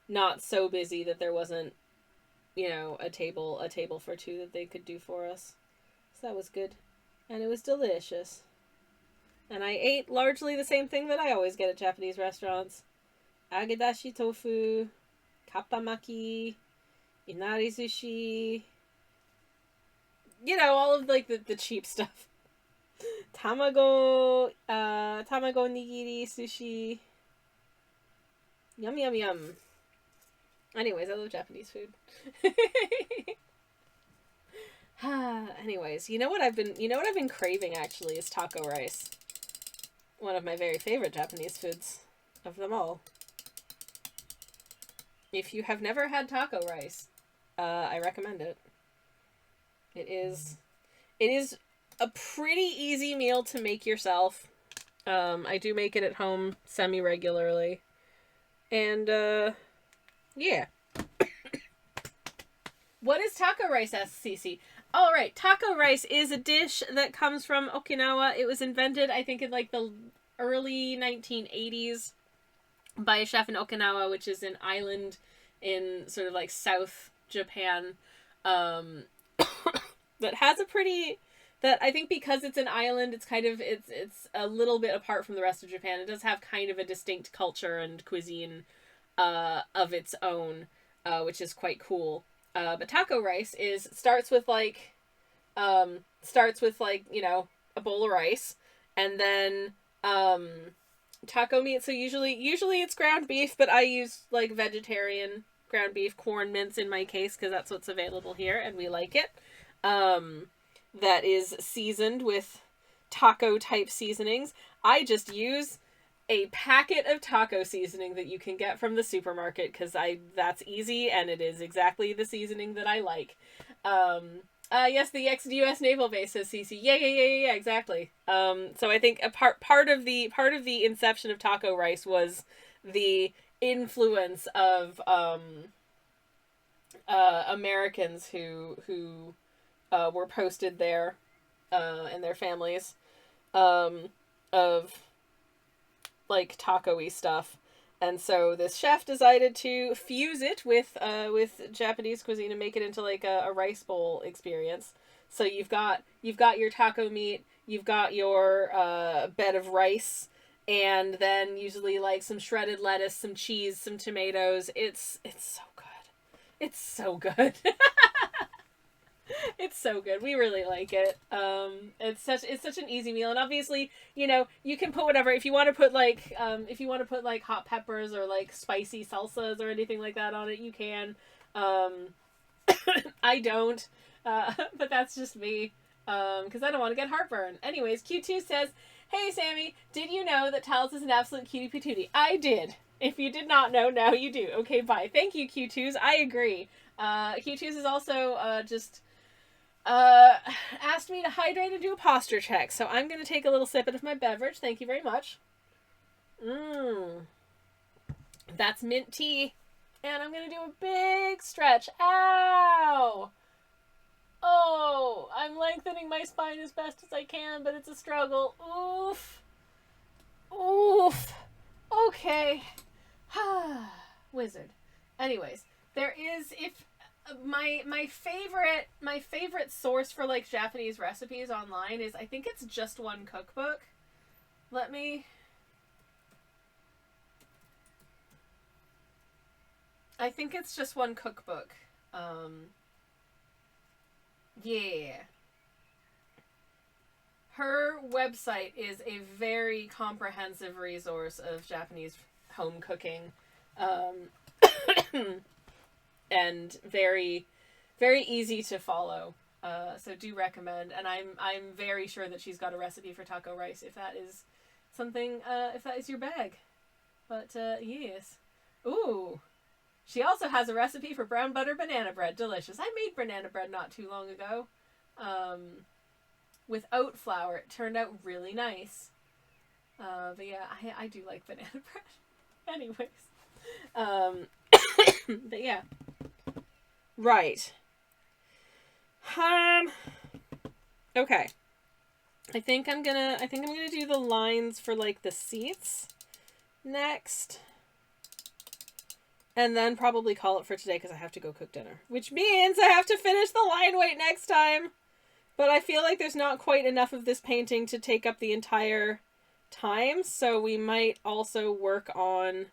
not so busy that there wasn't, a table for two that they could do for us. So that was good. And it was delicious. And I ate largely the same thing that I always get at Japanese restaurants. Agedashi tofu, kappamaki, inari sushi. All of like the cheap stuff. Tamago nigiri sushi. Yum yum yum. Anyways, I love Japanese food. Anyways, you know what I've been craving actually is taco rice. One of my very favorite Japanese foods of them all. If you have never had taco rice, I recommend it. It is a pretty easy meal to make yourself. I do make it at home semi-regularly. And, yeah. What is taco rice, asks Cece? All right, taco rice is a dish that comes from Okinawa. It was invented, I think, in like the early 1980s by a chef in Okinawa, which is an island in sort of like South Japan, that has a pretty, that I think because it's an island, it's kind of, it's a little bit apart from the rest of Japan. It does have kind of a distinct culture and cuisine of its own, which is quite cool. But taco rice starts with like, a bowl of rice, and then taco meat. So usually it's ground beef, but I use like vegetarian ground beef, corn mince in my case, because that's what's available here, and we like it. That is seasoned with taco type seasonings. I just use a packet of taco seasoning that you can get from the supermarket, because that's easy, and it is exactly the seasoning that I like. Yes, the ex-US naval base, says Cece. Yeah, exactly. So I think a part of the inception of taco rice was the influence of Americans who were posted there, and their families, of like taco-y stuff. And so this chef decided to fuse it with Japanese cuisine and make it into like a rice bowl experience. So you've got your taco meat, you've got your bed of rice, and then usually like some shredded lettuce, some cheese, some tomatoes. It's so good. It's so good. It's so good. We really like it. It's such an easy meal, and obviously, you can put whatever. If you want to put like hot peppers or like spicy salsas or anything like that on it, you can. I don't, but that's just me, because I don't want to get heartburn. Anyways, Q2 says, "Hey Sammy, did you know that Tiles is an absolute cutie patootie?" I did. If you did not know, now you do. Okay, bye. Thank you, Q2s. I agree. Q2s is also just asked me to hydrate and do a posture check. So I'm going to take a little sip of my beverage. Thank you very much. That's mint tea. And I'm going to do a big stretch. Ow! Oh, I'm lengthening my spine as best as I can, but it's a struggle. Oof. Oof. Okay. Wizard. Anyways, there is, if my favorite source for like Japanese recipes online is, I think it's Just One Cookbook. I think it's Just One Cookbook. Yeah. Her website is a very comprehensive resource of Japanese home cooking. And very, very easy to follow. So do recommend, and I'm very sure that she's got a recipe for taco rice if that is something, if that is your bag. But yes. Ooh. She also has a recipe for brown butter banana bread. Delicious. I made banana bread not too long ago. With oat flour. It turned out really nice. But yeah, I do like banana bread. Anyways. But yeah. Right. Okay. I think I'm gonna do the lines for like the seats next. And then probably call it for today because I have to go cook dinner. Which means I have to finish the line weight next time. But I feel like there's not quite enough of this painting to take up the entire time. So we might also work on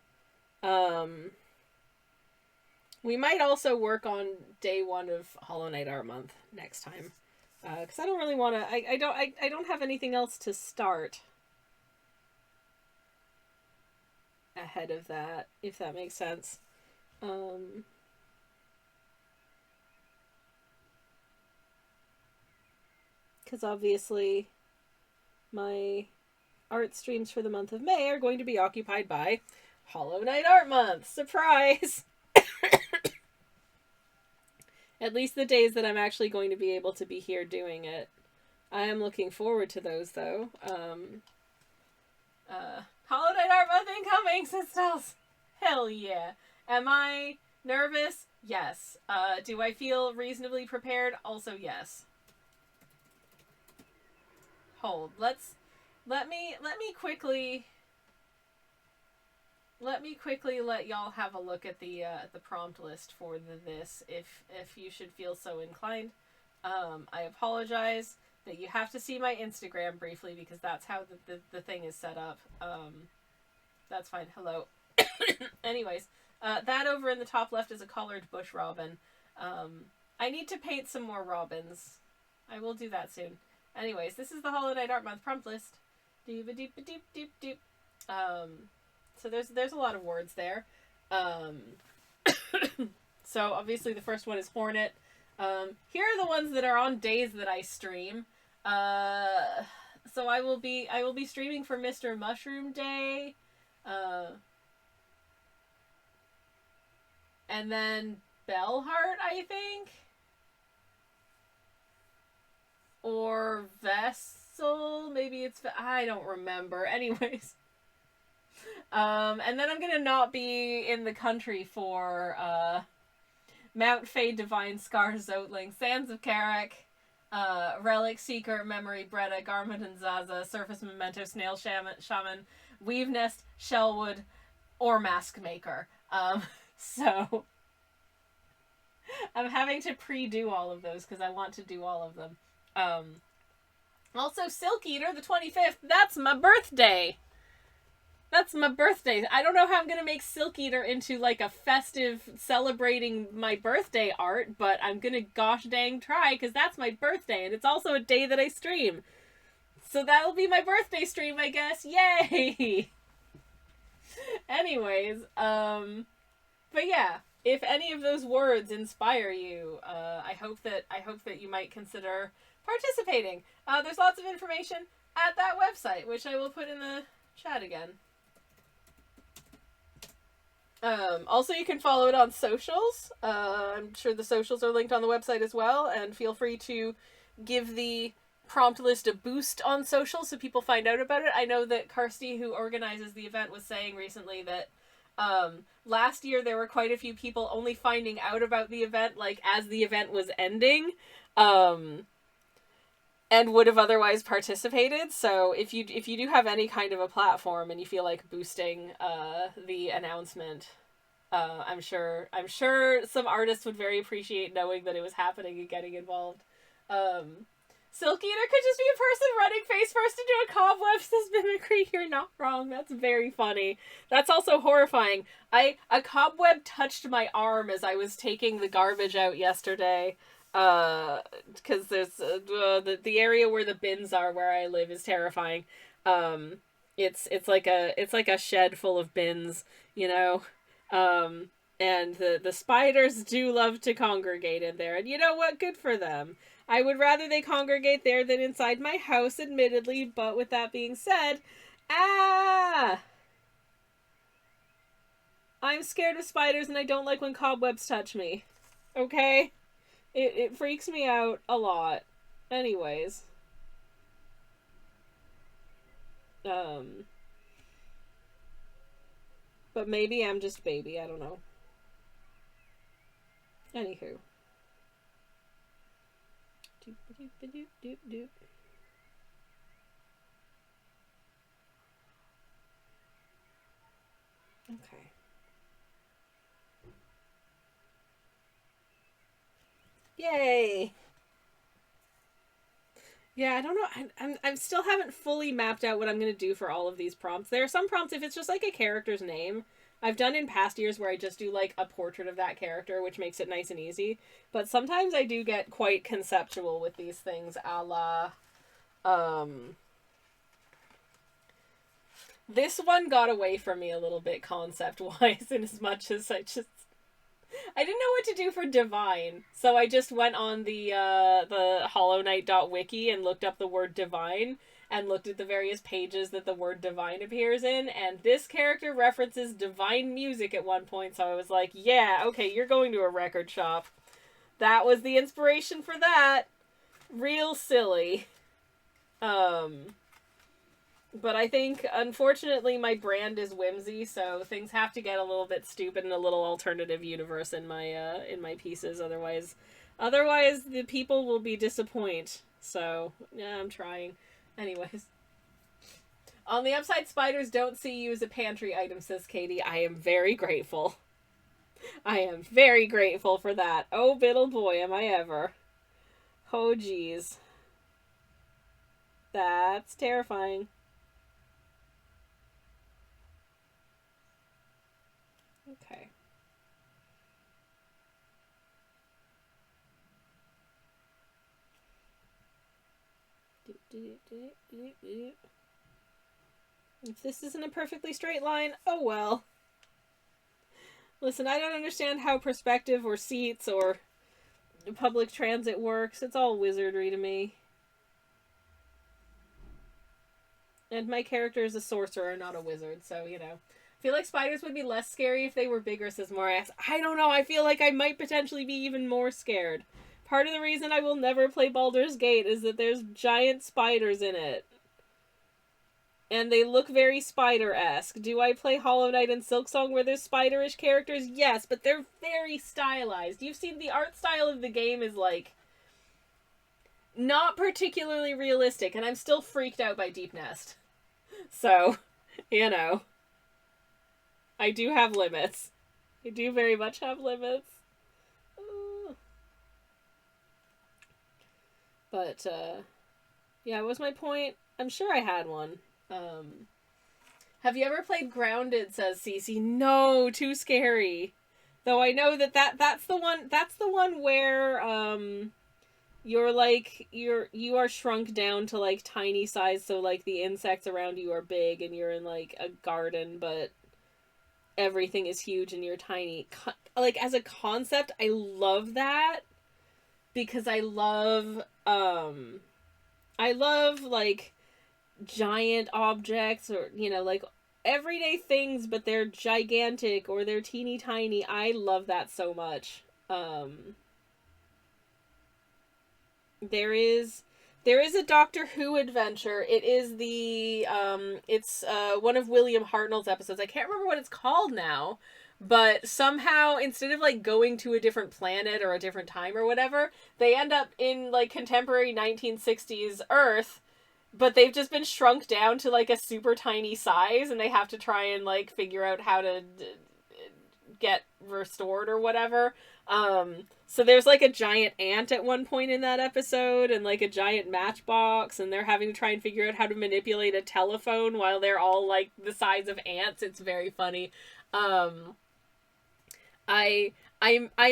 day one of Hollow Knight Art Month next time. Because I don't really want to... I don't have anything else to start ahead of that, if that makes sense. Because obviously my art streams for the month of May are going to be occupied by Hollow Knight Art Month. Surprise! At least the days that I'm actually going to be able to be here doing it. I am looking forward to those, though. Hollow Knight Art Month incoming, sisters! Hell yeah. Am I nervous? Yes. Do I feel reasonably prepared? Also yes. Hold. Let me quickly let y'all have a look at the prompt list for this if you should feel so inclined. I apologize that you have to see my Instagram briefly because that's how the thing is set up. That's fine. Hello. Anyways, that over in the top left is a colored bush robin. I need to paint some more robins. I will do that soon. Anyways, this is the Hollow Knight Art Month prompt list. Doop-a-doop-a-doop-doop-doop. So there's a lot of words there. So obviously the first one is Hornet. Here are the ones that are on days that I stream. So I will be streaming for Mr. Mushroom Day. And then Bellheart, I think. Or Vessel, maybe it's... I don't remember. Anyways. And then I'm gonna not be in the country for, Mount Fade Divine, Scar Zotling, Sands of Karak, Relic Seeker, Memory, Bretta, Garment and Zaza, Surface Memento, Snail Shaman, Weave Nest, Shellwood, or Mask Maker. So... I'm having to pre-do all of those because I want to do all of them. Also, Silk Eater, the 25th, that's my birthday! That's my birthday. I don't know how I'm gonna make Silk Eater into, like, a festive celebrating my birthday art, but I'm gonna gosh dang try, because that's my birthday, and it's also a day that I stream. So that'll be my birthday stream, I guess. Yay! Anyways, but yeah, if any of those words inspire you, I hope that you might consider participating. There's lots of information at that website, which I will put in the chat again. Also, you can follow it on socials. I'm sure the socials are linked on the website as well, and feel free to give the prompt list a boost on social so people find out about it. I know that Kirsty, who organizes the event, was saying recently that last year there were quite a few people only finding out about the event, like, as the event was ending, and would have otherwise participated. So if you do have any kind of a platform and you feel like boosting the announcement, I'm sure some artists would very appreciate knowing that it was happening and getting involved. Silk Eater could just be a person running face first into a cobweb, says Mimicry. You're not wrong. That's very funny. That's also horrifying. A cobweb touched my arm as I was taking the garbage out yesterday. Because there's the area where the bins are where I live is terrifying. It's like a shed full of bins, you know. And the spiders do love to congregate in there, and you know what? Good for them. I would rather they congregate there than inside my house, admittedly, but with that being said, I'm scared of spiders and I don't like when cobwebs touch me. Okay? It freaks me out a lot. Anyways. But maybe I'm just baby, I don't know. Anywho. Okay. Yay! Yeah, I don't know. I still haven't fully mapped out what I'm going to do for all of these prompts. There are some prompts, if it's just like a character's name, I've done in past years where I just do like a portrait of that character, which makes it nice and easy. But sometimes I do get quite conceptual with these things, a la, this one got away from me a little bit concept-wise, in as much as I didn't know what to do for divine, so I just went on the hollowknight.wiki and looked up the word divine and looked at the various pages that the word divine appears in, and this character references divine music at one point, so I was like, yeah, okay, you're going to a record shop. That was the inspiration for that. Real silly. But I think, unfortunately, my brand is whimsy, so things have to get a little bit stupid and a little alternative universe in my pieces. Otherwise, the people will be disappointed. So yeah, I'm trying. Anyways, on the upside, spiders don't see you as a pantry item, says Katie. I am very grateful. I am very grateful for that. Oh, biddle boy, am I ever. Oh, geez. That's terrifying. Okay. If this isn't a perfectly straight line, oh well. Listen, I don't understand how perspective or seats or public transit works. It's all wizardry to me. And my character is a sorcerer, not a wizard, so, you know. I feel like spiders would be less scary if they were bigger, says Morax. I don't know, I feel like I might potentially be even more scared. Part of the reason I will never play Baldur's Gate is that there's giant spiders in it. And they look very spider-esque. Do I play Hollow Knight and Silksong where there's spiderish characters? Yes, but they're very stylized. You've seen the art style of the game is, like, not particularly realistic, and I'm still freaked out by Deep Nest. So, you know. I do have limits. I do very much have limits. But, yeah, what was my point? I'm sure I had one. Have you ever played Grounded, says Cece. No, too scary. Though I know that's the one where, you are shrunk down to, like, tiny size, so, like, the insects around you are big, and you're in, like, a garden, but everything is huge and you're tiny. Like, as a concept, I love that, because I love, like, giant objects, or, you know, like, everyday things, but they're gigantic, or they're teeny tiny. I love that so much. There is a Doctor Who adventure. It is it's one of William Hartnell's episodes. I can't remember what it's called now, but somehow, instead of, like, going to a different planet or a different time or whatever, they end up in, like, contemporary 1960s Earth, but they've just been shrunk down to, like, a super tiny size, and they have to try and, like, figure out how to get restored or whatever. So there's, like, a giant ant at one point in that episode, and, like, a giant matchbox, and they're having to try and figure out how to manipulate a telephone while they're all, like, the size of ants. It's very funny. I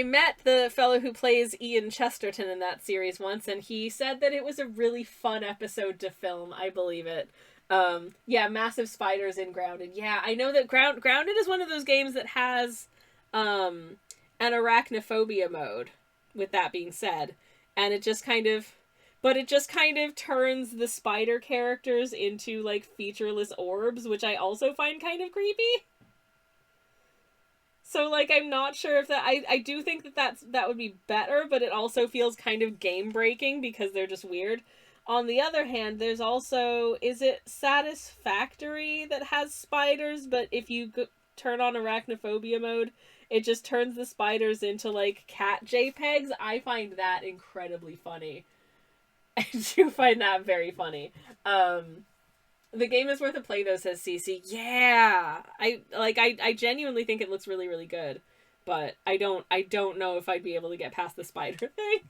met the fellow who plays Ian Chesterton in that series once, and he said that it was a really fun episode to film. I believe it. Yeah, massive spiders in Grounded. Yeah, I know that Grounded is one of those games that has, an arachnophobia mode, with that being said. and it just kind of, but it just kind of turns the spider characters into like featureless orbs, which I also find kind of creepy. So like I'm not sure if I do think that would be better, but it also feels kind of game breaking because they're just weird. On the other hand, there's also, is it Satisfactory that has spiders, but if you turn on arachnophobia mode, it just turns the spiders into like cat JPEGs. I find that incredibly funny. I do find that very funny. The game is worth a play though, says Cece. Yeah, I genuinely think it looks really really good, but I don't know if I'd be able to get past the spider thing.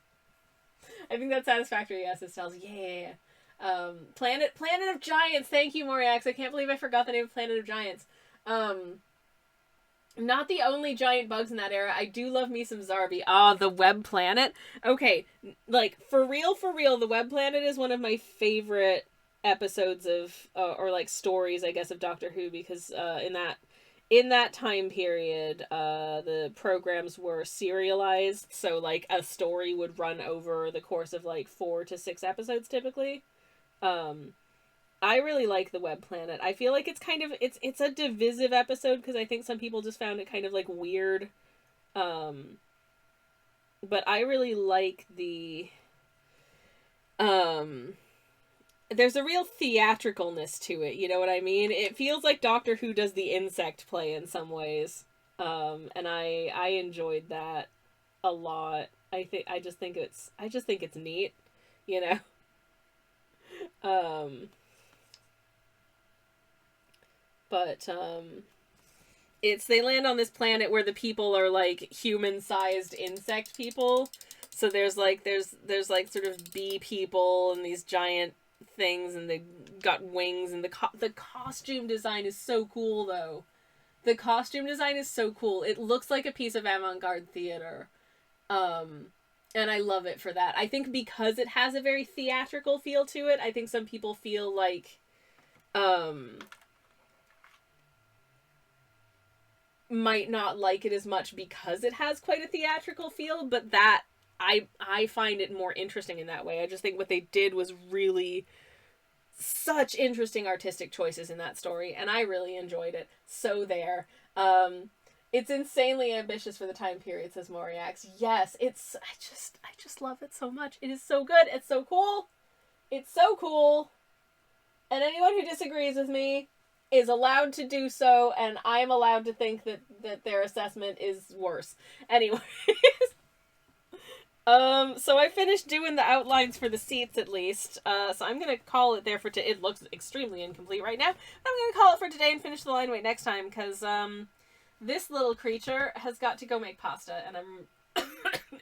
I think that's Satisfactory. Yes, it tells. Yeah. Planet of Giants. Thank you, Moriax. I can't believe I forgot the name of Planet of Giants. Not the only giant bugs in that era. I do love me some Zarby. Ah, the Web Planet. Okay, like for real, the Web Planet is one of my favorite episodes of or like stories, I guess, of Doctor Who, because in that time period, the programs were serialized, so like a story would run over the course of like 4 to 6 episodes typically. Um, I really like the Web Planet. I feel like it's kind of it's a divisive episode because I think some people just found it kind of like weird. Um, but I really like the um there's a real theatricalness to it, you know what I mean? It feels like Doctor Who does the insect play in some ways. And I enjoyed that a lot. I just think it's neat, you know. Um but it's they land on this planet where the people are like human-sized insect people. So there's like sort of bee people and these giant things, and they got wings, and the costume design is so cool though. The costume design is so cool. It looks like a piece of avant-garde theater. Um and I love it for that. I think because it has a very theatrical feel to it, I think some people feel like um might not like it as much because it has quite a theatrical feel, but that I find it more interesting in that way. I just think what they did was really such interesting artistic choices in that story, and I really enjoyed it. So there. It's insanely ambitious for the time period, says Moriax. Yes, I just love it so much. It is so good. It's so cool. It's so cool. And anyone who disagrees with me is allowed to do so, and I am allowed to think that their assessment is worse. Anyway. So I finished doing the outlines for the seats at least. So I'm gonna call it there for today. It looks extremely incomplete right now. I'm gonna call it for today and finish the line weight next time, because this little creature has got to go make pasta, and I'm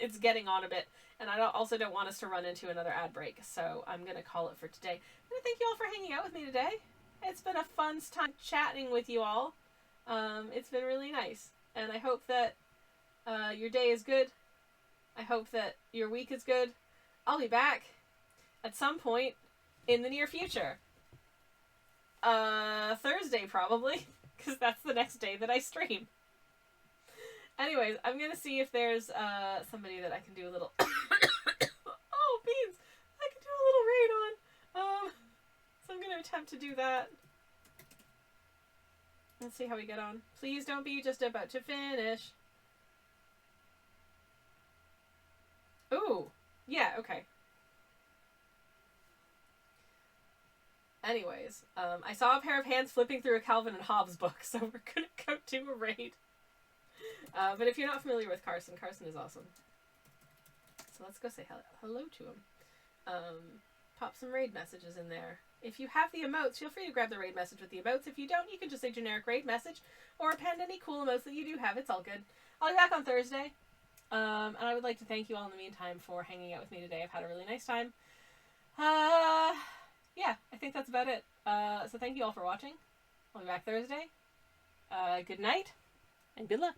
it's getting on a bit, and I also don't want us to run into another ad break. So I'm gonna call it for today. I'm gonna thank you all for hanging out with me today. It's been a fun time chatting with you all. It's been really nice, and I hope that your day is good. I hope that your week is good. I'll be back at some point in the near future. Thursday probably, because that's the next day that I stream. Anyways, I'm gonna see if there's somebody that I can do a little oh, beans! I can do a little raid on. So I'm gonna attempt to do that. Let's see how we get on. Please don't be just about to finish. Ooh, yeah, okay. Anyways, I saw a pair of hands flipping through a Calvin and Hobbes book, so we're gonna go do a raid. But if you're not familiar with Carson, Carson is awesome. So let's go say hello to him. Pop some raid messages in there. If you have the emotes, feel free to grab the raid message with the emotes. If you don't, you can just say generic raid message, or append any cool emotes that you do have. It's all good. I'll be back on Thursday. And I would like to thank you all in the meantime for hanging out with me today. I've had a really nice time. Yeah, I think that's about it. So thank you all for watching. I'll be back Thursday. Good night, and good luck.